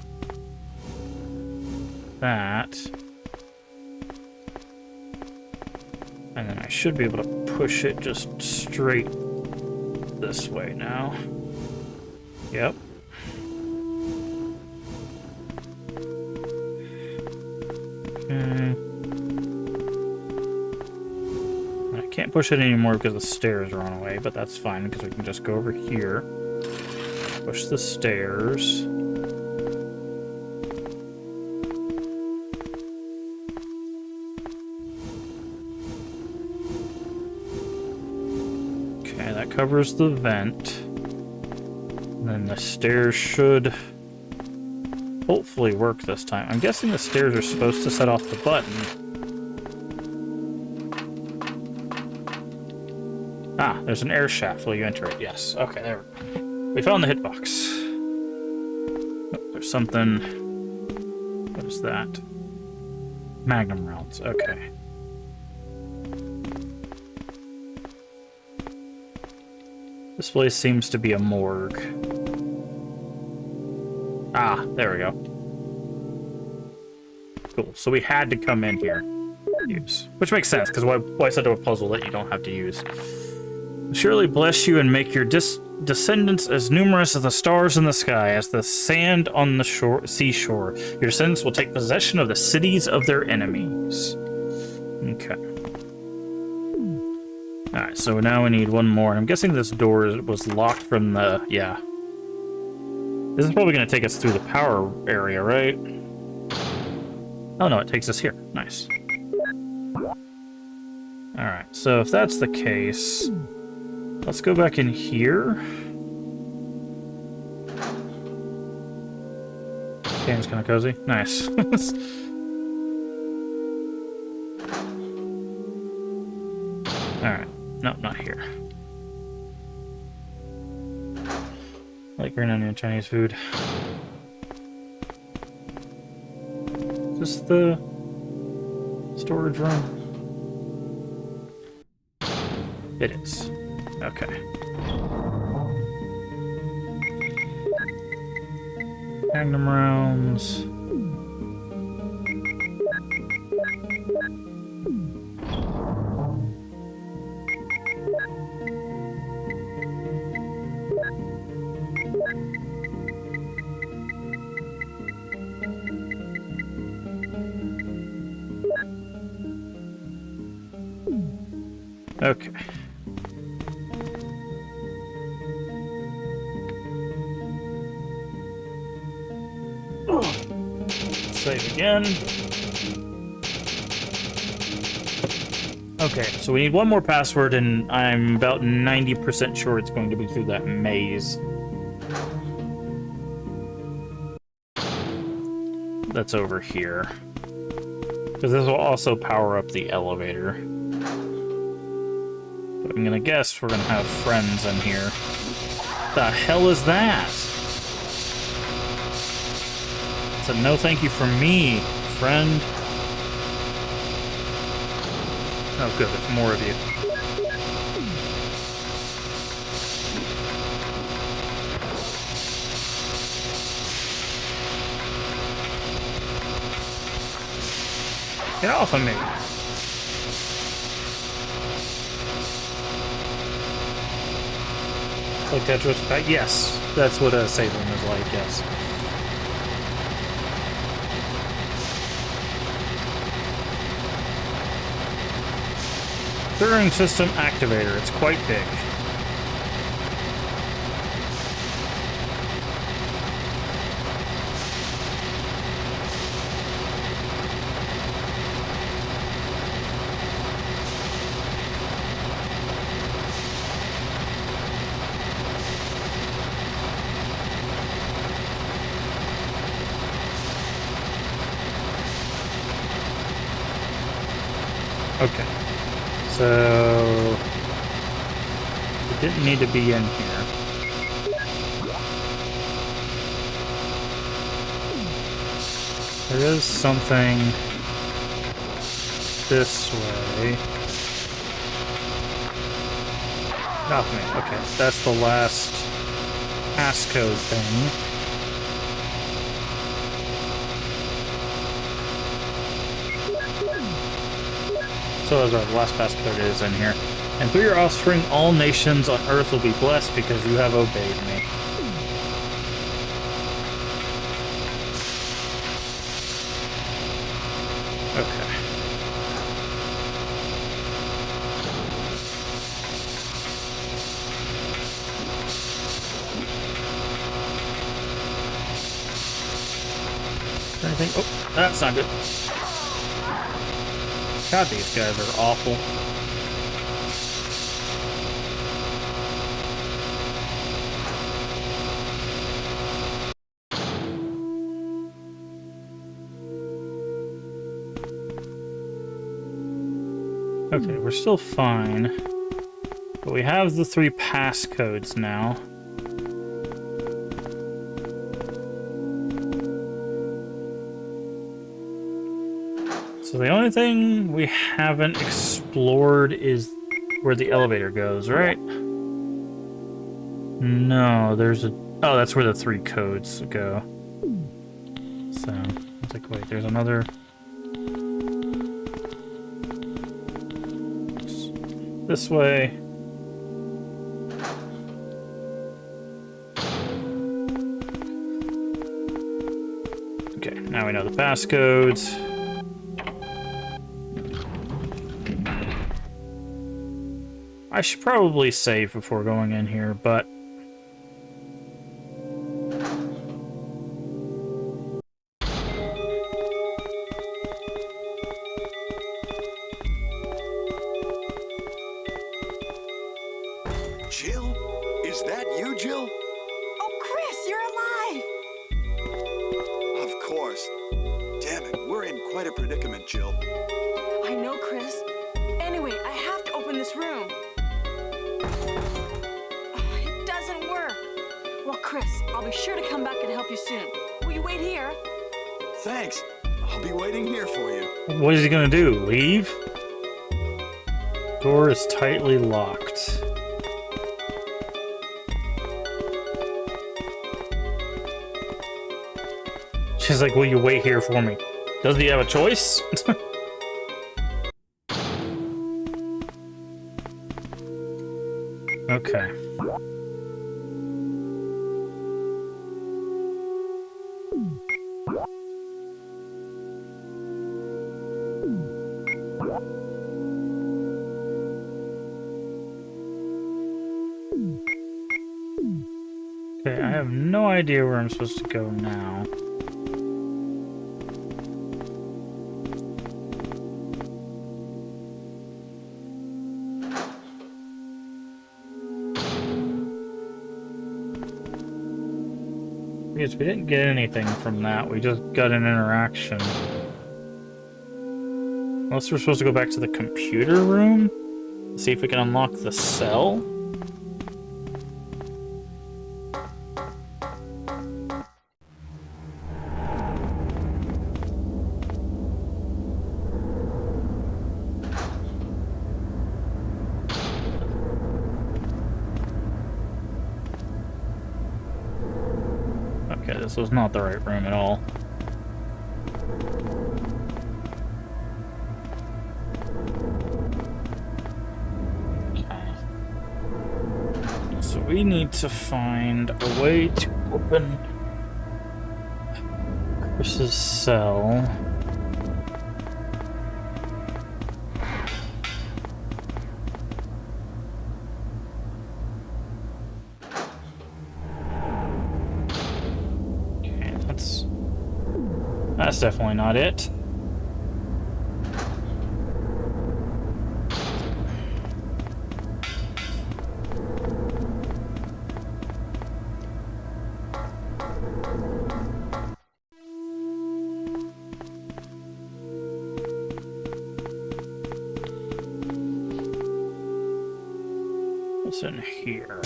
that. And then I should be able to push it just straight this way now. Yep. Okay. I can't push it anymore because the stairs are on the way, but that's fine because we can just go over here. Push the stairs. Covers the vent. And then the stairs should hopefully work this time. I'm guessing the stairs are supposed to set off the button. Ah, there's an air shaft. Will you enter it? Yes. Okay, there we go. We found the hitbox. Oh, there's something. What is that? Magnum rounds. Okay. This place seems to be a morgue. Ah, there we go. Cool. So we had to come in here. Use. Which makes sense, because why set up a puzzle that you don't have to use? Surely bless you and make your descendants as numerous as the stars in the sky, as the sand on the seashore. Your descendants will take possession of the cities of their enemies. Okay. Alright, so now we need one more. I'm guessing this door was locked from the... yeah. This is probably going to take us through the power area, right? Oh no, it takes us here. Nice. Alright, so if that's the case... let's go back in here. Game's kind of cozy. Nice. Alright. Nope, not here. Like green onion Chinese food. Is this the storage room? It is. Okay. Magnum rounds. Okay. Save again. Okay, so we need one more password, and I'm about 90% sure it's going to be through that maze. That's over here. Because this will also power up the elevator. But I'm gonna guess we're gonna have friends in here. The hell is that? It's a no thank you from me, friend. Oh good, there's more of you. Get off of me! It's like Tetris Pack? Yes, that's what a Saberman is like, yes. Clearing system activator, it's quite big. Okay. So it didn't need to be in here. There is something this way. Oh man, okay. That's the last passcode thing. So that's right, the last passcode is in here. And through your offspring, all nations on earth will be blessed because you have obeyed me. Okay. Anything? Oh, that's not good. God, these guys are awful. Okay, we're still fine. But we have the 3 passcodes now. So the only thing we haven't explored is where the elevator goes, right? No, there's a... Oh, that's where the 3 codes go. So, it's like, wait, there's another... This way. Okay, now we know the passcodes. I should probably save before going in here, but... Jill? Is that you, Jill? Oh, Chris, you're alive! Of course. Damn it, we're in quite a predicament, Jill. I know, Chris. Anyway, I have to open this room. It doesn't work. Well, Chris, I'll be sure to come back and help you soon. Will you wait here? Thanks. I'll be waiting here for you. What is he gonna do? Leave? Door is tightly locked. She's like, will you wait here for me? Doesn't he have a choice? Okay. Okay, I have no idea where I'm supposed to go now. Because we didn't get anything from that, we just got an interaction. Unless we're supposed to go back to the computer room? See if we can unlock the cell? Okay, this was not the right room at all. So we need to find a way to open Chris's cell. Okay, that's definitely not it. What's in here?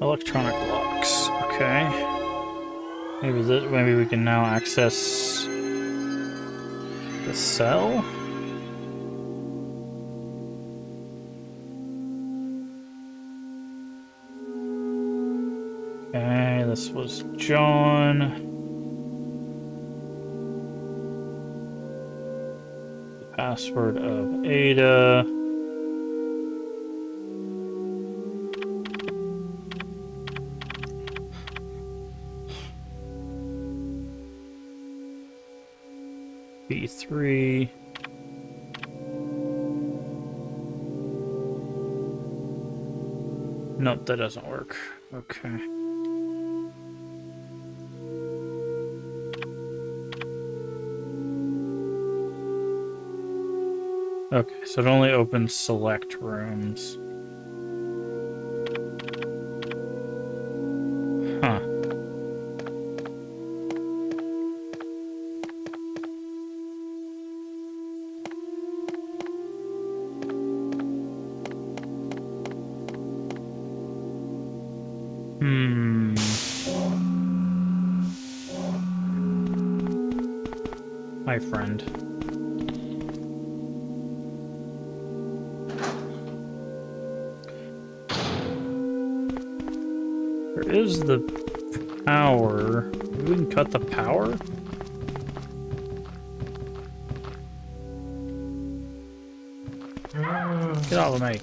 Electronic locks. Okay. Maybe we can now access the cell. Okay, this was John. Password of Ada. B3. Nope, that doesn't work. Okay. Okay, so it only opens select rooms. Huh. Hi, friend. There is the power. We can cut the power? Get off of me.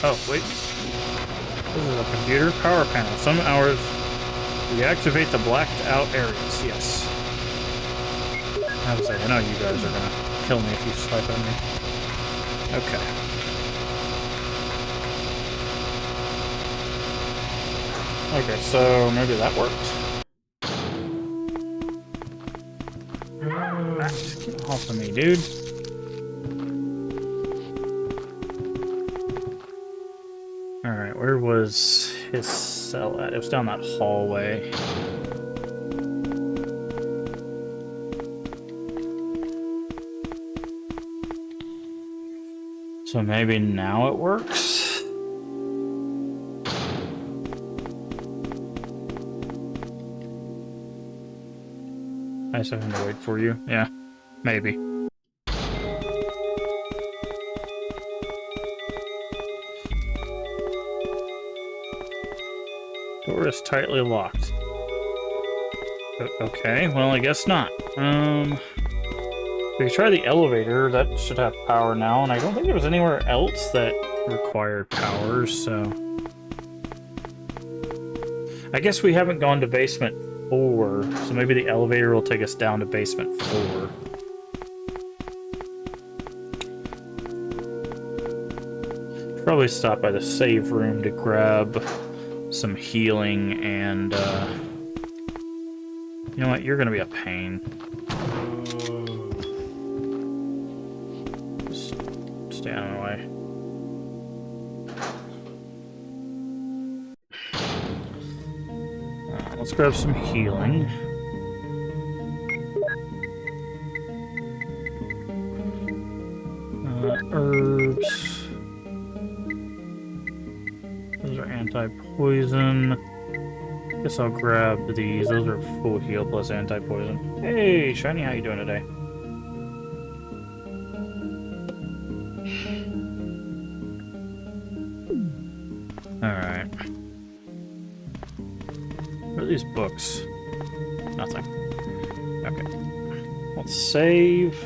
Oh, wait. This is a computer power panel. Some hours reactivate the blacked out areas. Yes. I was like, I know you guys are gonna kill me if you swipe at me. Okay. Okay, so maybe that worked. Get off of me, dude. Alright, where was his cell at? It was down that hallway. So maybe now it works? I just have to wait for you. Yeah, maybe. Door is tightly locked. Okay, well, I guess not. We try the elevator. That should have power now, and I don't think there was anywhere else that required power, so... I guess we haven't gone to basement 4, so maybe the elevator will take us down to basement 4. Probably stop by the save room to grab some healing and, you know what? You're gonna be a pain. Just stay out of my way. Let's grab some healing. Herbs. Those are anti-poison. Guess I'll grab these. Those are full heal plus anti-poison. Hey, Shiny, how you doing today? Alright. What are these books? Nothing. Okay. Let's save.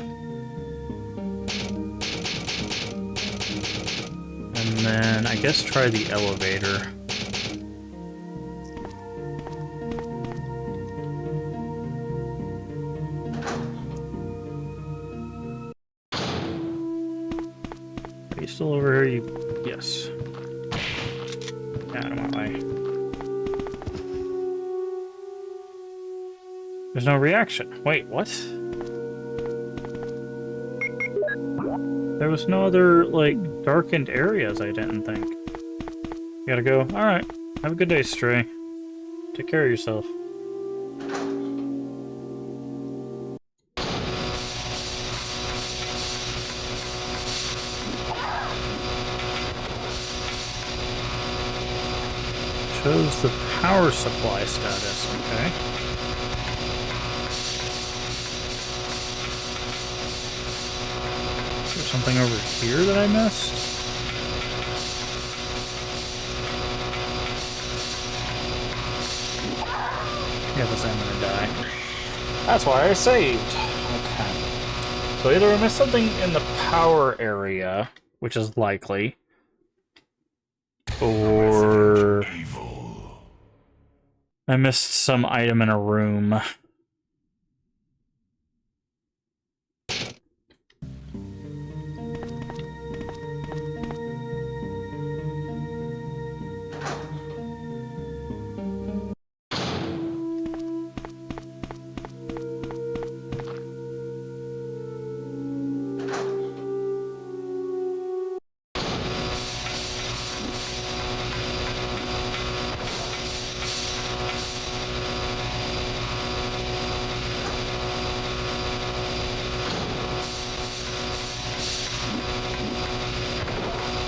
And then I guess try the elevator. Are you still over here? Yes. Get out of my way. There's no reaction. Wait, what? There was no other, like, darkened areas, I didn't think. You gotta go. Alright. Have a good day, Stray. Take care of yourself. Shows the power supply status, okay. Is there something over here that I missed? Yeah, because I'm gonna die. That's why I saved. Okay. So either I missed something in the power area, which is likely, or I missed some item in a room.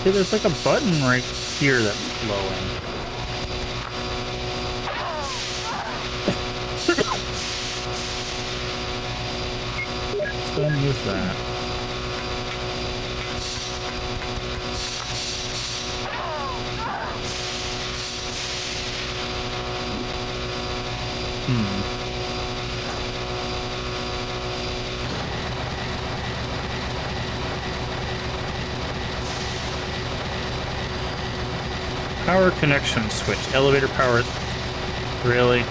See, there's like a button right here that's glowing. Let's go and use that. Power connection switch. Elevator power. Really?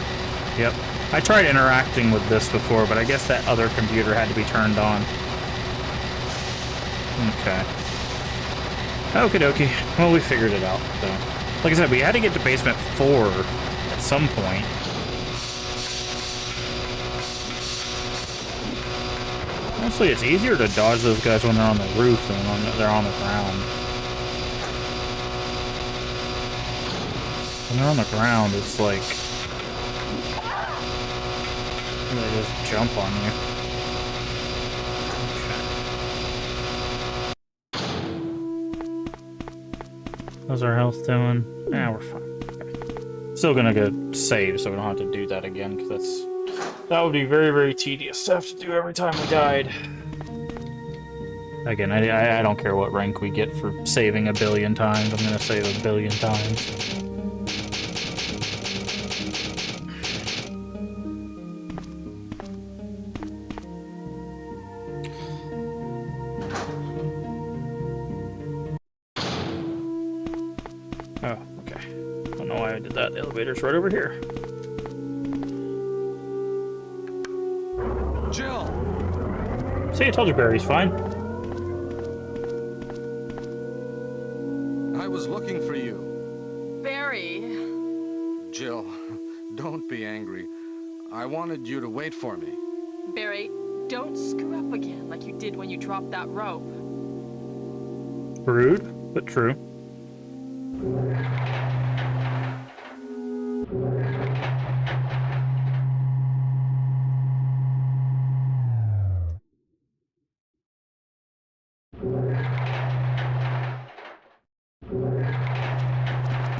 Yep. I tried interacting with this before, but I guess that other computer had to be turned on. Okay. Okie dokie. Well, we figured it out. So, like I said, we had to get to basement 4 at some point. Honestly, it's easier to dodge those guys when they're on the roof than when they're on the ground. When they're on the ground, it's like they just jump on you. Okay. How's our health doing? Nah, we're fine. Okay. Still gonna go save, so we don't have to do that again, because that would be very, very tedious to have to do every time we died. Again, I don't care what rank we get for saving a billion times. I'm gonna save a billion times. Oh, okay. Don't know why I did that. The elevator's right over here. Jill! See, I told you Barry's fine. I was looking for you. Barry. Jill, don't be angry. I wanted you to wait for me. Barry, don't screw up again like you did when you dropped that rope. Rude, but true.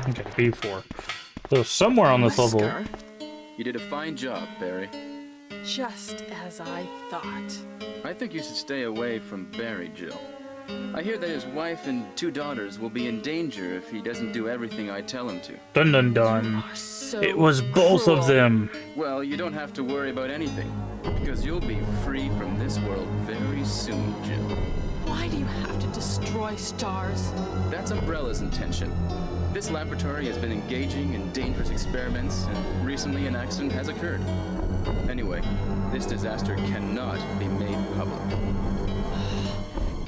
Okay, B4. So somewhere on this level... Wesker, You did a fine job, Barry. just as I thought. I think you should stay away from Barry, Jill. I hear that his wife and 2 daughters will be in danger if he doesn't do everything I tell him to. Dun dun dun. Are so It was both cruel. of them. Well, you don't have to worry about anything, because you'll be free from this world very soon, Jill. Why do you have to destroy stars? That's Umbrella's intention. This laboratory has been engaging in dangerous experiments, and recently an accident has occurred. Anyway, this disaster cannot be made public.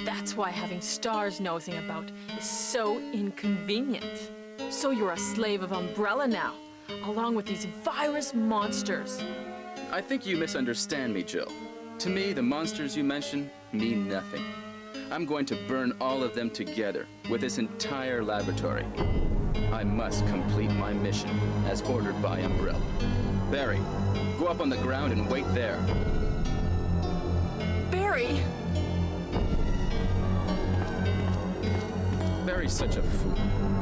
That's why having stars nosing about is so inconvenient. So you're a slave of Umbrella now, along with these virus monsters. I think you misunderstand me, Jill. To me, the monsters you mention mean nothing. I'm going to burn all of them together with this entire laboratory. I must complete my mission as ordered by Umbrella. Barry, go up on the ground and wait there. Barry! Barry's such a fool.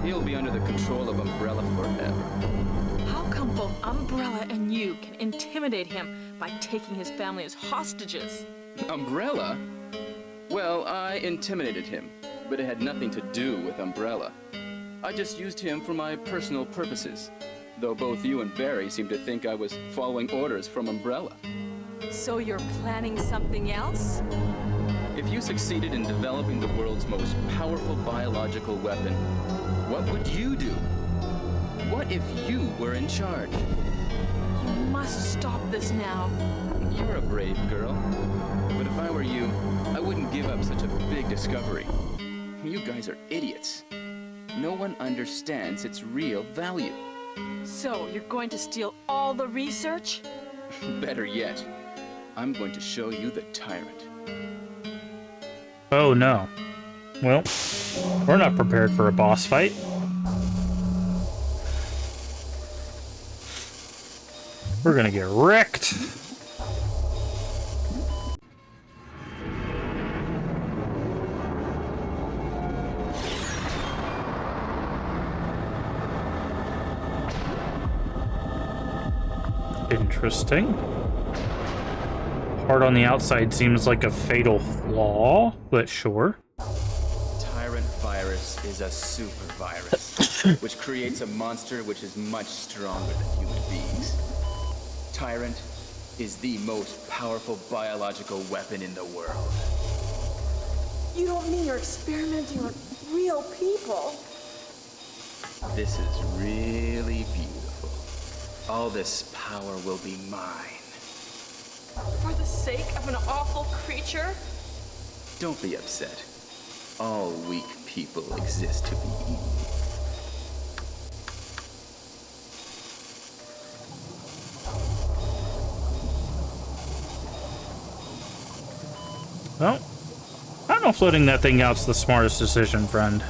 He'll be under the control of Umbrella forever. How come both Umbrella and you can intimidate him by taking his family as hostages? Umbrella? Well, I intimidated him, but it had nothing to do with Umbrella. I just used him for my personal purposes, though both you and Barry seem to think I was following orders from Umbrella. So you're planning something else? If you succeeded in developing the world's most powerful biological weapon, what would you do? What if you were in charge? You must stop this now. You're a brave girl, but if I were you, I wouldn't give up such a big discovery. You guys are idiots. No one understands its real value. So you're going to steal all the research? Better yet, I'm going to show you the tyrant. Oh no. Well, we're not prepared for a boss fight. We're gonna get wrecked. Interesting. Heart on the outside seems like a fatal flaw, but sure. Tyrant virus is a super virus, which creates a monster which is much stronger than human beings. Tyrant is the most powerful biological weapon in the world. You don't mean you're experimenting on real people? This is really beautiful. All this power will be mine. For the sake of an awful creature? Don't be upset. All weak people exist to be eaten. Well, I don't know if floating that thing out's the smartest decision, friend.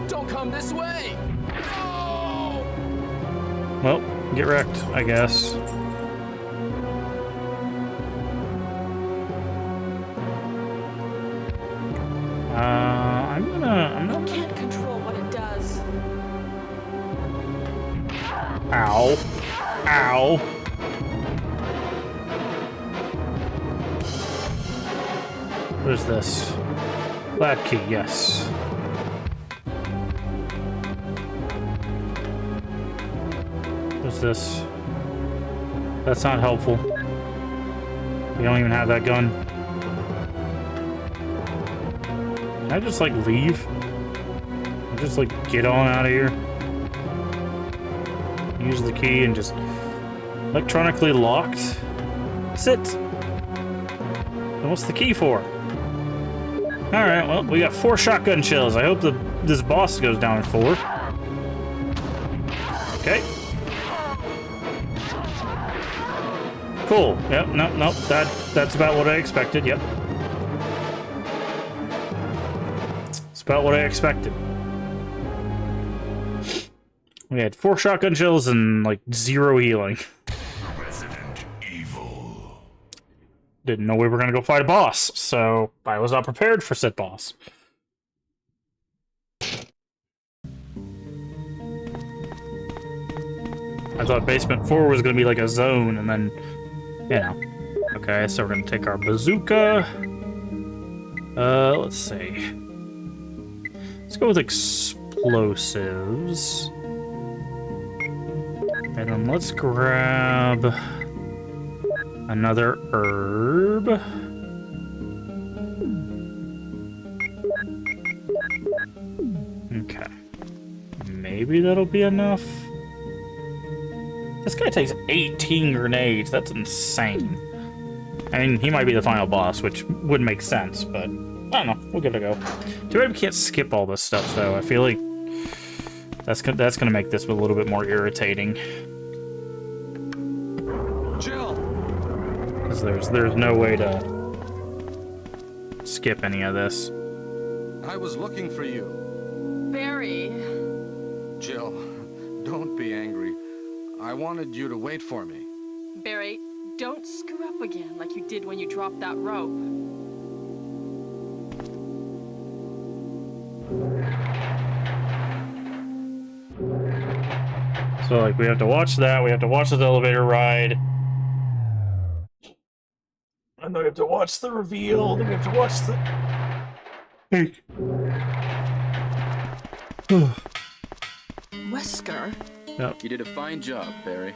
Don't come this way! No! Well, get wrecked, I guess. I'm You not. can't control what it does. Ow. Ow. What is this? Lab key, yes. What's this? That's not helpful. We don't even have that gun. Can I just, like, leave? Just, like, get on out of here? Use the key and just... Electronically locked? That's it. And what's the key for? Alright, well, we got 4 shotgun shells. I hope this boss goes down in 4. Okay. Cool. Yep, nope. That's about what I expected, yep. It's about what I expected. We had 4 shotgun shells and, like, 0 healing. Resident Evil. Didn't know we were gonna go fight a boss, so I was not prepared for said boss. I thought Basement 4 was gonna be like a zone, and then, you know. Okay, so we're gonna take our bazooka. Let's see. Let's go with explosives. And then let's grab another herb. Okay. Maybe that'll be enough. This guy takes 18 grenades. That's insane. I mean, he might be the final boss, which would make sense, but I don't know. We'll give it a go. Too bad we can't skip all this stuff, though. I feel like that's gonna make this a little bit more irritating. Jill! Because there's no way to skip any of this. I was looking for you. Barry. Jill, don't be angry. I wanted you to wait for me. Barry, don't screw up again like you did when you dropped that rope. So, like, we have to watch that, we have to watch the elevator ride. And then we have to watch the reveal, then we have to watch the... Hey. Wesker, You did a fine job, Barry.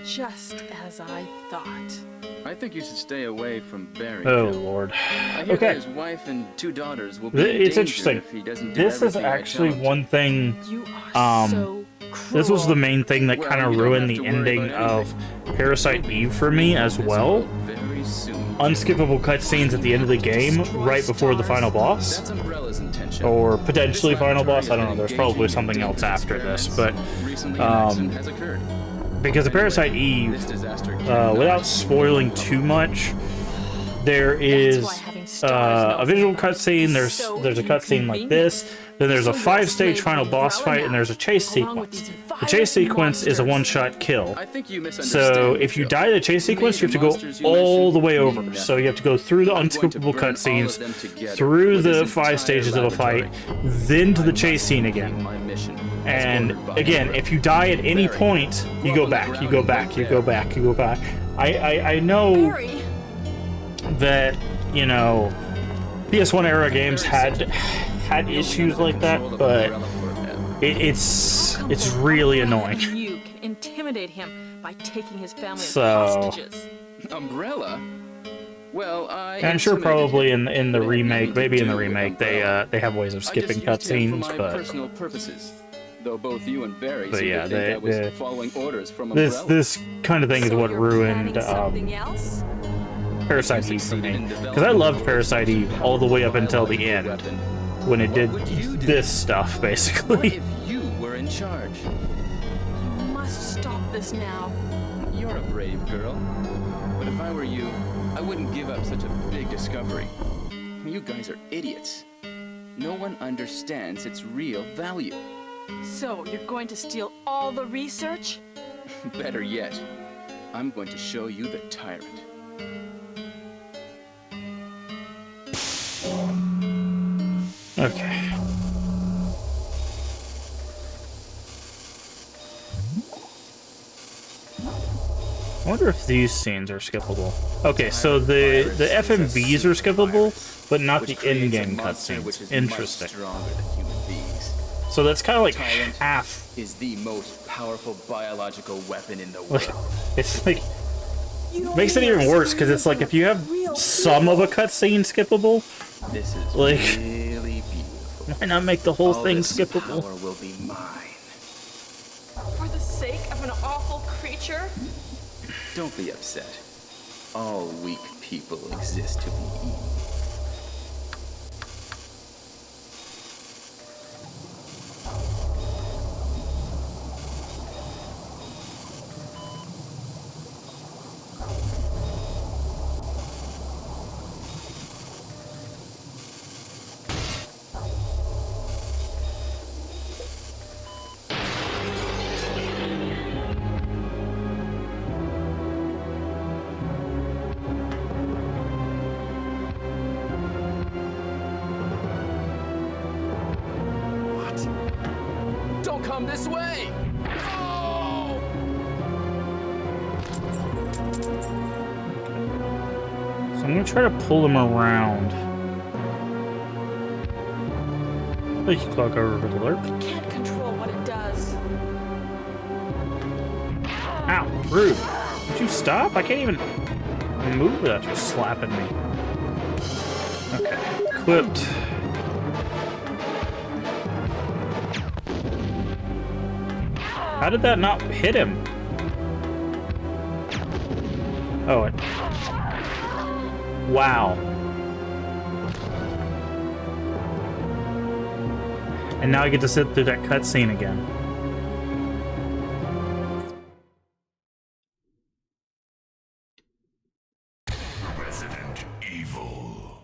just as I thought. I think you should stay away from Barry. Oh, Jill. Lord. I hear Okay. that his wife and 2 daughters will be in It's danger interesting. if he doesn't do This is everything I actually tell him. one thing... You are so cruel. This was the main thing that Well, kind of you don't ruined have the to worry ending about of Parasite Eve for me as This well. will very soon. Unskippable cutscenes at the end of the game, right before the final boss. That's Umbrella's intention. Or potentially This final laboratory boss, I don't know, has there's been probably engaging something in else dangerous after this, but... experiments. Recently, an accident has occurred. Because of Parasite Anyway, Eve, this disaster cannot without spoiling too much, there is why having stars a visual melting cutscene, is so there's a cutscene like inconvenient. this, then there's a So you're a 5-stage slave final of boss Umbrella fight, and now, there's a chase along with sequence. these The chase virus sequence is a monsters. one-shot kill. I think you misunderstand So me, if you Jill. die in the chase To me, sequence, you have the to go monsters you all mentioned the way mean over. nothing. So you have to go through the I'm going to unskippable burn all of cutscenes, them together through with the this 5 entire stages of a fight, laboratory. then to the I chase must scene complete again. my mission, as And ordered by again, Umbrella. if you die at any Barry, point, you walk go on the back, you ground go and back, wait you go there. back, you go back. I know Barry, that, you know, PS1 era games had issues like that, but it's really annoying. You can intimidate him by taking his family as So- hostages. Umbrella? Well, And I'm sure probably in the But it had remake, nothing to maybe in the do with remake, Umbrella. they have ways of I just skipping used him cutscenes, for my but personal purposes. Though both you and Barry But seem yeah, to think I was they- following orders from Umbrella. this kind of thing is So what you're ruined planning something else? Parasite You Eve for succeeded me. in Because I developing loved the Parasite most Eve all the way up until the biological end, weapon. when it did What would you do? this stuff, What basically. if you were in charge? You must stop this now. You're a brave girl. But if I were you, I wouldn't give up such a big discovery. You guys are idiots. No one understands its real value. So, you're going to steal all the research? Better yet, I'm going to show you the tyrant. Okay. I wonder if these scenes are skippable. Okay, so the FMVs are skippable, but not the in-game cutscenes. Interesting. Stronger than human beings. So that's kind of like Tyrant half. is the most powerful biological weapon in the Like, world. it's like You don't makes it mean you're even worse because it's like if you have real some of a cutscene skippable, This is like, really beautiful. why not make the whole All thing this skippable? power will be mine. For the sake of an awful creature? Don't be upset. All weak people exist to be eaten. Don't come this way! Oh! So I'm gonna try to pull him around. You can clock over for the lurk. Can't control what it does. Ow, rude. Would you stop? I can't even move without you slapping me. Okay, equipped. How did that not hit him? Oh, it... Wow. And now I get to sit through that cutscene again. Resident Evil.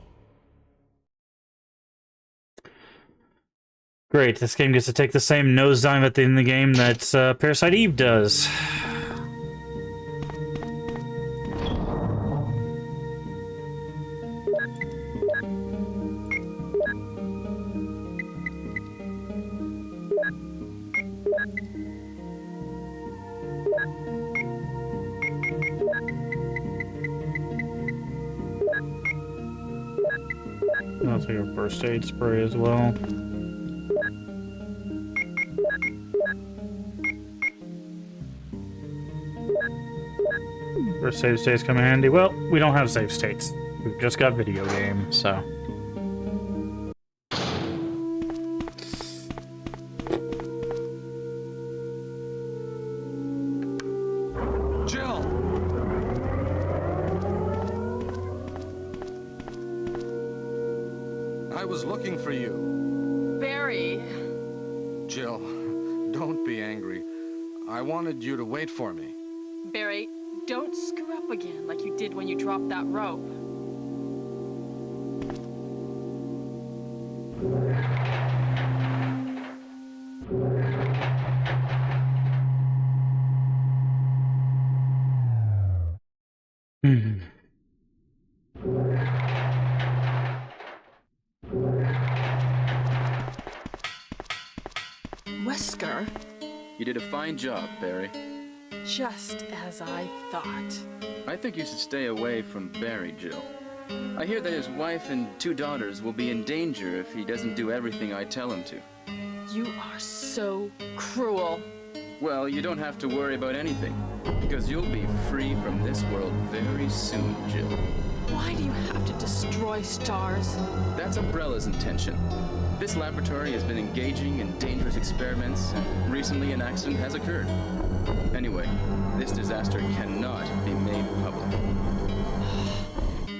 Great, this game gets to take the same nosedive at the end of the game that Parasite Eve does. I'll take a first aid spray as well. First save states come in handy. Well, we don't have save states. We've just got video game, so. Jill! I was looking for you. Barry. Jill, don't be angry. I wanted you to wait for me. Barry, don't screw up again like you did when you dropped that rope. Hmm. Wesker, You did a fine job, Barry. just as I thought. I think you should stay away from Barry, Jill. I hear that his wife and 2 daughters will be in danger if he doesn't do everything I tell him to. You are so cruel. Well, you don't have to worry about anything, because you'll be free from this world very soon, Jill. Why do you have to destroy stars? That's Umbrella's intention. This laboratory has been engaging in dangerous experiments, and recently an accident has occurred. Anyway, this disaster cannot be made public.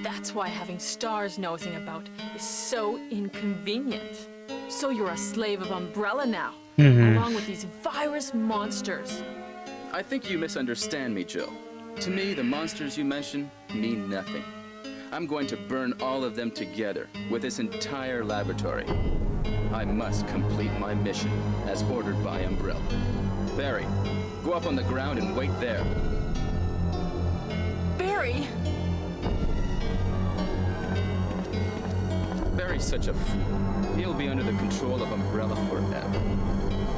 That's why having stars nosing about is so inconvenient. So you're a slave of Umbrella now, along with these virus monsters. I think you misunderstand me, Jill. To me, the monsters you mention mean nothing. I'm going to burn all of them together with this entire laboratory. I must complete my mission as ordered by Umbrella. Barry, go up on the ground and wait there. Barry! Barry's such a fool. He'll be under the control of Umbrella forever.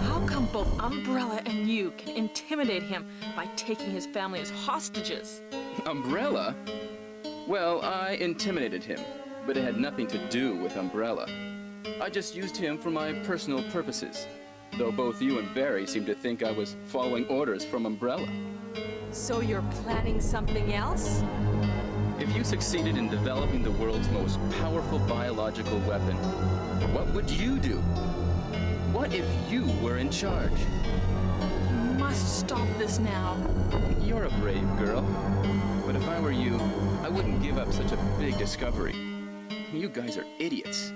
How come both Umbrella and you can intimidate him by taking his family as hostages. Umbrella? Well, I intimidated him, but it had nothing to do with Umbrella. I just used him for my personal purposes, though both you and Barry seem to think I was following orders from Umbrella. So you're planning something else? If you succeeded in developing the world's most powerful biological weapon, what would you do? What if you were in charge? You must stop this now. You're a brave girl, but if I were you, I wouldn't give up such a big discovery. You guys are idiots.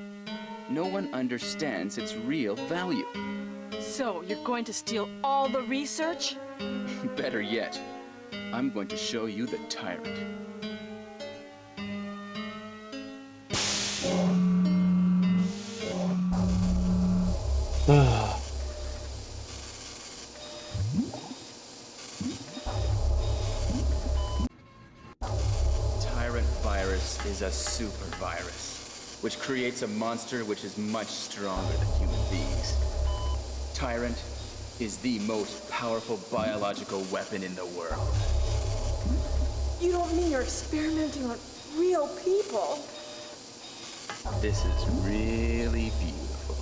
No one understands its real value. So you're going to steal all the research? Better yet, I'm going to show you the tyrant. Tyrant virus is a super virus, which creates a monster which is much stronger than human beings. Tyrant is the most powerful biological weapon in the world. You don't mean you're experimenting on real people? This is really beautiful.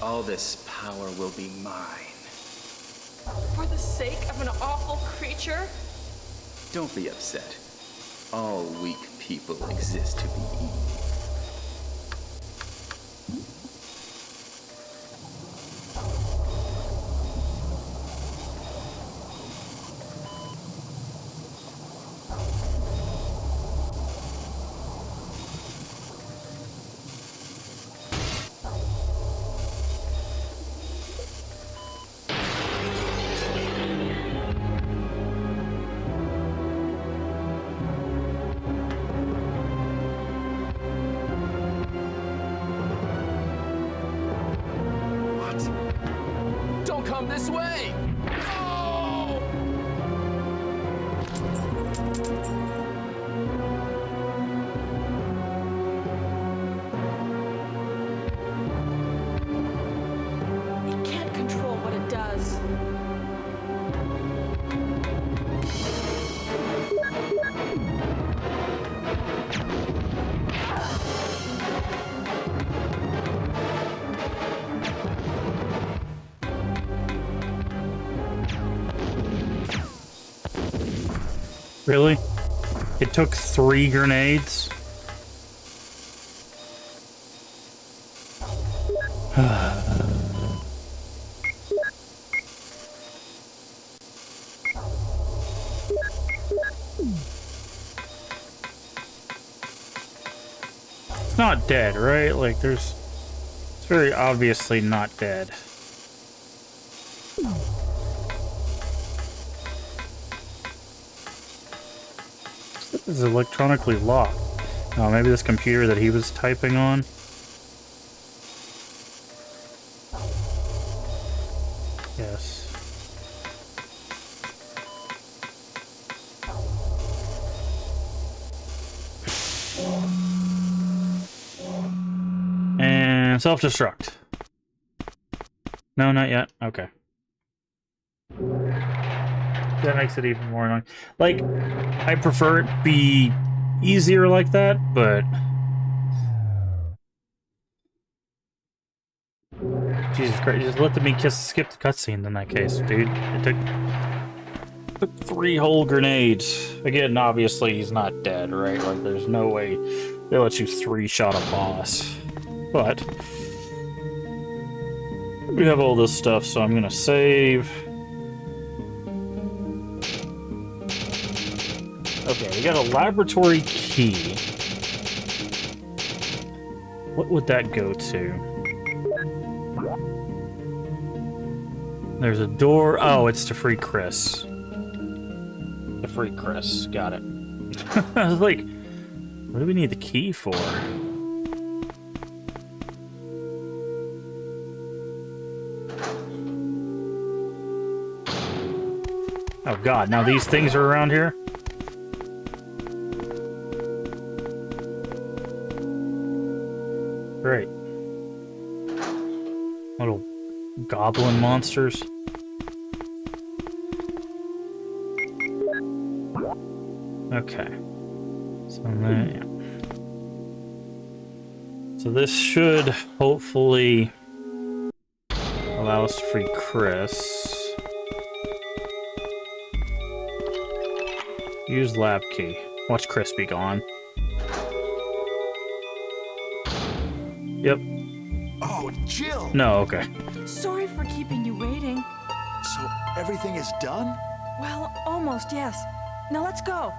All this power will be mine. For the sake of an awful creature? Don't be upset. All weak people exist to be eaten. Don't come this way! No! It can't control what it does. Really? It took 3 grenades? It's not dead, right? Like, there's... It's very obviously not dead. This is electronically locked. Oh, maybe this computer that he was typing on? Yes. And self-destruct. No, not yet. Okay. That makes it even more annoying. Like, I prefer it be easier like that, but... Jesus Christ, just let me skip the cutscene in that case, dude. It took 3 whole grenades. Again, obviously he's not dead, right? Like, there's no way they let you 3-shot a boss. But... we have all this stuff, so I'm gonna save... Okay, we got a laboratory key. What would that go to? There's a door. Oh, it's to free Chris. To free Chris. Got it. I was like, what do we need the key for? Oh god, now these things are around here? Great. Little goblin monsters. Okay. So then, yeah. So this should hopefully allow us to free Chris. Use lab key. Watch Chris be gone. Yep. Oh, Jill! No, okay. Sorry for keeping you waiting. So everything is done? Well, almost, yes. Now let's go.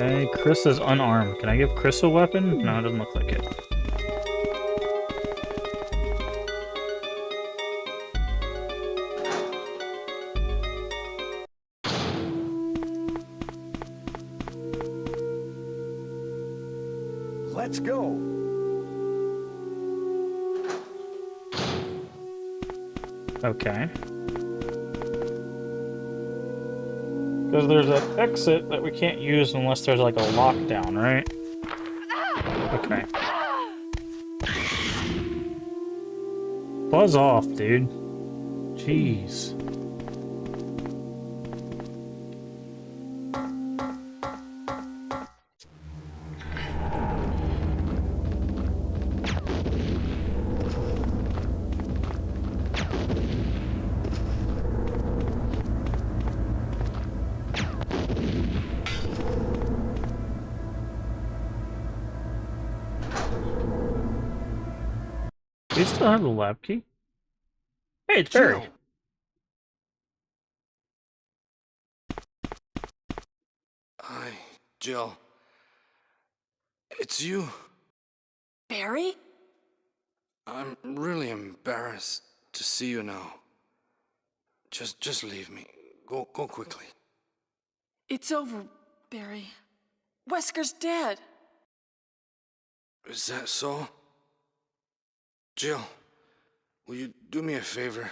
Okay, Chris is unarmed. Can I give Chris a weapon? No, it doesn't look like it. Let's go! Okay. Because there's an exit that we can't use unless there's like a lockdown, right? Okay. Buzz off, dude. Jeez. Do you still have the lab key? Hey, it's Barry. Jill. Hi, Jill. It's you. Barry? I'm really embarrassed to see you now. Just leave me. Go quickly. It's over, Barry. Wesker's dead. Is that so? Jill, will you do me a favor?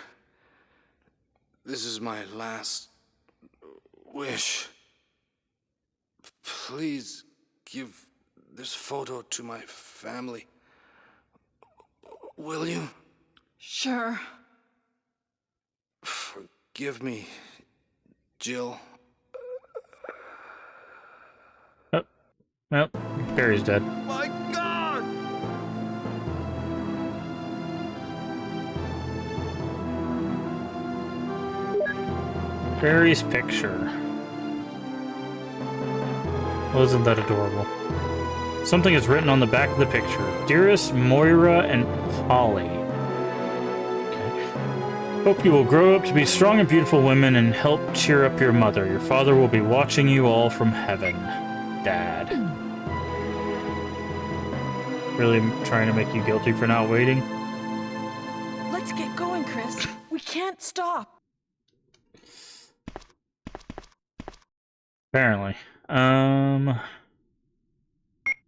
This is my last wish. Please give this photo to my family. Will you? Sure. Forgive me, Jill. Oh, well, Barry's dead. My God! Barry's picture. Wasn't that adorable? Something is written on the back of the picture. Dearest Moira and Holly. Okay. Hope you will grow up to be strong and beautiful women and help cheer up your mother. Your father will be watching you all from heaven. Dad. Really trying to make you guilty for not waiting? Let's get going, Chris. We can't stop. Apparently.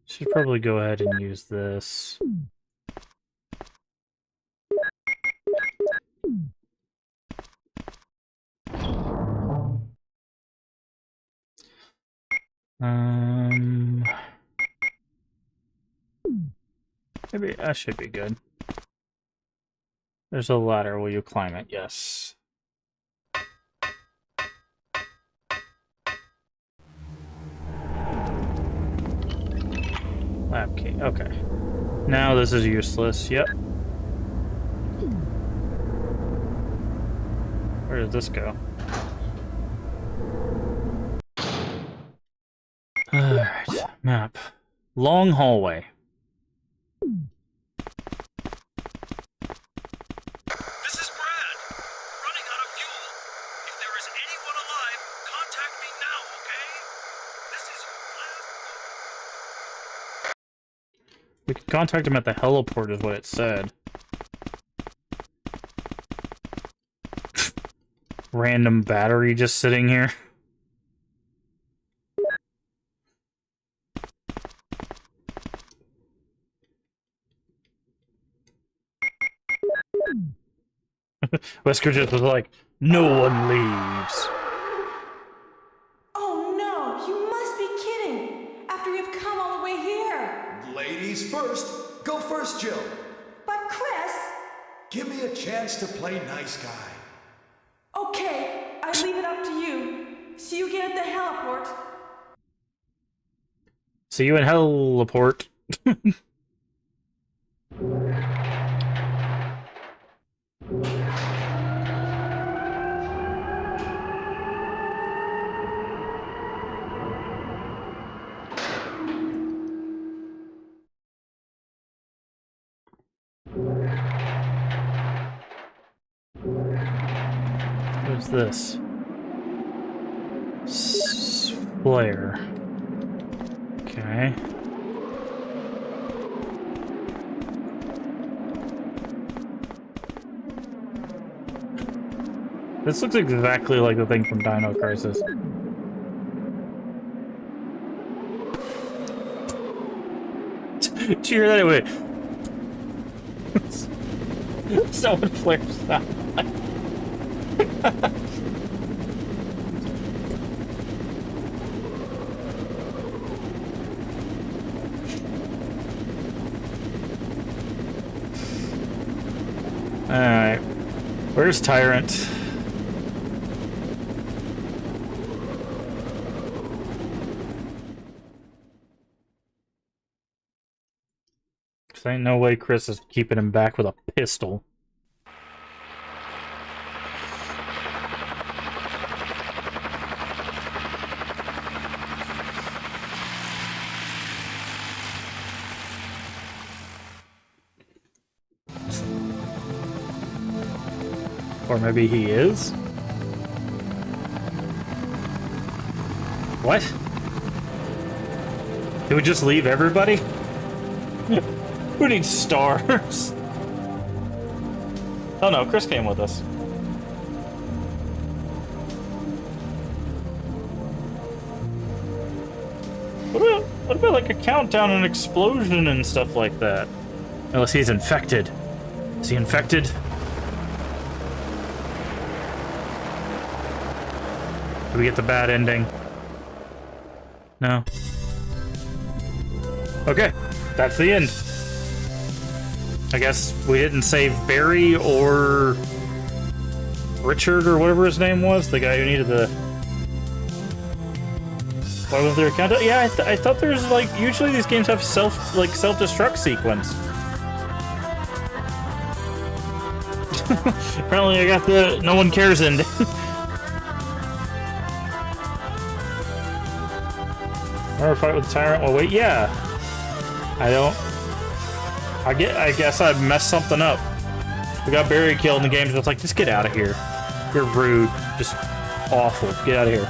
Should probably go ahead and use this. Maybe that should be good. There's a ladder. Will you climb it? Yes. Lab key. Okay. Now this is useless. Yep. Where did this go? Alright. Map. Long hallway. This is Brad. Running out of fuel. If there is anyone alive, contact me now, okay? This is your last. We can contact him at the heliport is what it said. Random battery just sitting here. Wesker just was like, no one leaves. Oh no, you must be kidding! After we've come all the way here! Ladies first. Go first, Jill. Give me a chance to play nice guy. Okay, I leave it up to you. See you again at the heliport. See you in heliport. What's this? Flare. Okay. This looks exactly like the thing from Dino Crisis. Did you hear that? Wait. Someone flares that. Alright. Where's Tyrant? There ain't no way Chris is keeping him back with a pistol. Or maybe he is? What? Did we just leave everybody? Who needs stars? Oh no, Chris came with us. What about like a countdown and explosion and stuff like that? Unless he's infected. Is he infected? Do we get the bad ending? No. Okay, that's the end. I guess we didn't save Barry or Richard or whatever his name was, the guy who needed the... Why was there a countdown? Yeah, I thought there's like, usually these games have self-destruct sequence. Apparently I got the no one cares ending. Remember fight with the Tyrant? Well, wait, yeah. I guess I messed something up. We got Barry killed in the game, so it's like, just get out of here. You're rude. Just awful. Get out of here.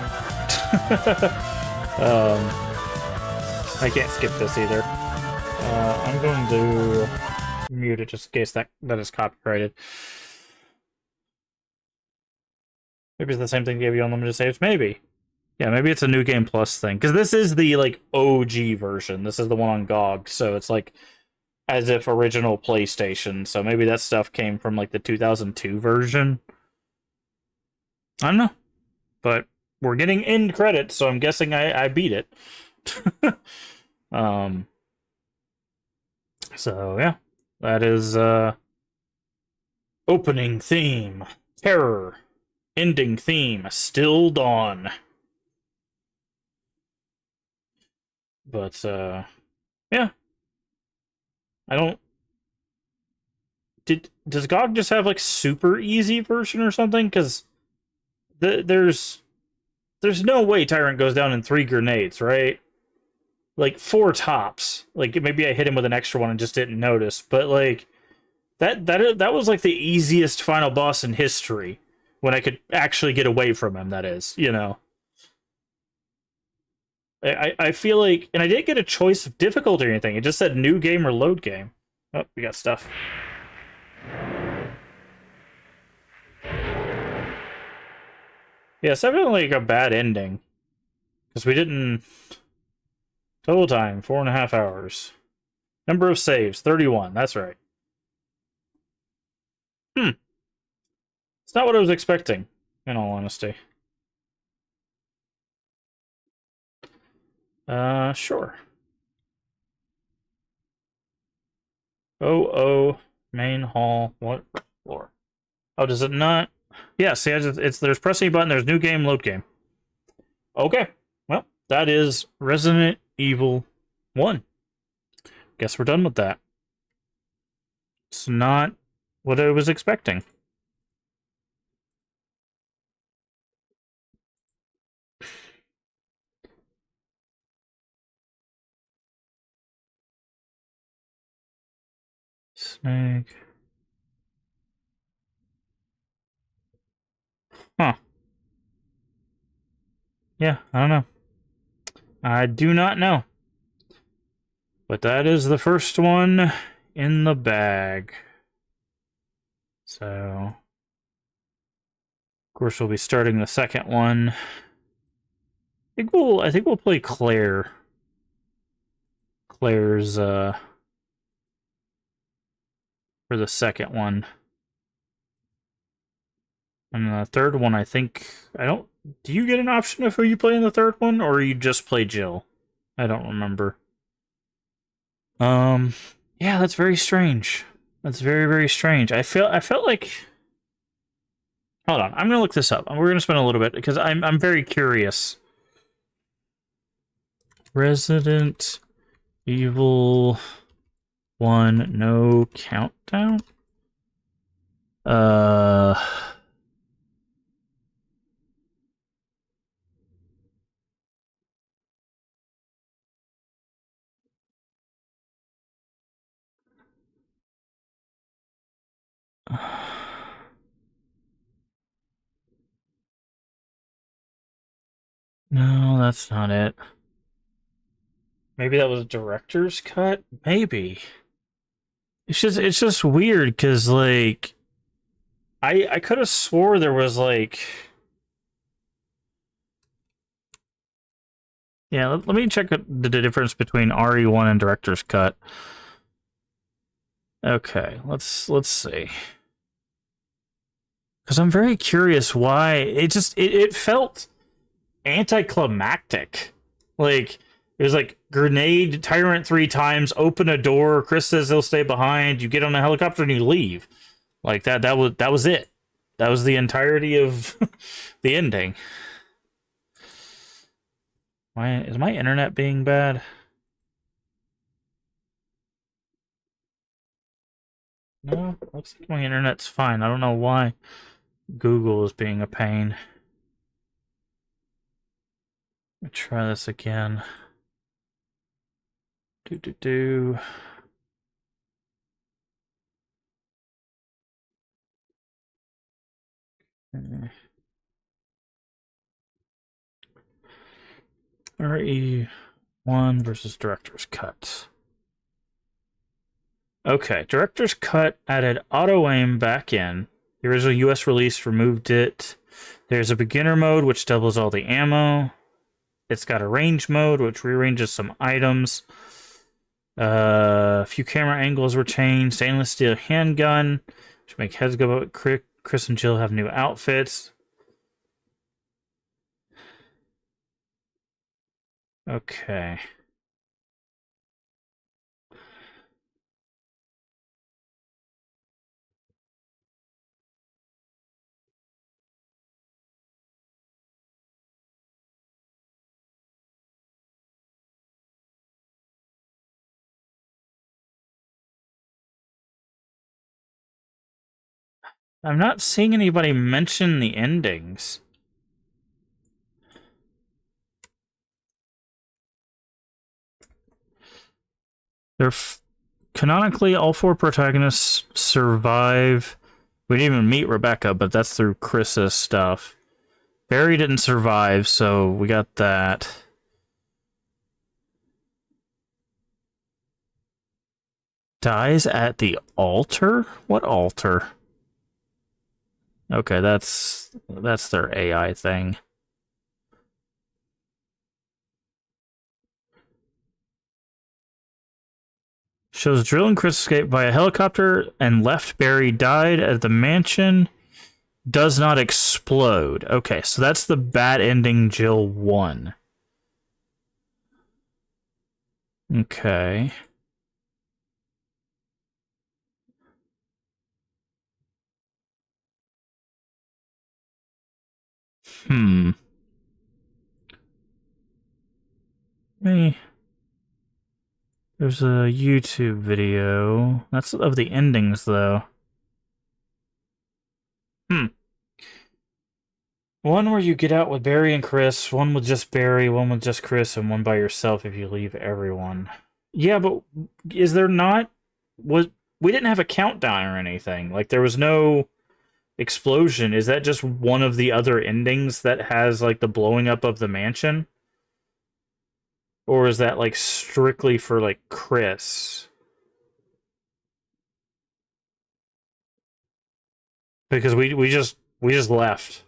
I can't skip this either. I'm going to mute it just in case that is copyrighted. Maybe it's the same thing gave you unlimited saves. Maybe. Yeah, maybe it's a New Game Plus thing. Because this is the, like, OG version. This is the one on GOG. So it's, like, as if original PlayStation. So maybe that stuff came from, like, the 2002 version. I don't know. But we're getting end credits, so I'm guessing I beat it. So, yeah. That is, opening theme. Terror. Ending theme. Still Dawn. But, yeah. I don't... Does GOG just have, like, super easy version or something? Because there's no way Tyrant goes down in 3 grenades, right? Like, 4 tops. Like, maybe I hit him with an extra one and just didn't notice. But, like, that was, like, the easiest final boss in history. When I could actually get away from him, that is, you know. I feel like... And I didn't get a choice of difficulty or anything. It just said new game or load game. Oh, we got stuff. Yeah, it's definitely like a bad ending. Because we didn't... Total time, 4.5 hours. Number of saves, 31. That's right. It's not what I was expecting, in all honesty. Sure. Oh, main hall. What? explore. Oh, does it not? Yeah, see, it's there's pressing a button, there's new game, load game. Okay, well, that is Resident Evil 1. Guess we're done with that. It's not what I was expecting. Snake. Huh. Yeah, I don't know. I do not know. But that is the first one in the bag. So, of course, we'll be starting the second one. I think we'll play Claire. Claire's for the second one. And the third one, I think do you get an option of who you play in the third one, or you just play Jill? I don't remember. Yeah, that's very strange. That's very, very strange. I felt like, hold on, I'm gonna look this up. We're gonna spend a little bit because I'm very curious. Resident Evil 1, no countdown? No, that's not it. Maybe that was a director's cut? Maybe. It's just weird because like I could have swore there was like, yeah, let me check the difference between RE1 and director's cut. Okay, let's see. Because I'm very curious why it felt anticlimactic. Like it was like grenade tyrant 3 times, open a door, Chris says he'll stay behind, you get on a helicopter and you leave. Like that was it. That was the entirety of the ending. Is my internet being bad? No, looks like my internet's fine. I don't know why Google is being a pain. Let me try this again. Do. RE1 versus director's cut. Okay, director's cut added auto aim back in. The original US release removed it. There's a beginner mode which doubles all the ammo. It's got a range mode which rearranges some items. A few camera angles were changed. Stainless steel handgun to make heads go up. Chris and Jill have new outfits. Okay. I'm not seeing anybody mention the endings. They're canonically, all 4 protagonists survive. We didn't even meet Rebecca, but that's through Chris's stuff. Barry didn't survive, so we got that. Dies at the altar? What altar? Okay, that's their AI thing. Shows Drill and Chris escaped via helicopter and left Barry died at the mansion. Does not explode. Okay, so that's the bad ending Jill 1. Okay. Hey, there's a YouTube video. That's of the endings, though. One where you get out with Barry and Chris, one with just Barry, one with just Chris, and one by yourself if you leave everyone. Yeah, but is there not... We didn't have a countdown or anything. Like, there was no explosion. Is that just one of the other endings that has, like, the blowing up of the mansion? Or is that, like, strictly for, like, Chris? Because we just left.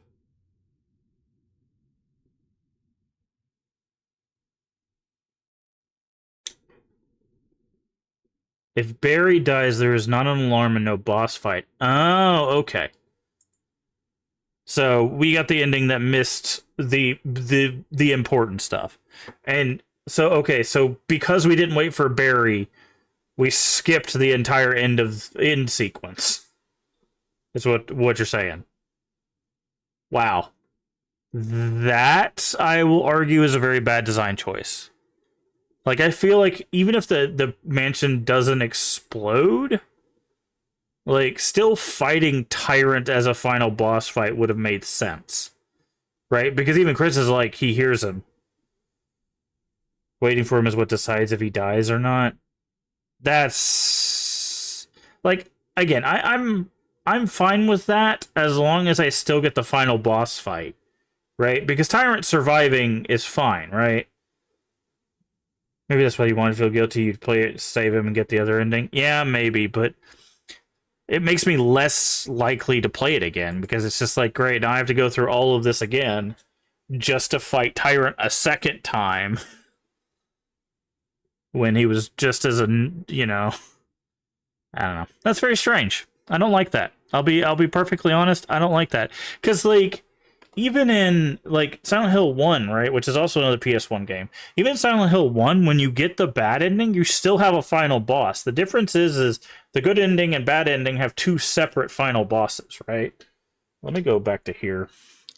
If Barry dies, there is not an alarm and no boss fight. Oh, okay. So we got the ending that missed the important stuff. And so, okay, so because we didn't wait for Barry, we skipped the entire end sequence. Is what you're saying. Wow. That, I will argue, is a very bad design choice. Like, I feel like even if the mansion doesn't explode, like, still fighting Tyrant as a final boss fight would have made sense. Right? Because even Chris is like, he hears him. Waiting for him is what decides if he dies or not. That's... Like, again, I'm fine with that as long as I still get the final boss fight. Right? Because Tyrant surviving is fine, right? Maybe that's why you want to feel guilty. You'd play it, save him, and get the other ending. Yeah, maybe, but it makes me less likely to play it again because it's just like, great, now I have to go through all of this again just to fight Tyrant a second time when he was just as a, you know, I don't know. That's very strange. I don't like that. I'll be perfectly honest. I don't like that because, like, even in, like, Silent Hill 1, right, which is also another PS1 game, even in Silent Hill 1, when you get the bad ending, you still have a final boss. The difference is the good ending and bad ending have two separate final bosses, right? Let me go back to here.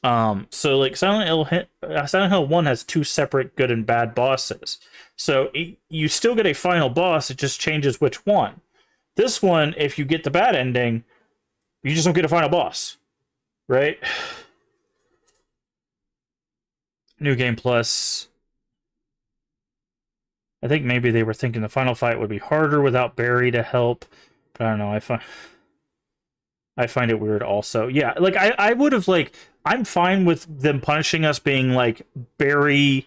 So, like, Silent Hill 1 has two separate good and bad bosses. So, you still get a final boss, it just changes which one. This one, if you get the bad ending, you just don't get a final boss, right? New Game Plus. I think maybe they were thinking the final fight would be harder without Barry to help. But I don't know. I find it weird also. Yeah, like I would have, like, I'm fine with them punishing us being like Barry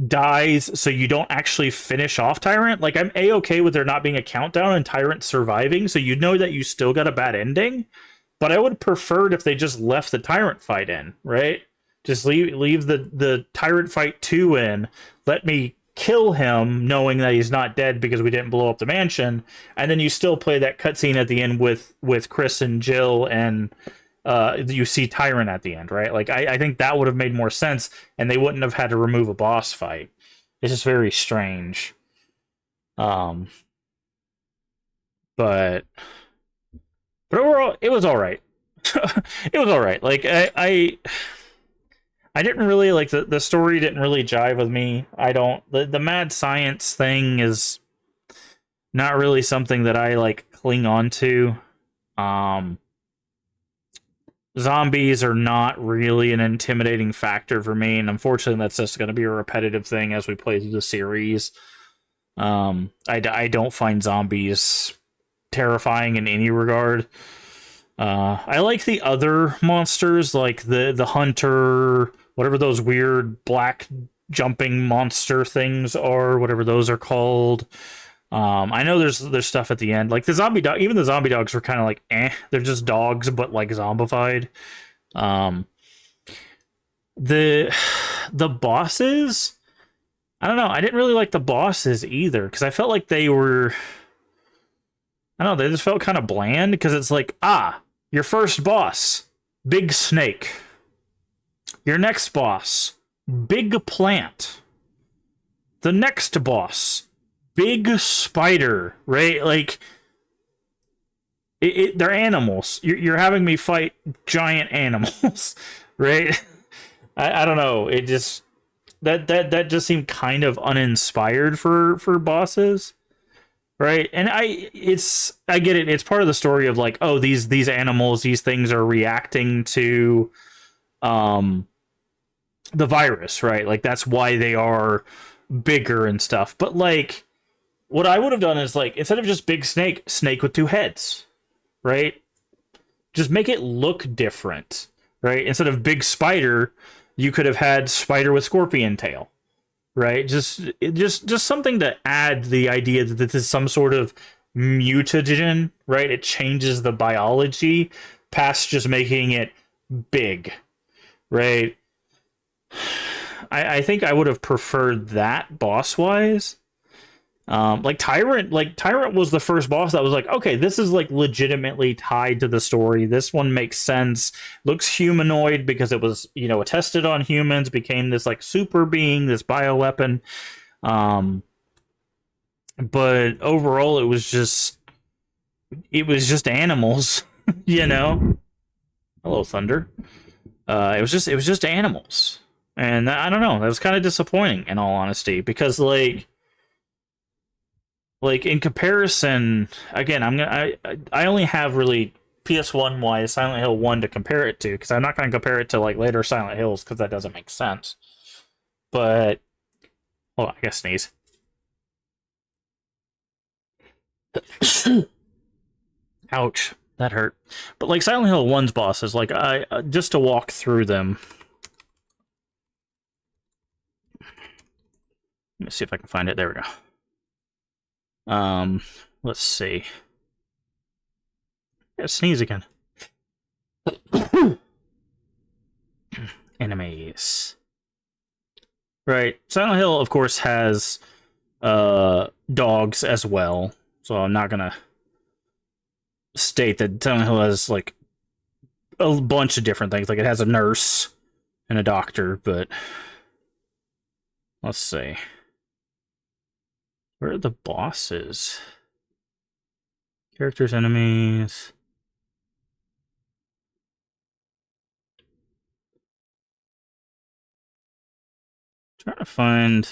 dies so you don't actually finish off Tyrant. Like, I'm A-okay with there not being a countdown and Tyrant surviving, so you know that you still got a bad ending. But I would have preferred if they just left the Tyrant fight in, right? Just leave the Tyrant fight 2 in. Let me kill him, knowing that he's not dead because we didn't blow up the mansion. And then you still play that cutscene at the end with Chris and Jill, and you see Tyrant at the end, right? Like, I think that would have made more sense, and they wouldn't have had to remove a boss fight. It's just very strange. But overall, it was all right. It was all right. Like, I didn't really, like, the story didn't really jive with me. The mad science thing is not really something that I, like, cling on to. Zombies are not really an intimidating factor for me, and unfortunately that's just going to be a repetitive thing as we play through the series. I don't find zombies terrifying in any regard. I like the other monsters, like the hunter, whatever those weird black jumping monster things are, whatever those are called. I know there's stuff at the end, like the zombie dog. Even the zombie dogs were kind of like, they're just dogs, but like zombified. The bosses, I don't know. I didn't really like the bosses either because I felt like they were, I don't know, they just felt kind of bland because it's like, your first boss, big snake. Your next boss, big plant. The next boss, big spider, right? Like, they're animals. You're having me fight giant animals, right? I don't know. It just that just seemed kind of uninspired for bosses, right? And I get it. It's part of the story of like, oh, these animals, these things are reacting to the virus, right? Like that's why they are bigger and stuff. But like, what I would have done is like, instead of just big snake with two heads, right? Just make it look different, right? Instead of big spider, you could have had spider with scorpion tail, right? Just something to add the idea that this is some sort of mutagen, right? It changes the biology past just making it big, right? I think I would have preferred that boss-wise. Like Tyrant was the first boss that was like, okay, this is like legitimately tied to the story. This one makes sense. Looks humanoid because it was, tested on humans, became this like super being, this bioweapon. But overall it was just animals, Hello, Thunder. It was just animals. And I don't know, that was kind of disappointing in all honesty, because like in comparison, again, I only have really PS1 wise Silent Hill 1 to compare it to, because I'm not going to compare it to like later Silent Hills because that doesn't make sense. But I guess sneeze. Ouch, that hurt. But like Silent Hill 1's bosses, like I just to walk through them. Let me see if I can find it. There we go. Let's see. I gotta sneeze again. Enemies. Right. Silent Hill, of course, has dogs as well. So I'm not gonna state that Silent Hill has like a bunch of different things. Like it has a nurse and a doctor, but let's see. Where are the bosses? Characters, enemies. Trying to find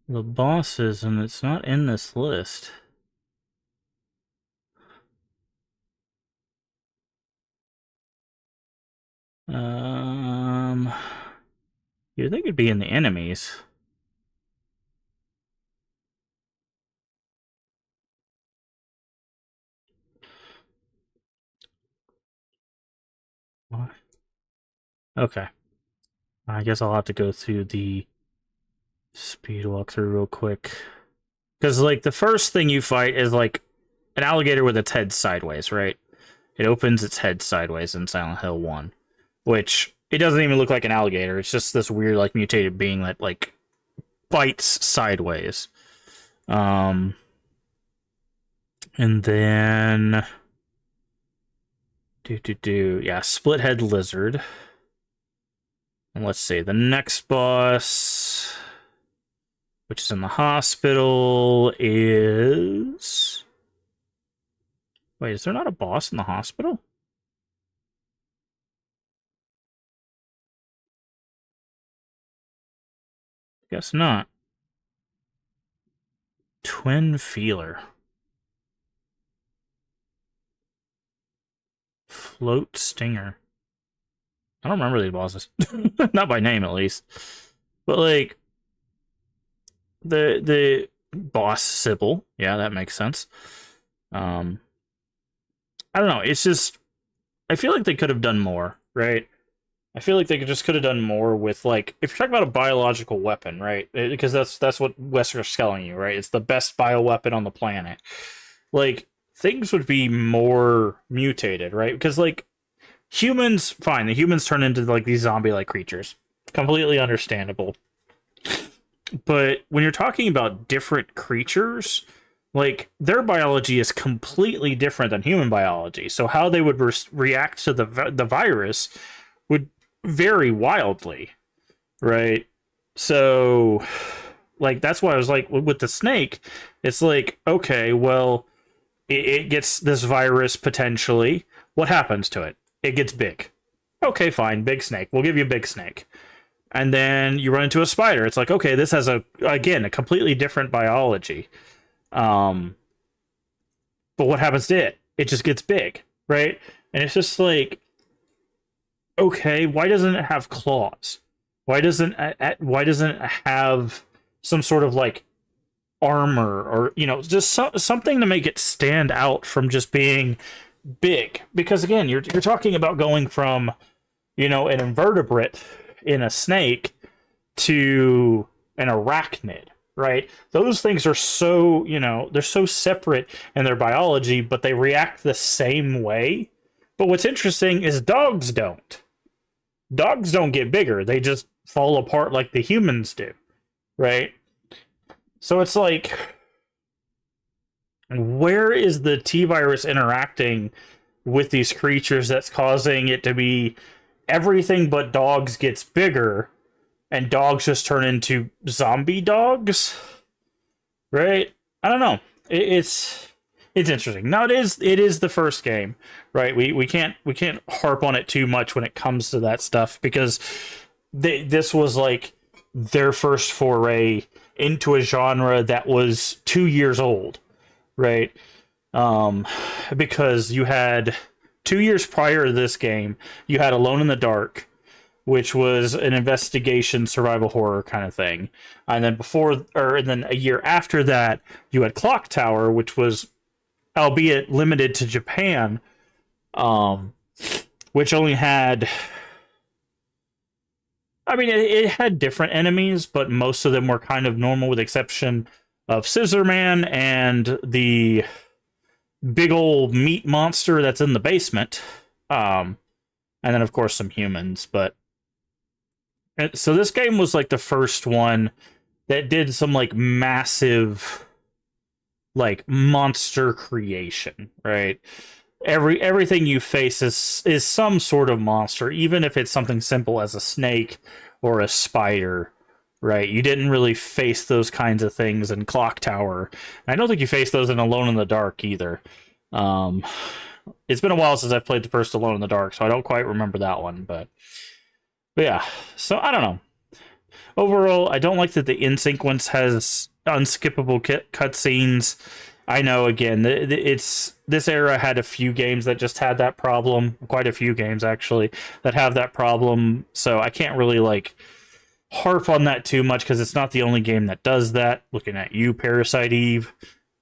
the bosses, and it's not in this list. You'd think it'd be in the enemies. Okay. I guess I'll have to go through the speed walkthrough real quick. Because, like, the first thing you fight is, like, an alligator with its head sideways, right? It opens its head sideways in Silent Hill 1. Which, it doesn't even look like an alligator. It's just this weird, like, mutated being that, like, bites sideways. And then... Yeah, split head lizard. And let's see, the next boss, which is in the hospital, is... Wait, is there not a boss in the hospital? Guess not. Twin Feeler. Float Stinger. I don't remember these bosses. Not by name, at least. But, like, the boss Sybil. Yeah, that makes sense. I don't know. It's just... I feel like they could have done more, right? I feel like they could have done more with, like... If you're talking about a biological weapon, right? Because that's what Wesker's selling you, right? It's the best bioweapon on the planet. Like, things would be more mutated, right? Because, like... Humans, fine. The humans turn into like these zombie-like creatures. Completely understandable. But when you're talking about different creatures, like their biology is completely different than human biology. So how they would react to the virus would vary wildly, right? So, like that's why I was like with the snake, it's like okay, well, it gets this virus potentially. What happens to it? It gets big. Okay, fine, big snake. We'll give you a big snake. And then you run into a spider. It's like, okay, this has a completely different biology. But what happens to it? It just gets big, right? And it's just like, okay, why doesn't it have claws? Why doesn't it have some sort of like armor, or just something to make it stand out from just being big? Because again, you're talking about going from an invertebrate in a snake to an arachnid, right? Those things are so, they're so separate in their biology, but they react the same way. But what's interesting is dogs don't. Dogs don't get bigger. They just fall apart like the humans do, right? So it's like, where is the T-virus interacting with these creatures that's causing it to be everything but dogs gets bigger, and dogs just turn into zombie dogs, right? I don't know. It's interesting. Now it is the first game, right? We can't harp on it too much when it comes to that stuff, because this was like their first foray into a genre that was 2 years old, right? Because you had 2 years prior to this game, you had Alone in the Dark, which was an investigation survival horror kind of thing. And then a year after that, you had Clock Tower, which was, albeit limited to Japan, which only had, it had different enemies, but most of them were kind of normal, with the exception of Scissorman and the big old meat monster that's in the basement. And then, of course, some humans. So this game was like the first one that did some like massive like monster creation, right? Everything you face is some sort of monster, even if it's something simple as a snake or a spider, right? You didn't really face those kinds of things in Clock Tower. I don't think you faced those in Alone in the Dark either. It's been a while since I've played the first Alone in the Dark, so I don't quite remember that one, but yeah. So I don't know. Overall, I don't like that the in sequence has unskippable cutscenes. I know, again, this era had a few games that just had that problem. Quite a few games, actually, that have that problem. So I can't really, like, harp on that too much, because it's not the only game that does that. Looking at you, Parasite Eve.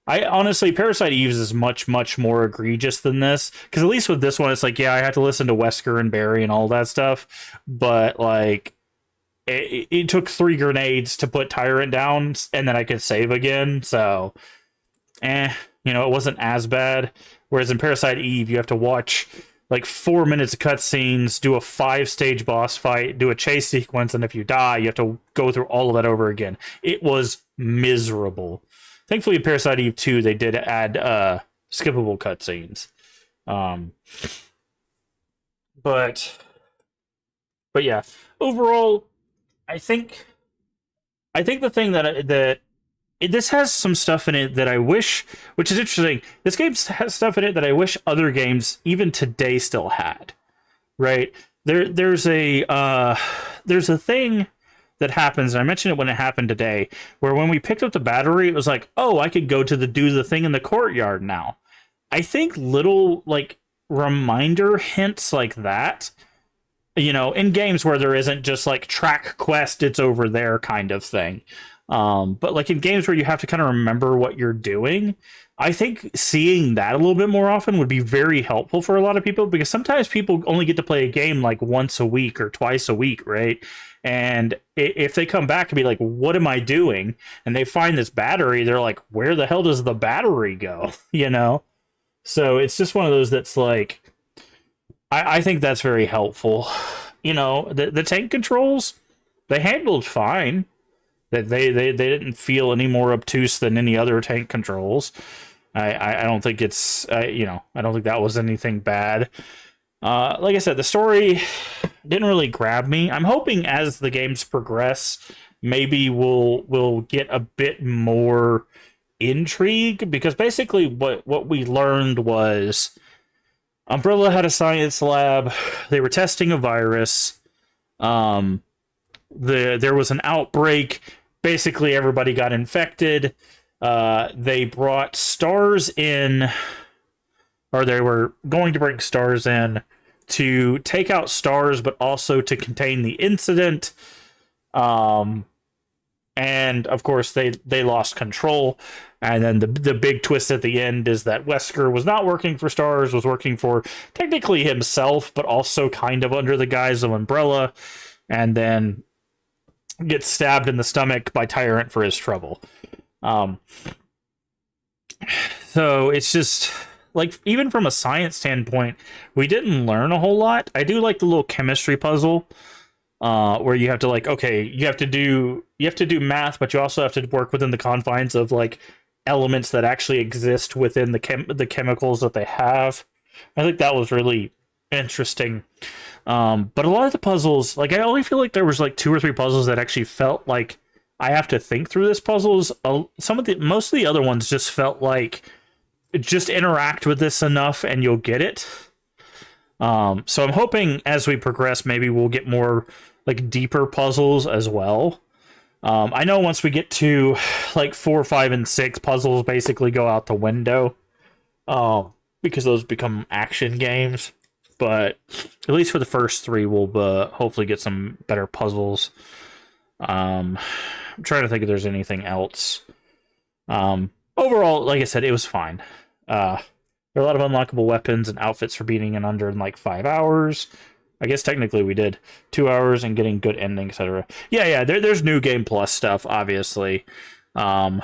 Honestly, Parasite Eve is much, much more egregious than this. Because at least with this one, it's like, yeah, I had to listen to Wesker and Barry and all that stuff. But, like, it took 3 grenades to put Tyrant down, and then I could save again. So, it wasn't as bad. Whereas in Parasite Eve, you have to watch like 4 minutes of cutscenes, do a 5-stage boss fight, do a chase sequence, and if you die, you have to go through all of that over again. It was miserable. Thankfully, in Parasite Eve 2, they did add skippable cutscenes. But yeah, overall, I think the thing that this has some stuff in it that I wish, which is interesting. This game has stuff in it that I wish other games, even today, still had. Right? There's a thing that happens, and I mentioned it when it happened today, where when we picked up the battery, it was like, oh, I could go do the thing in the courtyard now. I think little like reminder hints like that, in games where there isn't just like track quest, it's over there kind of thing. But like in games where you have to kind of remember what you're doing, I think seeing that a little bit more often would be very helpful for a lot of people, because sometimes people only get to play a game like once a week or twice a week, right? And if they come back and be like, what am I doing? And they find this battery, they're like, where the hell does the battery go? So it's just one of those that's like, I think that's very helpful. The tank controls, they handled fine. They didn't feel any more obtuse than any other tank controls. I don't think it's I don't think that was anything bad. Like I said, the story didn't really grab me. I'm hoping as the games progress, maybe we'll get a bit more intrigue, because basically what we learned was Umbrella had a science lab. They were testing a virus. There was an outbreak. Basically, everybody got infected. They brought stars in, or they were going to bring stars in to take out stars, but also to contain the incident. And of course, they lost control. And then the big twist at the end is that Wesker was not working for Stars, was working for technically himself, but also kind of under the guise of Umbrella, and then gets stabbed in the stomach by Tyrant for his trouble. So it's just, like, even from a science standpoint, we didn't learn a whole lot. I do like the little chemistry puzzle, where you have to, like, okay, you have to do math, but you also have to work within the confines of, like, elements that actually exist within the chemicals that they have. I think that was really interesting. But a lot of the puzzles, like, I only feel like there was like 2 or 3 puzzles that actually felt like I have to think through this puzzles. Most of the other ones just felt like just interact with this enough and you'll get it. So I'm hoping as we progress, maybe we'll get more like deeper puzzles as well. I know once we get to like 4, 5, and 6, puzzles basically go out the window, because those become action games. But at least for the first 3, we'll hopefully get some better puzzles. I'm trying to think if there's anything else. Overall, like I said, it was fine. There are a lot of unlockable weapons and outfits for beating in under like 5 hours. I guess technically we did 2 hours and getting good ending, etc. Yeah. There's new game plus stuff, obviously. A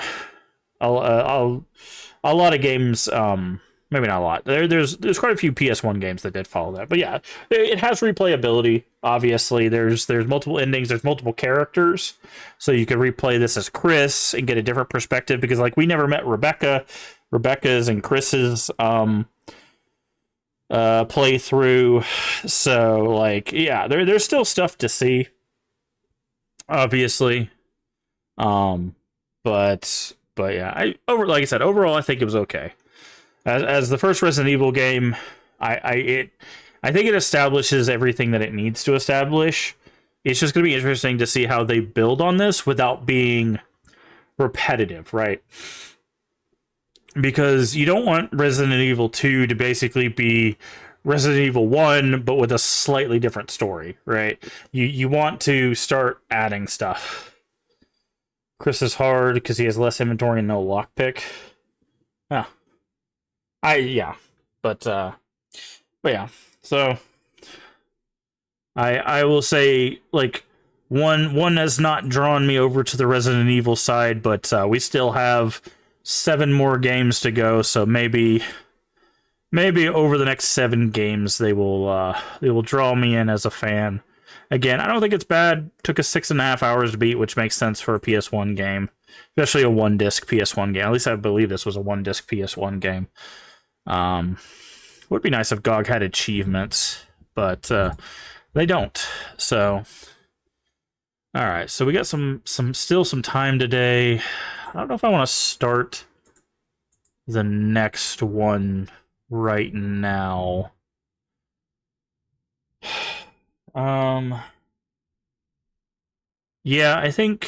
lot of games. Maybe not a lot. There's quite a few PS1 games that did follow that, but yeah, it has replayability. Obviously, there's multiple endings. There's multiple characters, so you could replay this as Chris and get a different perspective. Because like we never met Rebecca. Rebecca's and Chris's playthrough. So like, yeah, there's still stuff to see, obviously. But yeah, like I said, overall, I think it was okay. As the first Resident Evil game, I think it establishes everything that it needs to establish. It's just going to be interesting to see how they build on this without being repetitive, right? Because you don't want Resident Evil 2 to basically be Resident Evil 1, but with a slightly different story, right? You want to start adding stuff. Chris is hard because he has less inventory and no lockpick. Yeah. But yeah. So I will say, like, one has not drawn me over to the Resident Evil side, but we still have 7 more games to go, so maybe over the next 7 games they will draw me in as a fan. Again, I don't think it's bad. Took us 6.5 hours to beat, which makes sense for a PS1 game, especially a 1-disc PS1 game. At least I believe this was a 1-disc PS1 game. Would be nice if GOG had achievements, but they don't. So, all right. So we got still some time today. I don't know if I want to start the next one right now. Yeah, I think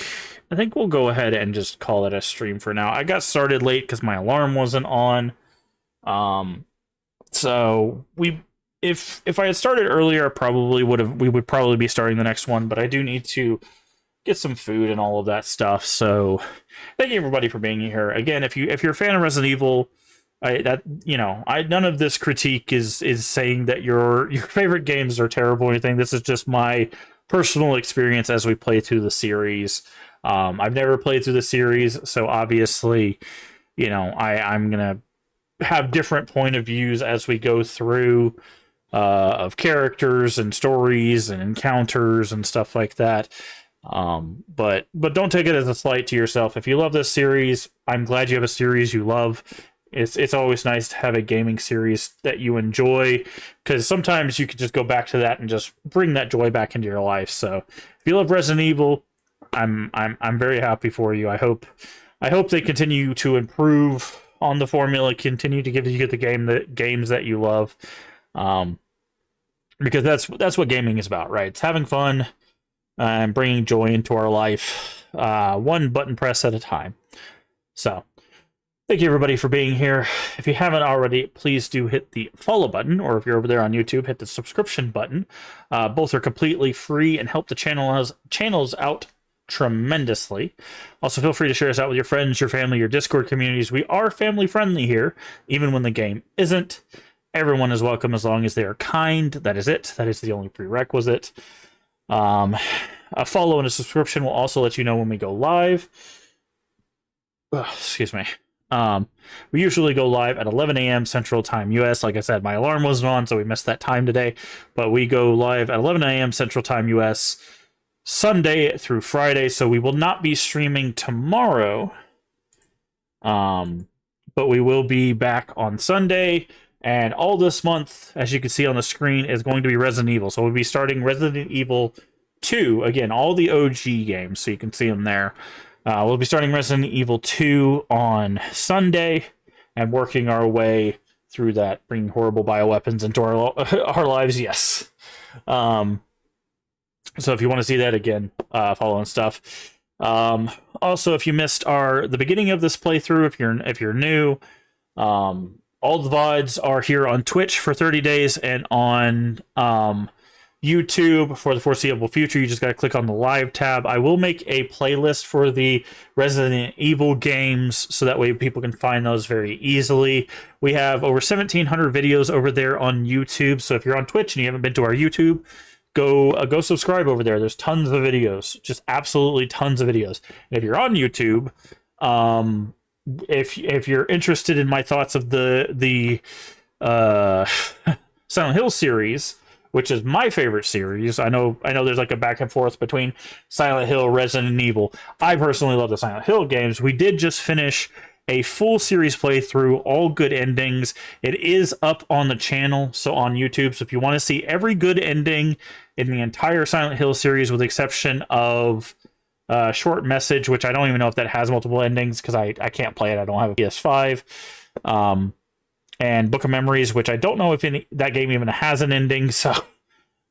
we'll go ahead and just call it a stream for now. I got started late because my alarm wasn't on. So if I had started earlier, we would probably be starting the next one, but I do need to get some food and all of that stuff. So thank you everybody for being here. Again, if you're a fan of Resident Evil, none of this critique is saying that your favorite games are terrible or anything. This is just my personal experience as we play through the series. I've never played through the series, so obviously, I'm gonna have different point of views as we go through, of characters and stories and encounters and stuff like that. But don't take it as a slight to yourself. If you love this series, I'm glad you have a series you love. It's always nice to have a gaming series that you enjoy, because sometimes you could just go back to that and just bring that joy back into your life. So if you love Resident Evil, I'm very happy for you. I hope they continue to improve on the formula, continue to give you the games that you love. Because that's what gaming is about, right? It's having fun and bringing joy into our life, one button press at a time. So, thank you everybody for being here. If you haven't already, please do hit the follow button, or if you're over there on YouTube, hit the subscription button. Both are completely free and help the channels out tremendously. Also, feel free to share us out with your friends, your family, your Discord communities. We are family friendly here, even when the game isn't. Everyone is welcome as long as they are kind. That is it. That is the only prerequisite. A follow and a subscription will also let you know when we go live. Excuse me. We usually go live at 11 a.m. Central Time US. Like I said, my alarm wasn't on, so we missed that time today. But we go live at 11 a.m. Central Time US Sunday through Friday, so we will not be streaming tomorrow. But we will be back on Sunday. And all this month, as you can see on the screen, is going to be Resident Evil. So we'll be starting Resident Evil 2. Again, all the OG games, so you can see them there. We'll be starting Resident Evil 2 on Sunday and working our way through that, bringing horrible bioweapons into our lives, yes. So if you want to see that again, following stuff. Also, if you missed the beginning of this playthrough, if you're new, all the VODs are here on Twitch for 30 days and on YouTube for the foreseeable future. You just got to click on the live tab. I will make a playlist for the Resident Evil games so that way people can find those very easily. We have over 1,700 videos over there on YouTube. So if you're on Twitch and you haven't been to our YouTube, go subscribe over there. There's tons of videos, just absolutely tons of videos. And if you're on YouTube, if you're interested in my thoughts of the Silent Hill series, which is my favorite series, I know there's like a back and forth between Silent Hill, Resident Evil. I personally love the Silent Hill games. We did just finish a full series playthrough, all good endings. It is up on the channel, so on YouTube. So if you want to see every good ending in the entire Silent Hill series, with the exception of Short Message, which I don't even know if that has multiple endings because I can't play it. I don't have a PS5. And Book of Memories, which I don't know if that game even has an ending. So,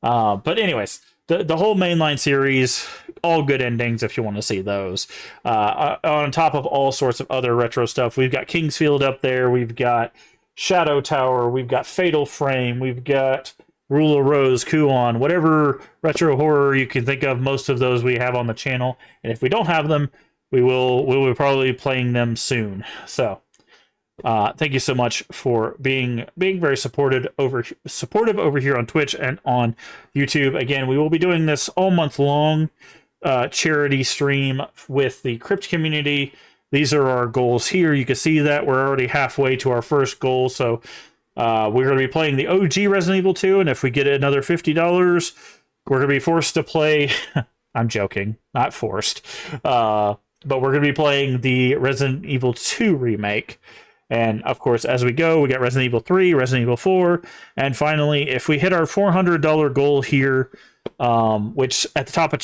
but anyways, the whole mainline series, all good endings if you want to see those. On top of all sorts of other retro stuff, we've got Kingsfield up there. We've got Shadow Tower. We've got Fatal Frame. We've got Rule of Rose, Kuon, whatever retro horror you can think of. Most of those we have on the channel, and if we don't have them, we will probably be playing them soon. So, thank you so much for being very supportive over here on Twitch and on YouTube. Again, we will be doing this all month long, charity stream with the Crypt community. These are our goals here. You can see that we're already halfway to our first goal. So we're going to be playing the OG Resident Evil 2, and if we get another $50, we're going to be forced to play. I'm joking, not forced. But we're going to be playing the Resident Evil 2 remake. And of course, as we go, we got Resident Evil 3, Resident Evil 4, and finally, if we hit our $400 goal here, which at the top of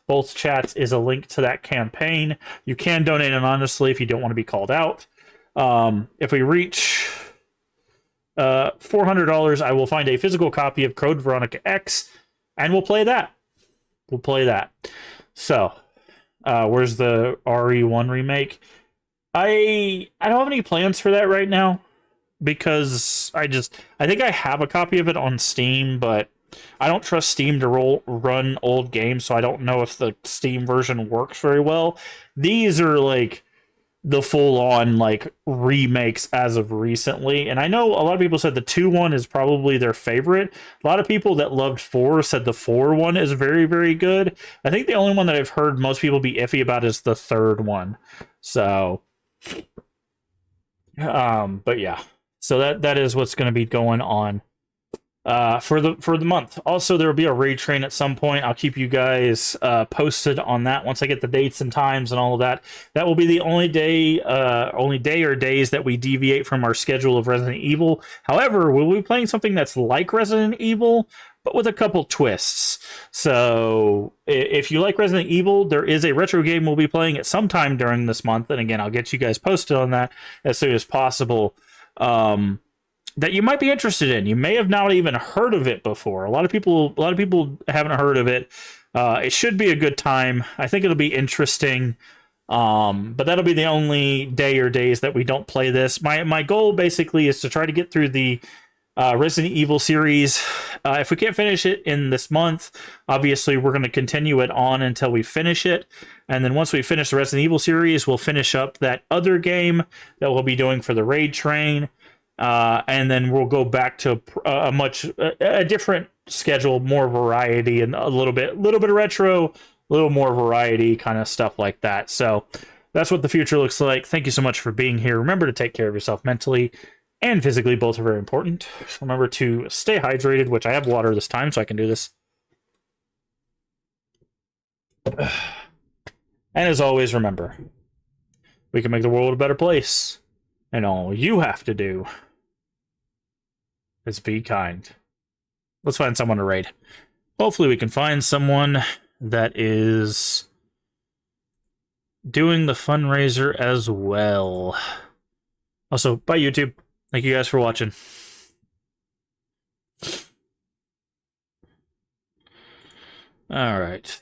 both chats, is a link to that campaign. You can donate anonymously if you don't want to be called out. If we reach $400, I will find a physical copy of Code Veronica X, and we'll play that. So, where's the RE1 remake? I don't have any plans for that right now because I think I have a copy of it on Steam, but I don't trust Steam to run old games, so I don't know if the Steam version works very well. These are like the full-on like remakes as of recently, and I know a lot of people said the 2 one is probably their favorite. A lot of people that loved 4 said the 4 one is very, very good. I think the only one that I've heard most people be iffy about is the 3rd one. So but yeah, so that is what's going to be going on for the month. Also, there will be a raid train at some point. I'll keep you guys posted on that once I get the dates and times and all of that. That will be the only day or days that we deviate from our schedule of Resident Evil. However, we'll be playing something that's like Resident Evil, but with a couple twists. So if you like Resident Evil, there is a retro game we'll be playing at some time during this month. And again, I'll get you guys posted on that as soon as possible. that you might be interested in. You may have not even heard of it before. A lot of people haven't heard of it. It should be a good time. I think it'll be interesting. But that'll be the only day or days that we don't play this. My goal basically is to try to get through the Resident Evil series. If we can't finish it in this month, obviously we're going to continue it on until we finish it. And then once we finish the Resident Evil series, we'll finish up that other game that we'll be doing for the Raid Train. And then we'll go back to a different schedule, more variety, and a little bit of retro, a little more variety, kind of stuff like that. So that's what the future looks like. Thank you so much for being here. Remember to take care of yourself mentally and physically. Both are very important. Remember to stay hydrated, which I have water this time, so I can do this. And as always, remember, we can make the world a better place. And all you have to do is be kind. Let's find someone to raid. Hopefully we can find someone that is doing the fundraiser as well. Also, bye YouTube. Thank you guys for watching. All right.